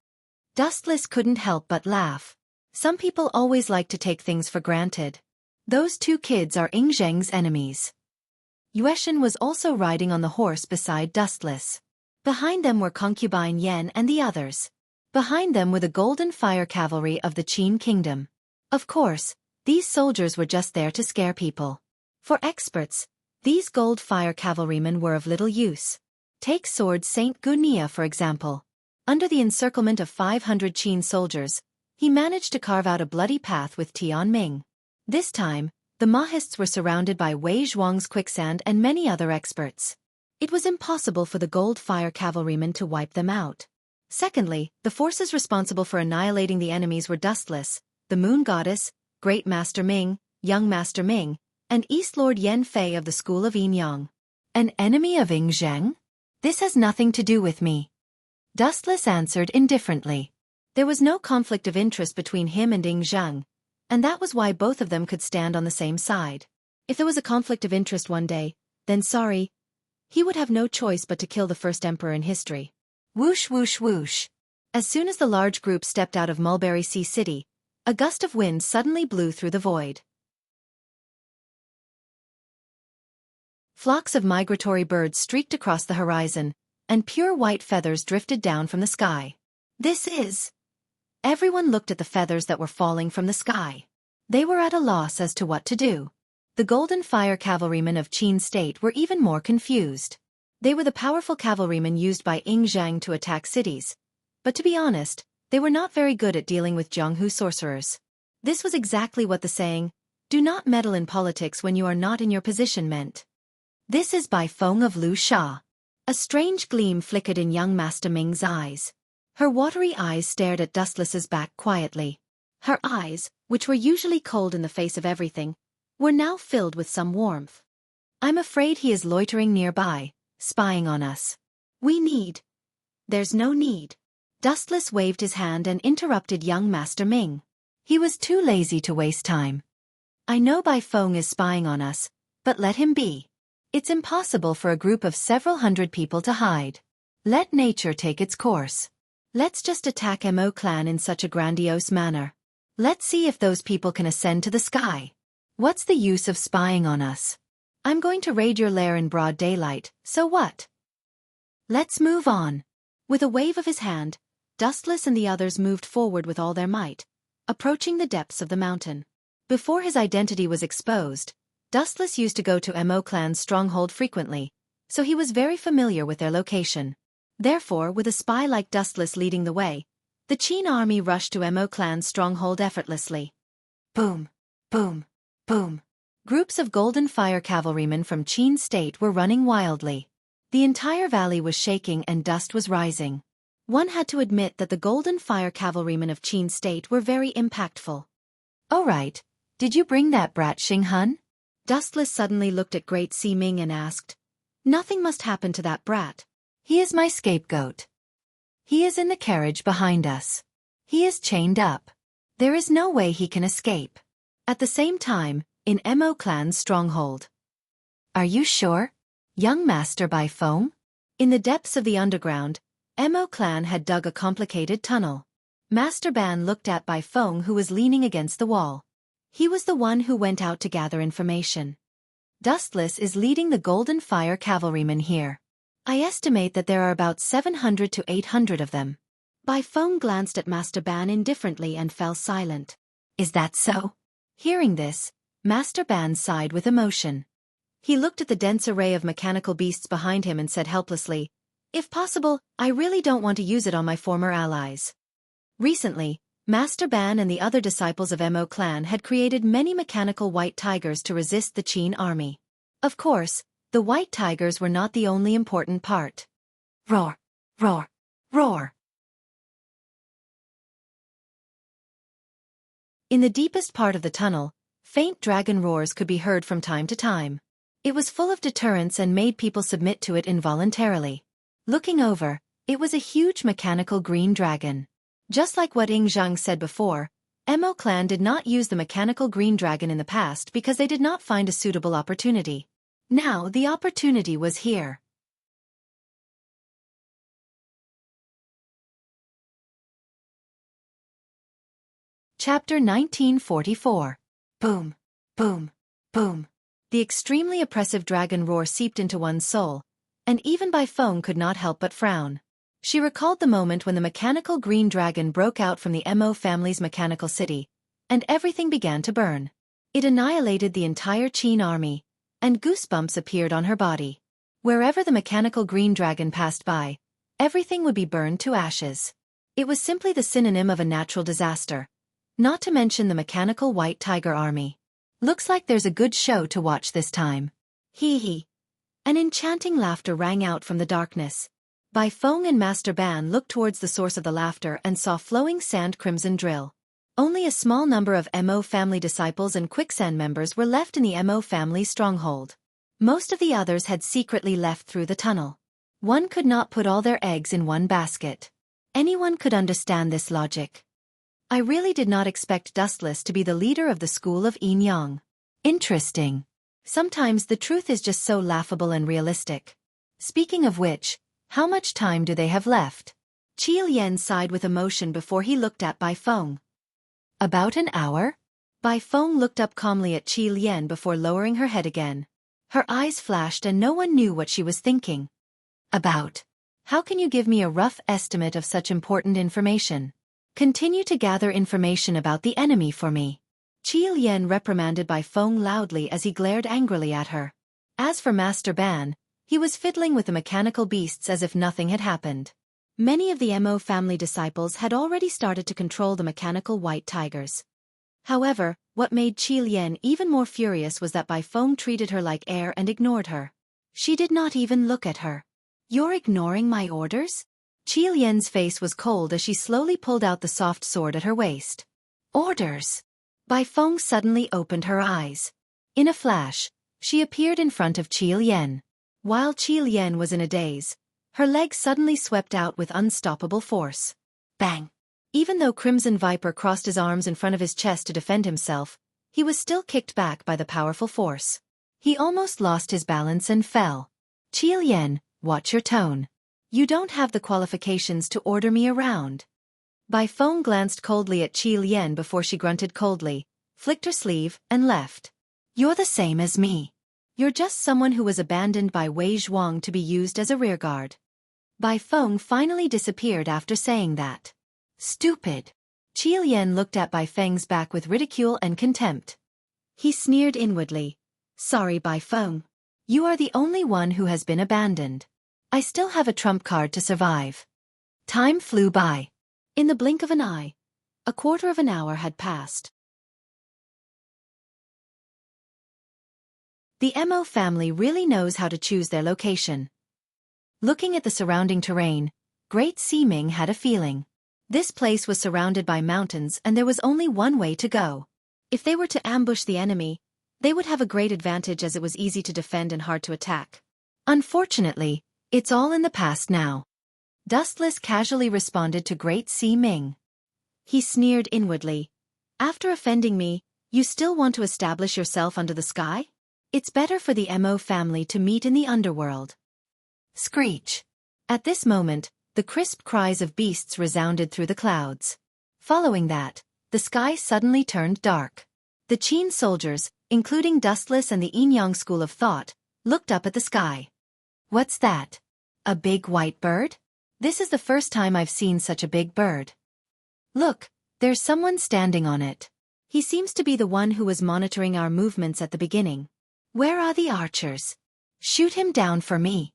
Dustless couldn't help but laugh. Some people always like to take things for granted. Those two kids are Ying Zheng's enemies. Yueshan was also riding on the horse beside Dustless. Behind them were concubine Yen and the others. Behind them were the golden fire cavalry of the Qin kingdom. Of course, these soldiers were just there to scare people. For experts, these gold fire cavalrymen were of little use. Take sword Saint Gunia for example. Under the encirclement of 500 Qin soldiers, he managed to carve out a bloody path with Tianming. This time, the Mahists were surrounded by Wei Zhuang's quicksand and many other experts. It was impossible for the gold fire cavalrymen to wipe them out. Secondly, the forces responsible for annihilating the enemies were Dustless, the Moon Goddess, Great Master Ming, Young Master Ming, and East Lord Yan Fei of the School of Yin Yang. An enemy of Ying Zheng? This has nothing to do with me. Dustless answered indifferently. There was no conflict of interest between him and Ying Zheng, and that was why both of them could stand on the same side. If there was a conflict of interest one day, then sorry, he would have no choice but to kill the first emperor in history. Whoosh whoosh whoosh. As soon as the large group stepped out of Mulberry Sea City, a gust of wind suddenly blew through the void. Flocks of migratory birds streaked across the horizon, and pure white feathers drifted down from the sky. This is... Everyone looked at the feathers that were falling from the sky. They were at a loss as to what to do. The golden fire cavalrymen of Qin State were even more confused. They were the powerful cavalrymen used by Ying Zheng to attack cities. But to be honest, they were not very good at dealing with Jianghu sorcerers. This was exactly what the saying, "Do not meddle in politics when you are not in your position," meant. This is by Feng of Lu Sha. A strange gleam flickered in young Master Ming's eyes. Her watery eyes stared at Dustless's back quietly. Her eyes, which were usually cold in the face of everything, were now filled with some warmth. I'm afraid he is loitering nearby, spying on us. We need. There's no need. Dustless waved his hand and interrupted young Master Ming. He was too lazy to waste time. I know Bai Feng is spying on us, but let him be. It's impossible for a group of several hundred people to hide. Let nature take its course. Let's just attack Mo clan in such a grandiose manner. Let's see if those people can ascend to the sky. What's the use of spying on us? I'm going to raid your lair in broad daylight, so what? Let's move on. With a wave of his hand, Dustless and the others moved forward with all their might, approaching the depths of the mountain. Before his identity was exposed, Dustless used to go to Mo clan's stronghold frequently, so he was very familiar with their location. Therefore, with a spy like Dustless leading the way, the Qin army rushed to Mo clan's stronghold effortlessly. Boom, boom, boom. Groups of golden fire cavalrymen from Qin state were running wildly. The entire valley was shaking and dust was rising. One had to admit that the golden fire cavalrymen of Qin state were very impactful. "Oh right, did you bring that brat Xing Hun?" Dustless suddenly looked at Great Si Ming and asked. "Nothing must happen to that brat. He is my scapegoat. He is in the carriage behind us. He is chained up. There is no way he can escape." At the same time, in Mo clan's stronghold. "Are you sure? Young Master Bai Feng?" In the depths of the underground, Mo clan had dug a complicated tunnel. Master Ban looked at Bai Feng, who was leaning against the wall. He was the one who went out to gather information. "Dustless is leading the Golden Fire cavalrymen here. I estimate that there are about 700 to 800 of them." Bai Feng glanced at Master Ban indifferently and fell silent. "Is that so?" Hearing this, Master Ban sighed with emotion. He looked at the dense array of mechanical beasts behind him and said helplessly, "If possible, I really don't want to use it on my former allies." Recently, Master Ban and the other disciples of Mo clan had created many mechanical white tigers to resist the Qin army. Of course, the white tigers were not the only important part. Roar! Roar! Roar! In the deepest part of the tunnel, faint dragon roars could be heard from time to time. It was full of deterrence and made people submit to it involuntarily. Looking over, it was a huge mechanical green dragon. Just like what Ying Zhang said before, Mo clan did not use the mechanical green dragon in the past because they did not find a suitable opportunity. Now the opportunity was here. Chapter 1944. Boom, boom, boom. The extremely oppressive dragon roar seeped into one's soul, and even Bai Feng could not help but frown. She recalled the moment when the mechanical green dragon broke out from the Mo family's mechanical city, and everything began to burn. It annihilated the entire Qin army, and goosebumps appeared on her body. Wherever the mechanical green dragon passed by, everything would be burned to ashes. It was simply the synonym of a natural disaster, not to mention the mechanical white tiger army. "Looks like there's a good show to watch this time. Hee hee." An enchanting laughter rang out from the darkness. Bai Feng and Master Ban looked towards the source of the laughter and saw flowing sand crimson drill. Only a small number of Mo family disciples and quicksand members were left in the Mo family's stronghold. Most of the others had secretly left through the tunnel. One could not put all their eggs in one basket. Anyone could understand this logic. I really did not expect Dustless to be the leader of the school of Yin Yang. Interesting. Sometimes the truth is just so laughable and realistic. Speaking of which, how much time do they have left? Qi Lian sighed with emotion before he looked at Bai Feng. "About an hour?" Bai Feng looked up calmly at Qi Lian before lowering her head again. Her eyes flashed and no one knew what she was thinking. "About. How can you give me a rough estimate of such important information? Continue to gather information about the enemy for me." Qi Lian reprimanded Bai Feng loudly as he glared angrily at her. As for Master Ban, he was fiddling with the mechanical beasts as if nothing had happened. Many of the Mo family disciples had already started to control the mechanical white tigers. However, what made Qi Lian even more furious was that Bai Feng treated her like air and ignored her. She did not even look at her. "You're ignoring my orders?" Qi Lian's face was cold as she slowly pulled out the soft sword at her waist. "Orders?" Bai Feng suddenly opened her eyes. In a flash, she appeared in front of Qi Lian. While Qi Lian was in a daze, her legs suddenly swept out with unstoppable force. Bang! Even though Crimson Viper crossed his arms in front of his chest to defend himself, he was still kicked back by the powerful force. He almost lost his balance and fell. Qi Lian, watch your tone. You don't have the qualifications to order me around. Bai Feng glanced coldly at Qi Lian before she grunted coldly, flicked her sleeve, and left. You're the same as me. You're just someone who was abandoned by Wei Zhuang to be used as a rearguard. Bai Feng finally disappeared after saying that. Stupid. Qi Lian looked at Bai Feng's back with ridicule and contempt. He sneered inwardly. Sorry, Bai Feng. You are the only one who has been abandoned. I still have a trump card to survive. Time flew by. In the blink of an eye, a quarter of an hour had passed. The Mo family really knows how to choose their location. Looking at the surrounding terrain, Great Ming had a feeling. This place was surrounded by mountains and there was only one way to go. If they were to ambush the enemy, they would have a great advantage as it was easy to defend and hard to attack. Unfortunately, it's all in the past now. Dustless casually responded to Great Ming. He sneered inwardly. After offending me, you still want to establish yourself under the sky? It's better for the Mo family to meet in the underworld. Screech. At this moment, the crisp cries of beasts resounded through the clouds. Following that, the sky suddenly turned dark. The Qin soldiers, including Dustless and the Yin-Yang school of thought, looked up at the sky. What's that? A big white bird? This is the first time I've seen such a big bird. Look, there's someone standing on it. He seems to be the one who was monitoring our movements at the beginning. Where are the archers? Shoot him down for me.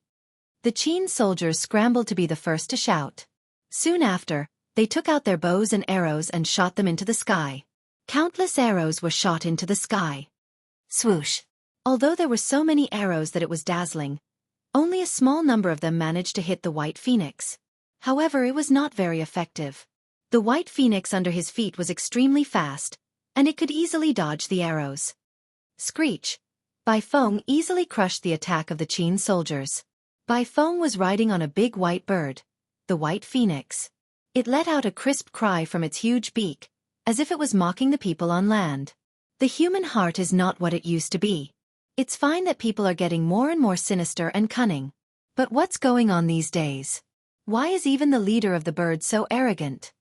The Qin soldiers scrambled to be the first to shout. Soon after, they took out their bows and arrows and shot them into the sky. Countless arrows were shot into the sky. Swoosh. Although there were so many arrows that it was dazzling, only a small number of them managed to hit the White Phoenix. However, it was not very effective. The White Phoenix under his feet was extremely fast, and it could easily dodge the arrows. Screech. Bai Feng easily crushed the attack of the Qin soldiers. Bai Feng was riding on a big white bird, the White Phoenix. It let out a crisp cry from its huge beak, as if it was mocking the people on land. The human heart is not what it used to be. It's fine that people are getting more and more sinister and cunning. But what's going on these days? Why is even the leader of the birds so arrogant?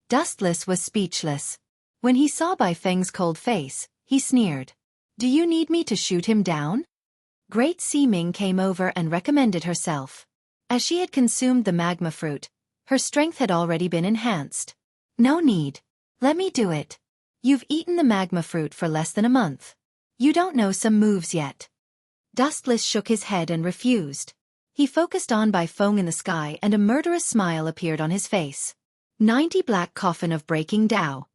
Dustless was speechless. When he saw Bai Feng's cold face, he sneered. Do you need me to shoot him down? Great Ming came over and recommended herself. As she had consumed the magma fruit, her strength had already been enhanced. No need. Let me do it. You've eaten the magma fruit for less than a month. You don't know some moves yet. Dustless shook his head and refused. He focused on Bai Feng in the sky and a murderous smile appeared on his face. 90 Black Coffin of Breaking Tao.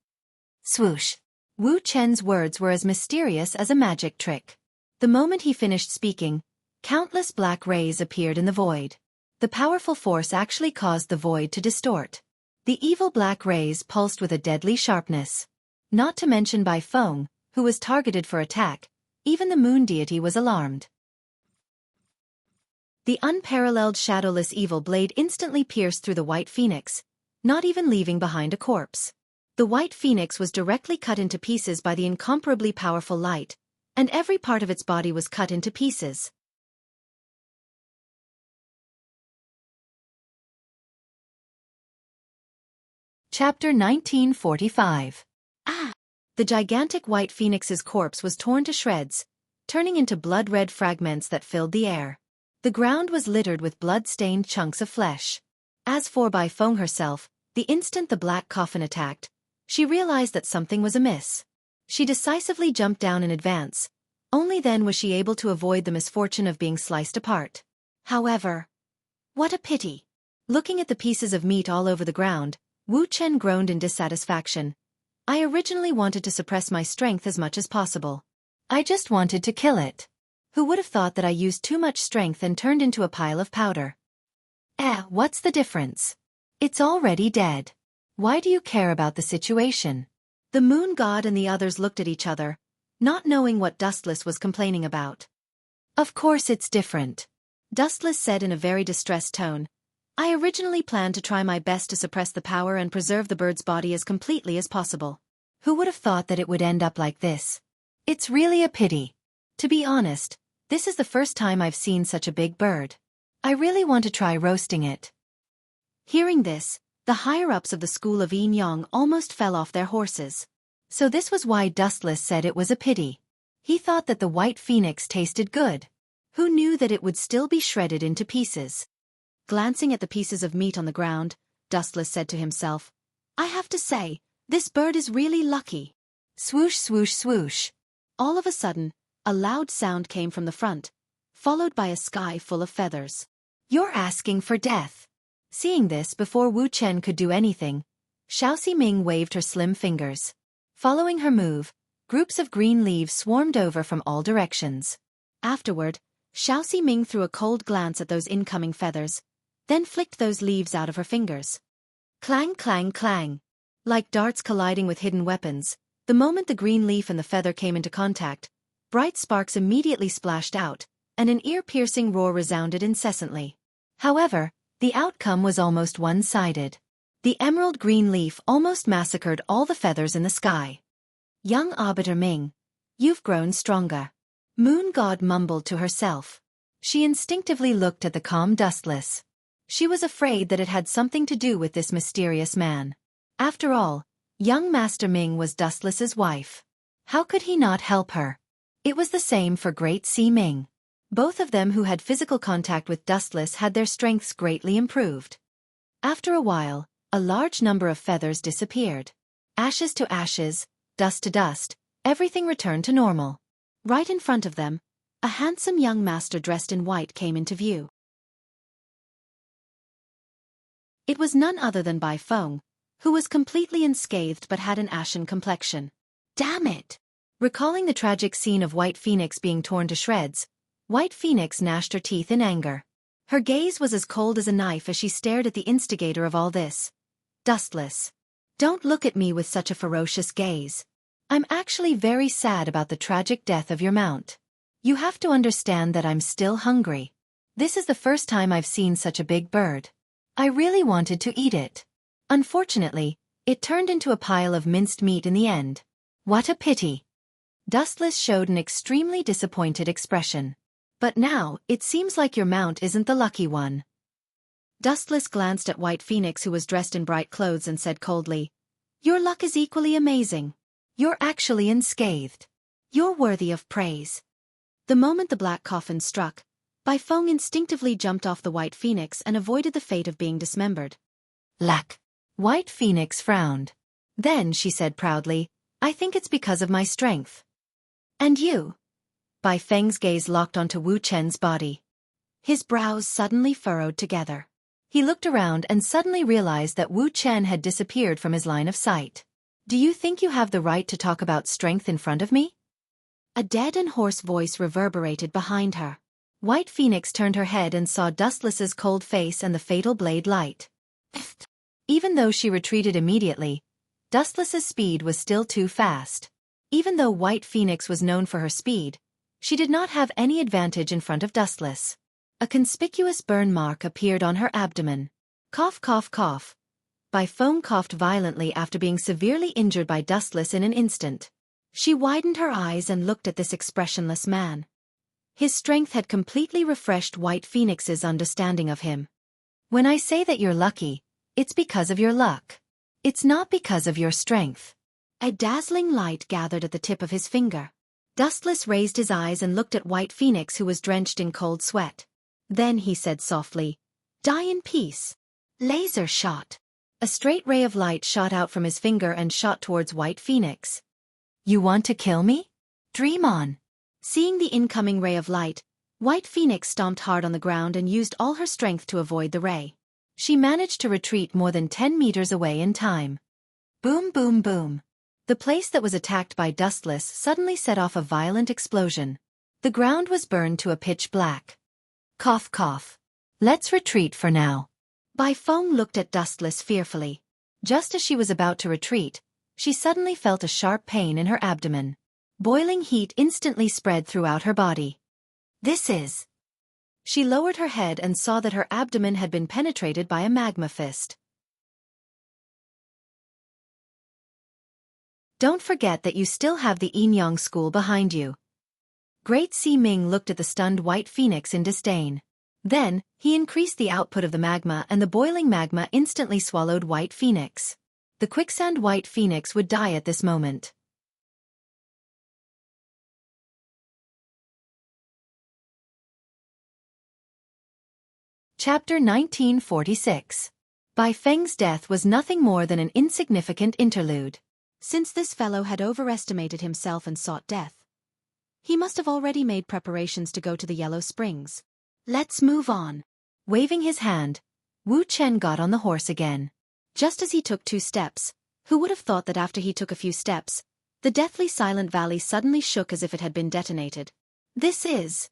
Swoosh. Wu Chen's words were as mysterious as a magic trick. The moment he finished speaking, countless black rays appeared in the void. The powerful force actually caused the void to distort. The evil black rays pulsed with a deadly sharpness. Not to mention Bai Feng, who was targeted for attack, even the moon deity was alarmed. The unparalleled shadowless evil blade instantly pierced through the White Phoenix, not even leaving behind a corpse. The White Phoenix was directly cut into pieces by the incomparably powerful light, and every part of its body was cut into pieces. Chapter 1945. The gigantic White Phoenix's corpse was torn to shreds, turning into blood-red fragments that filled the air. The ground was littered with blood-stained chunks of flesh. As for Bai Feng herself, the instant the black coffin attacked, she realized that something was amiss. She decisively jumped down in advance. Only then was she able to avoid the misfortune of being sliced apart. However, what a pity! Looking at the pieces of meat all over the ground, Wu Chen groaned in dissatisfaction. I originally wanted to suppress my strength as much as possible. I just wanted to kill it. Who would have thought that I used too much strength and turned into a pile of powder? What's the difference? It's already dead. Why do you care about the situation? The moon god and the others looked at each other, not knowing what Dustless was complaining about. Of course it's different. Dustless said in a very distressed tone. I originally planned to try my best to suppress the power and preserve the bird's body as completely as possible. Who would have thought that it would end up like this? It's really a pity. To be honest, this is the first time I've seen such a big bird. I really want to try roasting it. Hearing this, the higher-ups of the school of Yin Yang almost fell off their horses. So this was why Dustless said it was a pity. He thought that the white phoenix tasted good. Who knew that it would still be shredded into pieces? Glancing at the pieces of meat on the ground, Dustless said to himself, I have to say, this bird is really lucky. Swoosh, swoosh, swoosh. All of a sudden, a loud sound came from the front, followed by a sky full of feathers. You're asking for death. Seeing this before Wu Chen could do anything, Xiao Ming waved her slim fingers. Following her move, groups of green leaves swarmed over from all directions. Afterward, Xiao Ming threw a cold glance at those incoming feathers, then flicked those leaves out of her fingers. Clang, clang, clang. Like darts colliding with hidden weapons, the moment the green leaf and the feather came into contact, bright sparks immediately splashed out, and an ear-piercing roar resounded incessantly. However, the outcome was almost one-sided. The emerald green leaf almost massacred all the feathers in the sky. Young Arbiter Ming, you've grown stronger. Moon God mumbled to herself. She instinctively looked at the calm Dustless. She was afraid that it had something to do with this mysterious man. After all, young Master Ming was Dustless's wife. How could he not help her? It was the same for Great Sea Ming. Both of them who had physical contact with Dustless had their strengths greatly improved. After a while, a large number of feathers disappeared. Ashes to ashes, dust to dust, everything returned to normal. Right in front of them, a handsome young master dressed in white came into view. It was none other than Bai Feng, who was completely unscathed but had an ashen complexion. Damn it! Recalling the tragic scene of White Phoenix being torn to shreds, White Phoenix gnashed her teeth in anger. Her gaze was as cold as a knife as she stared at the instigator of all this. Dustless. Don't look at me with such a ferocious gaze. I'm actually very sad about the tragic death of your mount. You have to understand that I'm still hungry. This is the first time I've seen such a big bird. I really wanted to eat it. Unfortunately, it turned into a pile of minced meat in the end. What a pity. Dustless showed an extremely disappointed expression. But now, it seems like your mount isn't the lucky one. Dustless glanced at White Phoenix, who was dressed in bright clothes, and said coldly, Your luck is equally amazing. You're actually unscathed. You're worthy of praise. The moment the black coffin struck, Bai Feng instinctively jumped off the White Phoenix and avoided the fate of being dismembered. Lack. White Phoenix frowned. Then she said proudly, I think it's because of my strength. And you? Bai Feng's gaze locked onto Wu Chen's body. His brows suddenly furrowed together. He looked around and suddenly realized that Wu Chen had disappeared from his line of sight. Do you think you have the right to talk about strength in front of me? A dead and hoarse voice reverberated behind her. White Phoenix turned her head and saw Dustless's cold face and the fatal blade light. Even though she retreated immediately, Dustless's speed was still too fast. Even though White Phoenix was known for her speed, she did not have any advantage in front of Dustless. A conspicuous burn mark appeared on her abdomen. Cough, cough, cough. Bai Feng coughed violently after being severely injured by Dustless in an instant. She widened her eyes and looked at this expressionless man. His strength had completely refreshed White Phoenix's understanding of him. When I say that you're lucky, it's because of your luck. It's not because of your strength. A dazzling light gathered at the tip of his finger. Dustless raised his eyes and looked at White Phoenix, who was drenched in cold sweat. Then he said softly, Die in peace. Laser shot. A straight ray of light shot out from his finger and shot towards White Phoenix. You want to kill me? Dream on. Seeing the incoming ray of light, White Phoenix stomped hard on the ground and used all her strength to avoid the ray. She managed to retreat more than 10 meters away in time. Boom, boom, boom. The place that was attacked by Dustless suddenly set off a violent explosion. The ground was burned to a pitch black. Cough, cough. Let's retreat for now. Bai Feng looked at Dustless fearfully. Just as she was about to retreat, she suddenly felt a sharp pain in her abdomen. Boiling heat instantly spread throughout her body. This is... She lowered her head and saw that her abdomen had been penetrated by a magma fist. Don't forget that you still have the Yin school behind you. Great Si Ming looked at the stunned white phoenix in disdain. Then, he increased the output of the magma and the boiling magma instantly swallowed White Phoenix. The quicksand White Phoenix would die at this moment. Chapter 1946. Bai Feng's death was nothing more than an insignificant interlude. Since this fellow had overestimated himself and sought death, he must have already made preparations to go to the Yellow Springs. Let's move on. Waving his hand, Wu Chen got on the horse again. Just as he took 2 steps, who would have thought that after he took a few steps, the deathly silent valley suddenly shook as if it had been detonated. This is...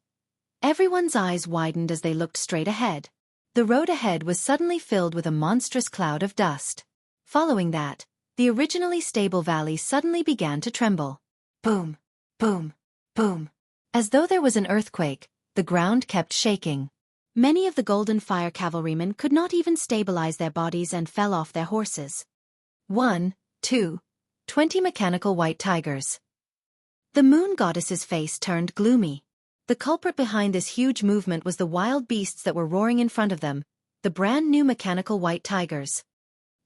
Everyone's eyes widened as they looked straight ahead. The road ahead was suddenly filled with a monstrous cloud of dust. Following that, the originally stable valley suddenly began to tremble. Boom, boom, boom. As though there was an earthquake, the ground kept shaking. Many of the Golden Fire cavalrymen could not even stabilize their bodies and fell off their horses. 1, 2, 20 mechanical white tigers. The moon goddess's face turned gloomy. The culprit behind this huge movement was the wild beasts that were roaring in front of them, the brand new mechanical white tigers.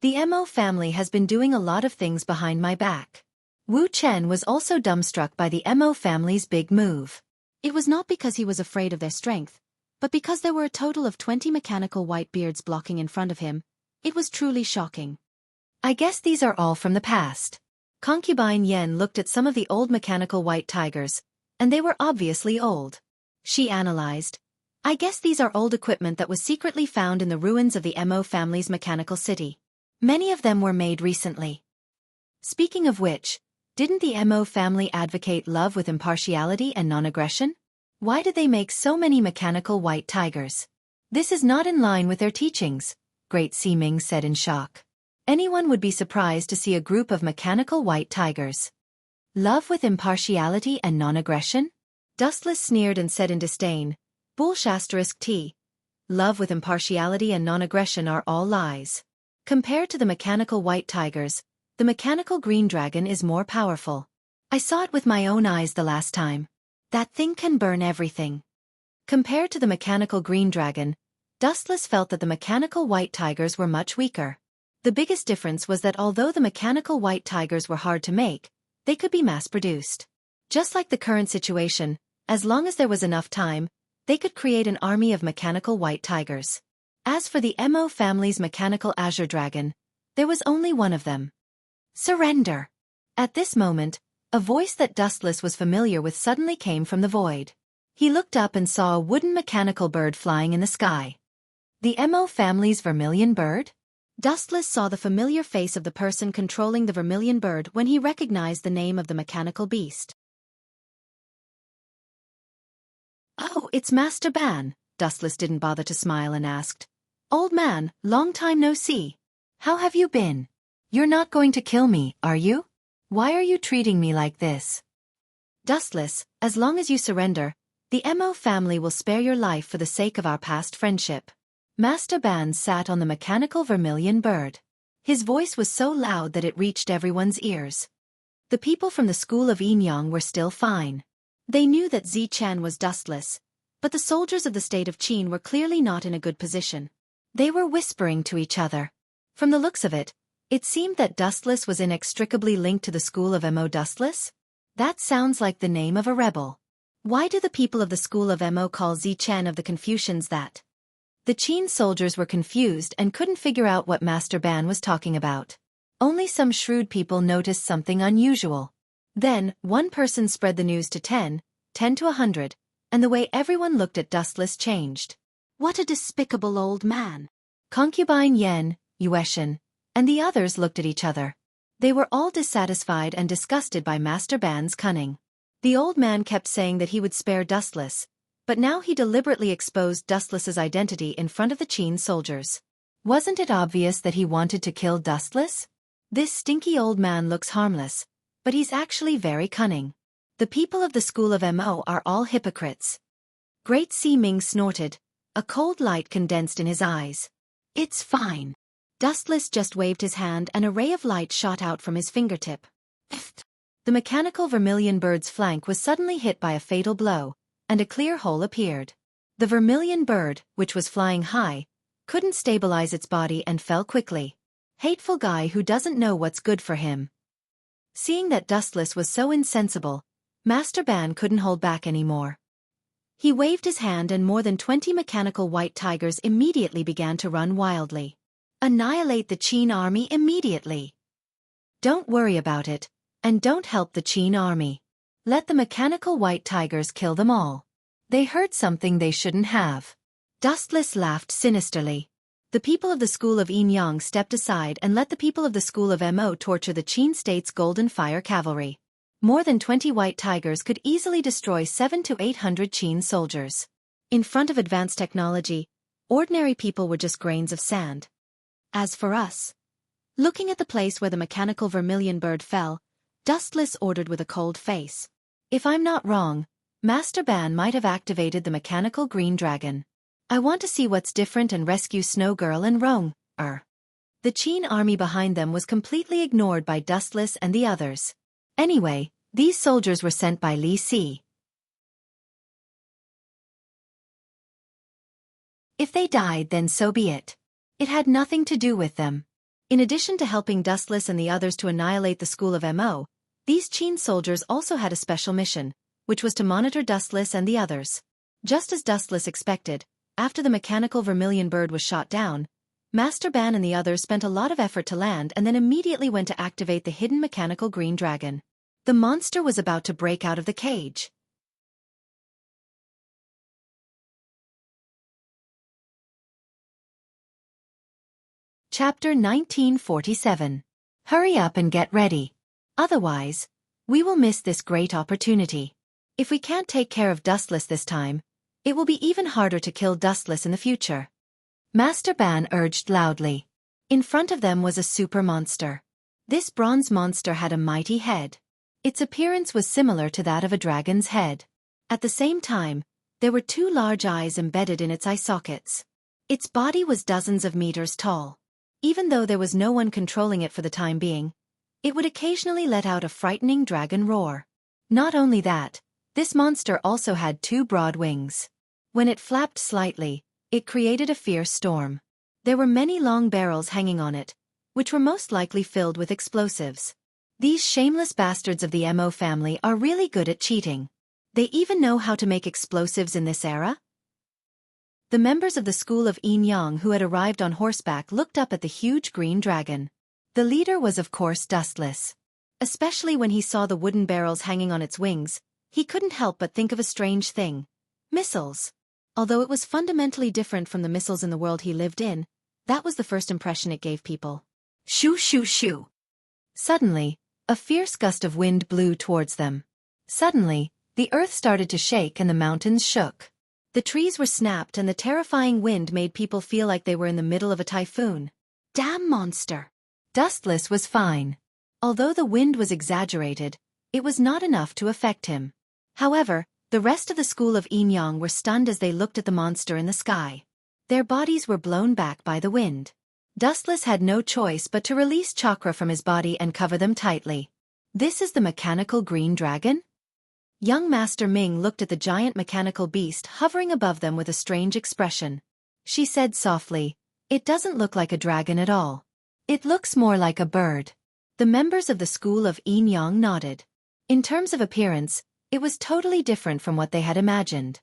The Mo family has been doing a lot of things behind my back. Wu Chen was also dumbstruck by the Mo family's big move. It was not because he was afraid of their strength, but because there were a total of 20 mechanical white beards blocking in front of him. It was truly shocking. I guess these are all from the past. Concubine Yen looked at some of the old mechanical white tigers, and they were obviously old. She analyzed. I guess these are old equipment that was secretly found in the ruins of the Mo family's mechanical city. Many of them were made recently. Speaking of which, didn't the Mo family advocate love with impartiality and non-aggression? Why did they make so many mechanical white tigers? This is not in line with their teachings, Great Si Ming said in shock. Anyone would be surprised to see a group of mechanical white tigers. Love with impartiality and non-aggression? Dustless sneered and said in disdain, Bullsh*T. Love with impartiality and non-aggression are all lies. Compared to the mechanical white tigers, the mechanical green dragon is more powerful. I saw it with my own eyes the last time. That thing can burn everything. Compared to the mechanical green dragon, Dustless felt that the mechanical white tigers were much weaker. The biggest difference was that although the mechanical white tigers were hard to make, they could be mass-produced. Just like the current situation, as long as there was enough time, they could create an army of mechanical white tigers. As for the Mo family's mechanical azure dragon, there was only one of them. Surrender! At this moment, a voice that Dustless was familiar with suddenly came from the void. He looked up and saw a wooden mechanical bird flying in the sky. The Mo family's vermilion bird? Dustless saw the familiar face of the person controlling the vermilion bird when he recognized the name of the mechanical beast. Oh, it's Master Ban. Dustless didn't bother to smile and asked. Old man, long time no see. How have you been? You're not going to kill me, are you? Why are you treating me like this? Dustless, as long as you surrender, the Mo family will spare your life for the sake of our past friendship. Master Ban sat on the mechanical vermilion bird. His voice was so loud that it reached everyone's ears. The people from the school of Yin were still fine. They knew that Zi Chan was Dustless, but the soldiers of the state of Qin were clearly not in a good position. They were whispering to each other. From the looks of it, it seemed that Dustless was inextricably linked to the school of Mo Dustless? That sounds like the name of a rebel. Why do the people of the school of Mo call Zi Chen of the Confucians that? The Qin soldiers were confused and couldn't figure out what Master Ban was talking about. Only some shrewd people noticed something unusual. Then, one person spread the news to 10 to 100, and the way everyone looked at Dustless changed. What a despicable old man! Concubine Yen, Yueshan, and the others looked at each other. They were all dissatisfied and disgusted by Master Ban's cunning. The old man kept saying that he would spare Dustless, but now he deliberately exposed Dustless's identity in front of the Qin soldiers. Wasn't it obvious that he wanted to kill Dustless? This stinky old man looks harmless, but he's actually very cunning. The people of the school of Mo are all hypocrites. Great Sea Ming snorted. A cold light condensed in his eyes. It's fine. Dustless just waved his hand and a ray of light shot out from his fingertip. The mechanical vermilion bird's flank was suddenly hit by a fatal blow, and a clear hole appeared. The vermilion bird, which was flying high, couldn't stabilize its body and fell quickly. Hateful guy who doesn't know what's good for him. Seeing that Dustless was so insensible, Master Ban couldn't hold back anymore. He waved his hand and more than 20 mechanical white tigers immediately began to run wildly. Annihilate the Qin army immediately. Don't worry about it, and don't help the Qin army. Let the mechanical white tigers kill them all. They heard something they shouldn't have. Dustless laughed sinisterly. The people of the school of Yin Yang stepped aside and let the people of the school of Mo torture the Qin state's Golden Fire Cavalry. More than 20 white tigers could easily destroy 700 to 800 Qin soldiers. In front of advanced technology, ordinary people were just grains of sand. As for us, looking at the place where the mechanical vermilion bird fell, Dustless ordered with a cold face. If I'm not wrong, Master Ban might have activated the mechanical green dragon. I want to see what's different and rescue Snow Girl and Rong. The Qin army behind them was completely ignored by Dustless and the others. Anyway, these soldiers were sent by Li Si. If they died, then so be it. It had nothing to do with them. In addition to helping Dustless and the others to annihilate the school of Mo, these Qin soldiers also had a special mission, which was to monitor Dustless and the others. Just as Dustless expected, after the mechanical vermilion bird was shot down, Master Ban and the others spent a lot of effort to land and then immediately went to activate the hidden mechanical green dragon. The monster was about to break out of the cage. Chapter 1947. Hurry up and get ready. Otherwise, we will miss this great opportunity. If we can't take care of Dustless this time, it will be even harder to kill Dustless in the future. Master Ban urged loudly. In front of them was a super monster. This bronze monster had a mighty head. Its appearance was similar to that of a dragon's head. At the same time, there were two large eyes embedded in its eye sockets. Its body was dozens of meters tall. Even though there was no one controlling it for the time being, it would occasionally let out a frightening dragon roar. Not only that, this monster also had two broad wings. When it flapped slightly, it created a fierce storm. There were many long barrels hanging on it, which were most likely filled with explosives. These shameless bastards of the Mo family are really good at cheating. They even know how to make explosives in this era? The members of the school of Yin Yang who had arrived on horseback looked up at the huge green dragon. The leader was of course Dustless. Especially when he saw the wooden barrels hanging on its wings, he couldn't help but think of a strange thing. Missiles. Although it was fundamentally different from the missiles in the world he lived in, that was the first impression it gave people. Shoo shoo shoo. Suddenly, a fierce gust of wind blew towards them. Suddenly, the earth started to shake and the mountains shook. The trees were snapped and the terrifying wind made people feel like they were in the middle of a typhoon. Damn monster! Dustless was fine. Although the wind was exaggerated, it was not enough to affect him. However, the rest of the school of Yin Yang were stunned as they looked at the monster in the sky. Their bodies were blown back by the wind. Dustless had no choice but to release chakra from his body and cover them tightly. This is the mechanical green dragon? Young Master Ming looked at the giant mechanical beast hovering above them with a strange expression. She said softly, "It doesn't look like a dragon at all. It looks more like a bird." The members of the school of Yin Yang nodded. In terms of appearance, it was totally different from what they had imagined.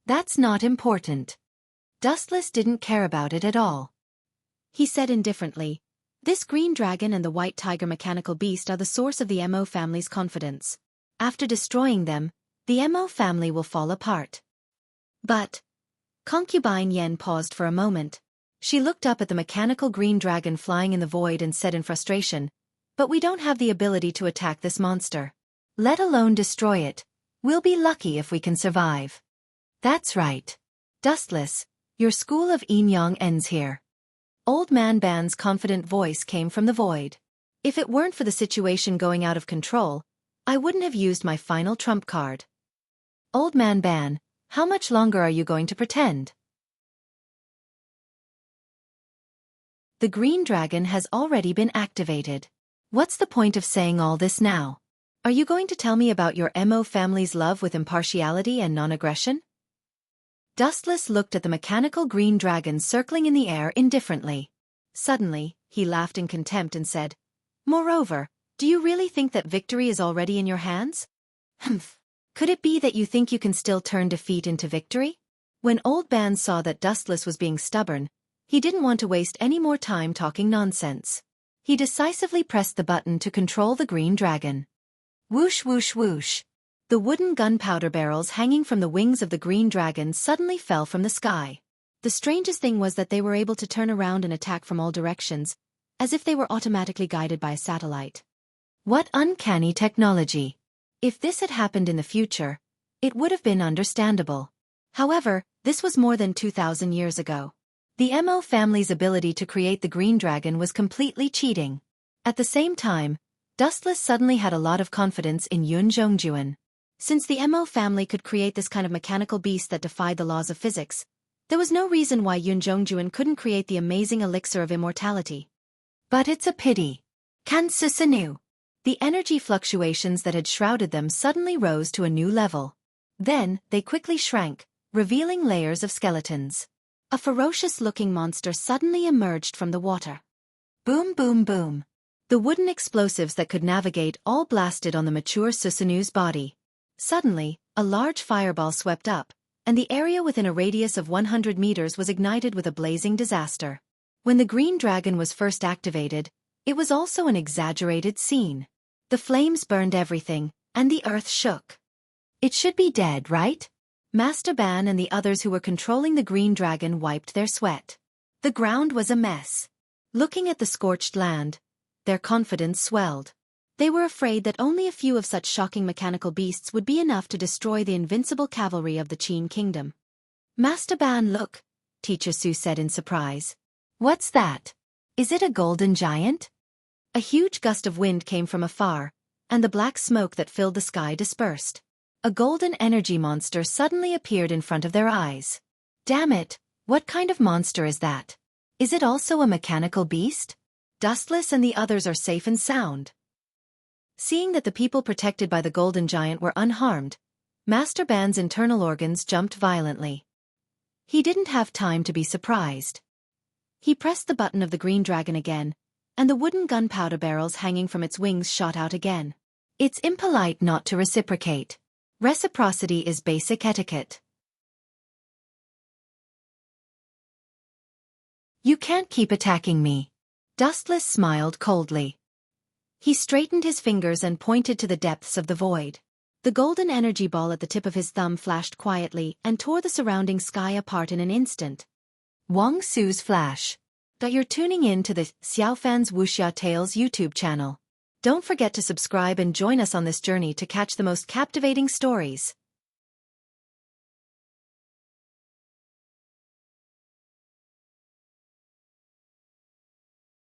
That's not important. Dustless didn't care about it at all. He said indifferently, "This green dragon and the white tiger mechanical beast are the source of the Mo family's confidence. After destroying them, the Mo family will fall apart." But Concubine Yen paused for a moment. She looked up at the mechanical green dragon flying in the void and said in frustration, "But we don't have the ability to attack this monster. Let alone destroy it. We'll be lucky if we can survive." "That's right. Dustless, your school of Yin Yang ends here." Old Man Ban's confident voice came from the void. "If it weren't for the situation going out of control, I wouldn't have used my final trump card." Old Man Ban, How much longer are you going to pretend? The green dragon has already been activated. What's the point of saying all this now? Are you going to tell me about your Mo family's love with impartiality and non-aggression? Dustless looked at the mechanical green dragon circling in the air indifferently. Suddenly, he laughed in contempt and said, "Moreover, do you really think that victory is already in your hands? Humph. Could it be that you think you can still turn defeat into victory?" When Old Ban saw that Dustless was being stubborn, he didn't want to waste any more time talking nonsense. He decisively pressed the button to control the green dragon. Whoosh whoosh whoosh. The wooden gunpowder barrels hanging from the wings of the green dragon suddenly fell from the sky. The strangest thing was that they were able to turn around and attack from all directions, as if they were automatically guided by a satellite. What uncanny technology! If this had happened in the future, it would have been understandable. However, this was more than 2,000 years ago. The Mo family's ability to create the green dragon was completely cheating. At the same time, Dustless suddenly had a lot of confidence in Yun Zhongjuan. Since the Mo family could create this kind of mechanical beast that defied the laws of physics, there was no reason why Yun Zhongjuan couldn't create the amazing elixir of immortality. But it's a pity. Kan Susanu. The energy fluctuations that had shrouded them suddenly rose to a new level. Then, they quickly shrank, revealing layers of skeletons. A ferocious-looking monster suddenly emerged from the water. Boom boom boom. The wooden explosives that could navigate all blasted on the mature Susanu's body. Suddenly, a large fireball swept up, and the area within a radius of 100 meters was ignited with a blazing disaster. When the green dragon was first activated, it was also an exaggerated scene. The flames burned everything, and the earth shook. It should be dead, right? Master Ban and the others who were controlling the green dragon wiped their sweat. The ground was a mess. Looking at the scorched land, their confidence swelled. They were afraid that only a few of such shocking mechanical beasts would be enough to destroy the invincible cavalry of the Qin kingdom. Master Ban, look, Teacher Su said in surprise. What's that? Is it a golden giant? A huge gust of wind came from afar, and the black smoke that filled the sky dispersed. A golden energy monster suddenly appeared in front of their eyes. Damn it, what kind of monster is that? Is it also a mechanical beast? Dustless and the others are safe and sound. Seeing that the people protected by the golden giant were unharmed, Master Ban's internal organs jumped violently. He didn't have time to be surprised. He pressed the button of the green dragon again, and the wooden gunpowder barrels hanging from its wings shot out again. It's impolite not to reciprocate. Reciprocity is basic etiquette. You can't keep attacking me. Dustless smiled coldly. He straightened his fingers and pointed to the depths of the void. The golden energy ball at the tip of his thumb flashed quietly and tore the surrounding sky apart in an instant. Wang Su's flash. You're tuning in to the Xiaofan's Wuxia Tales YouTube channel. Don't forget to subscribe and join us on this journey to catch the most captivating stories.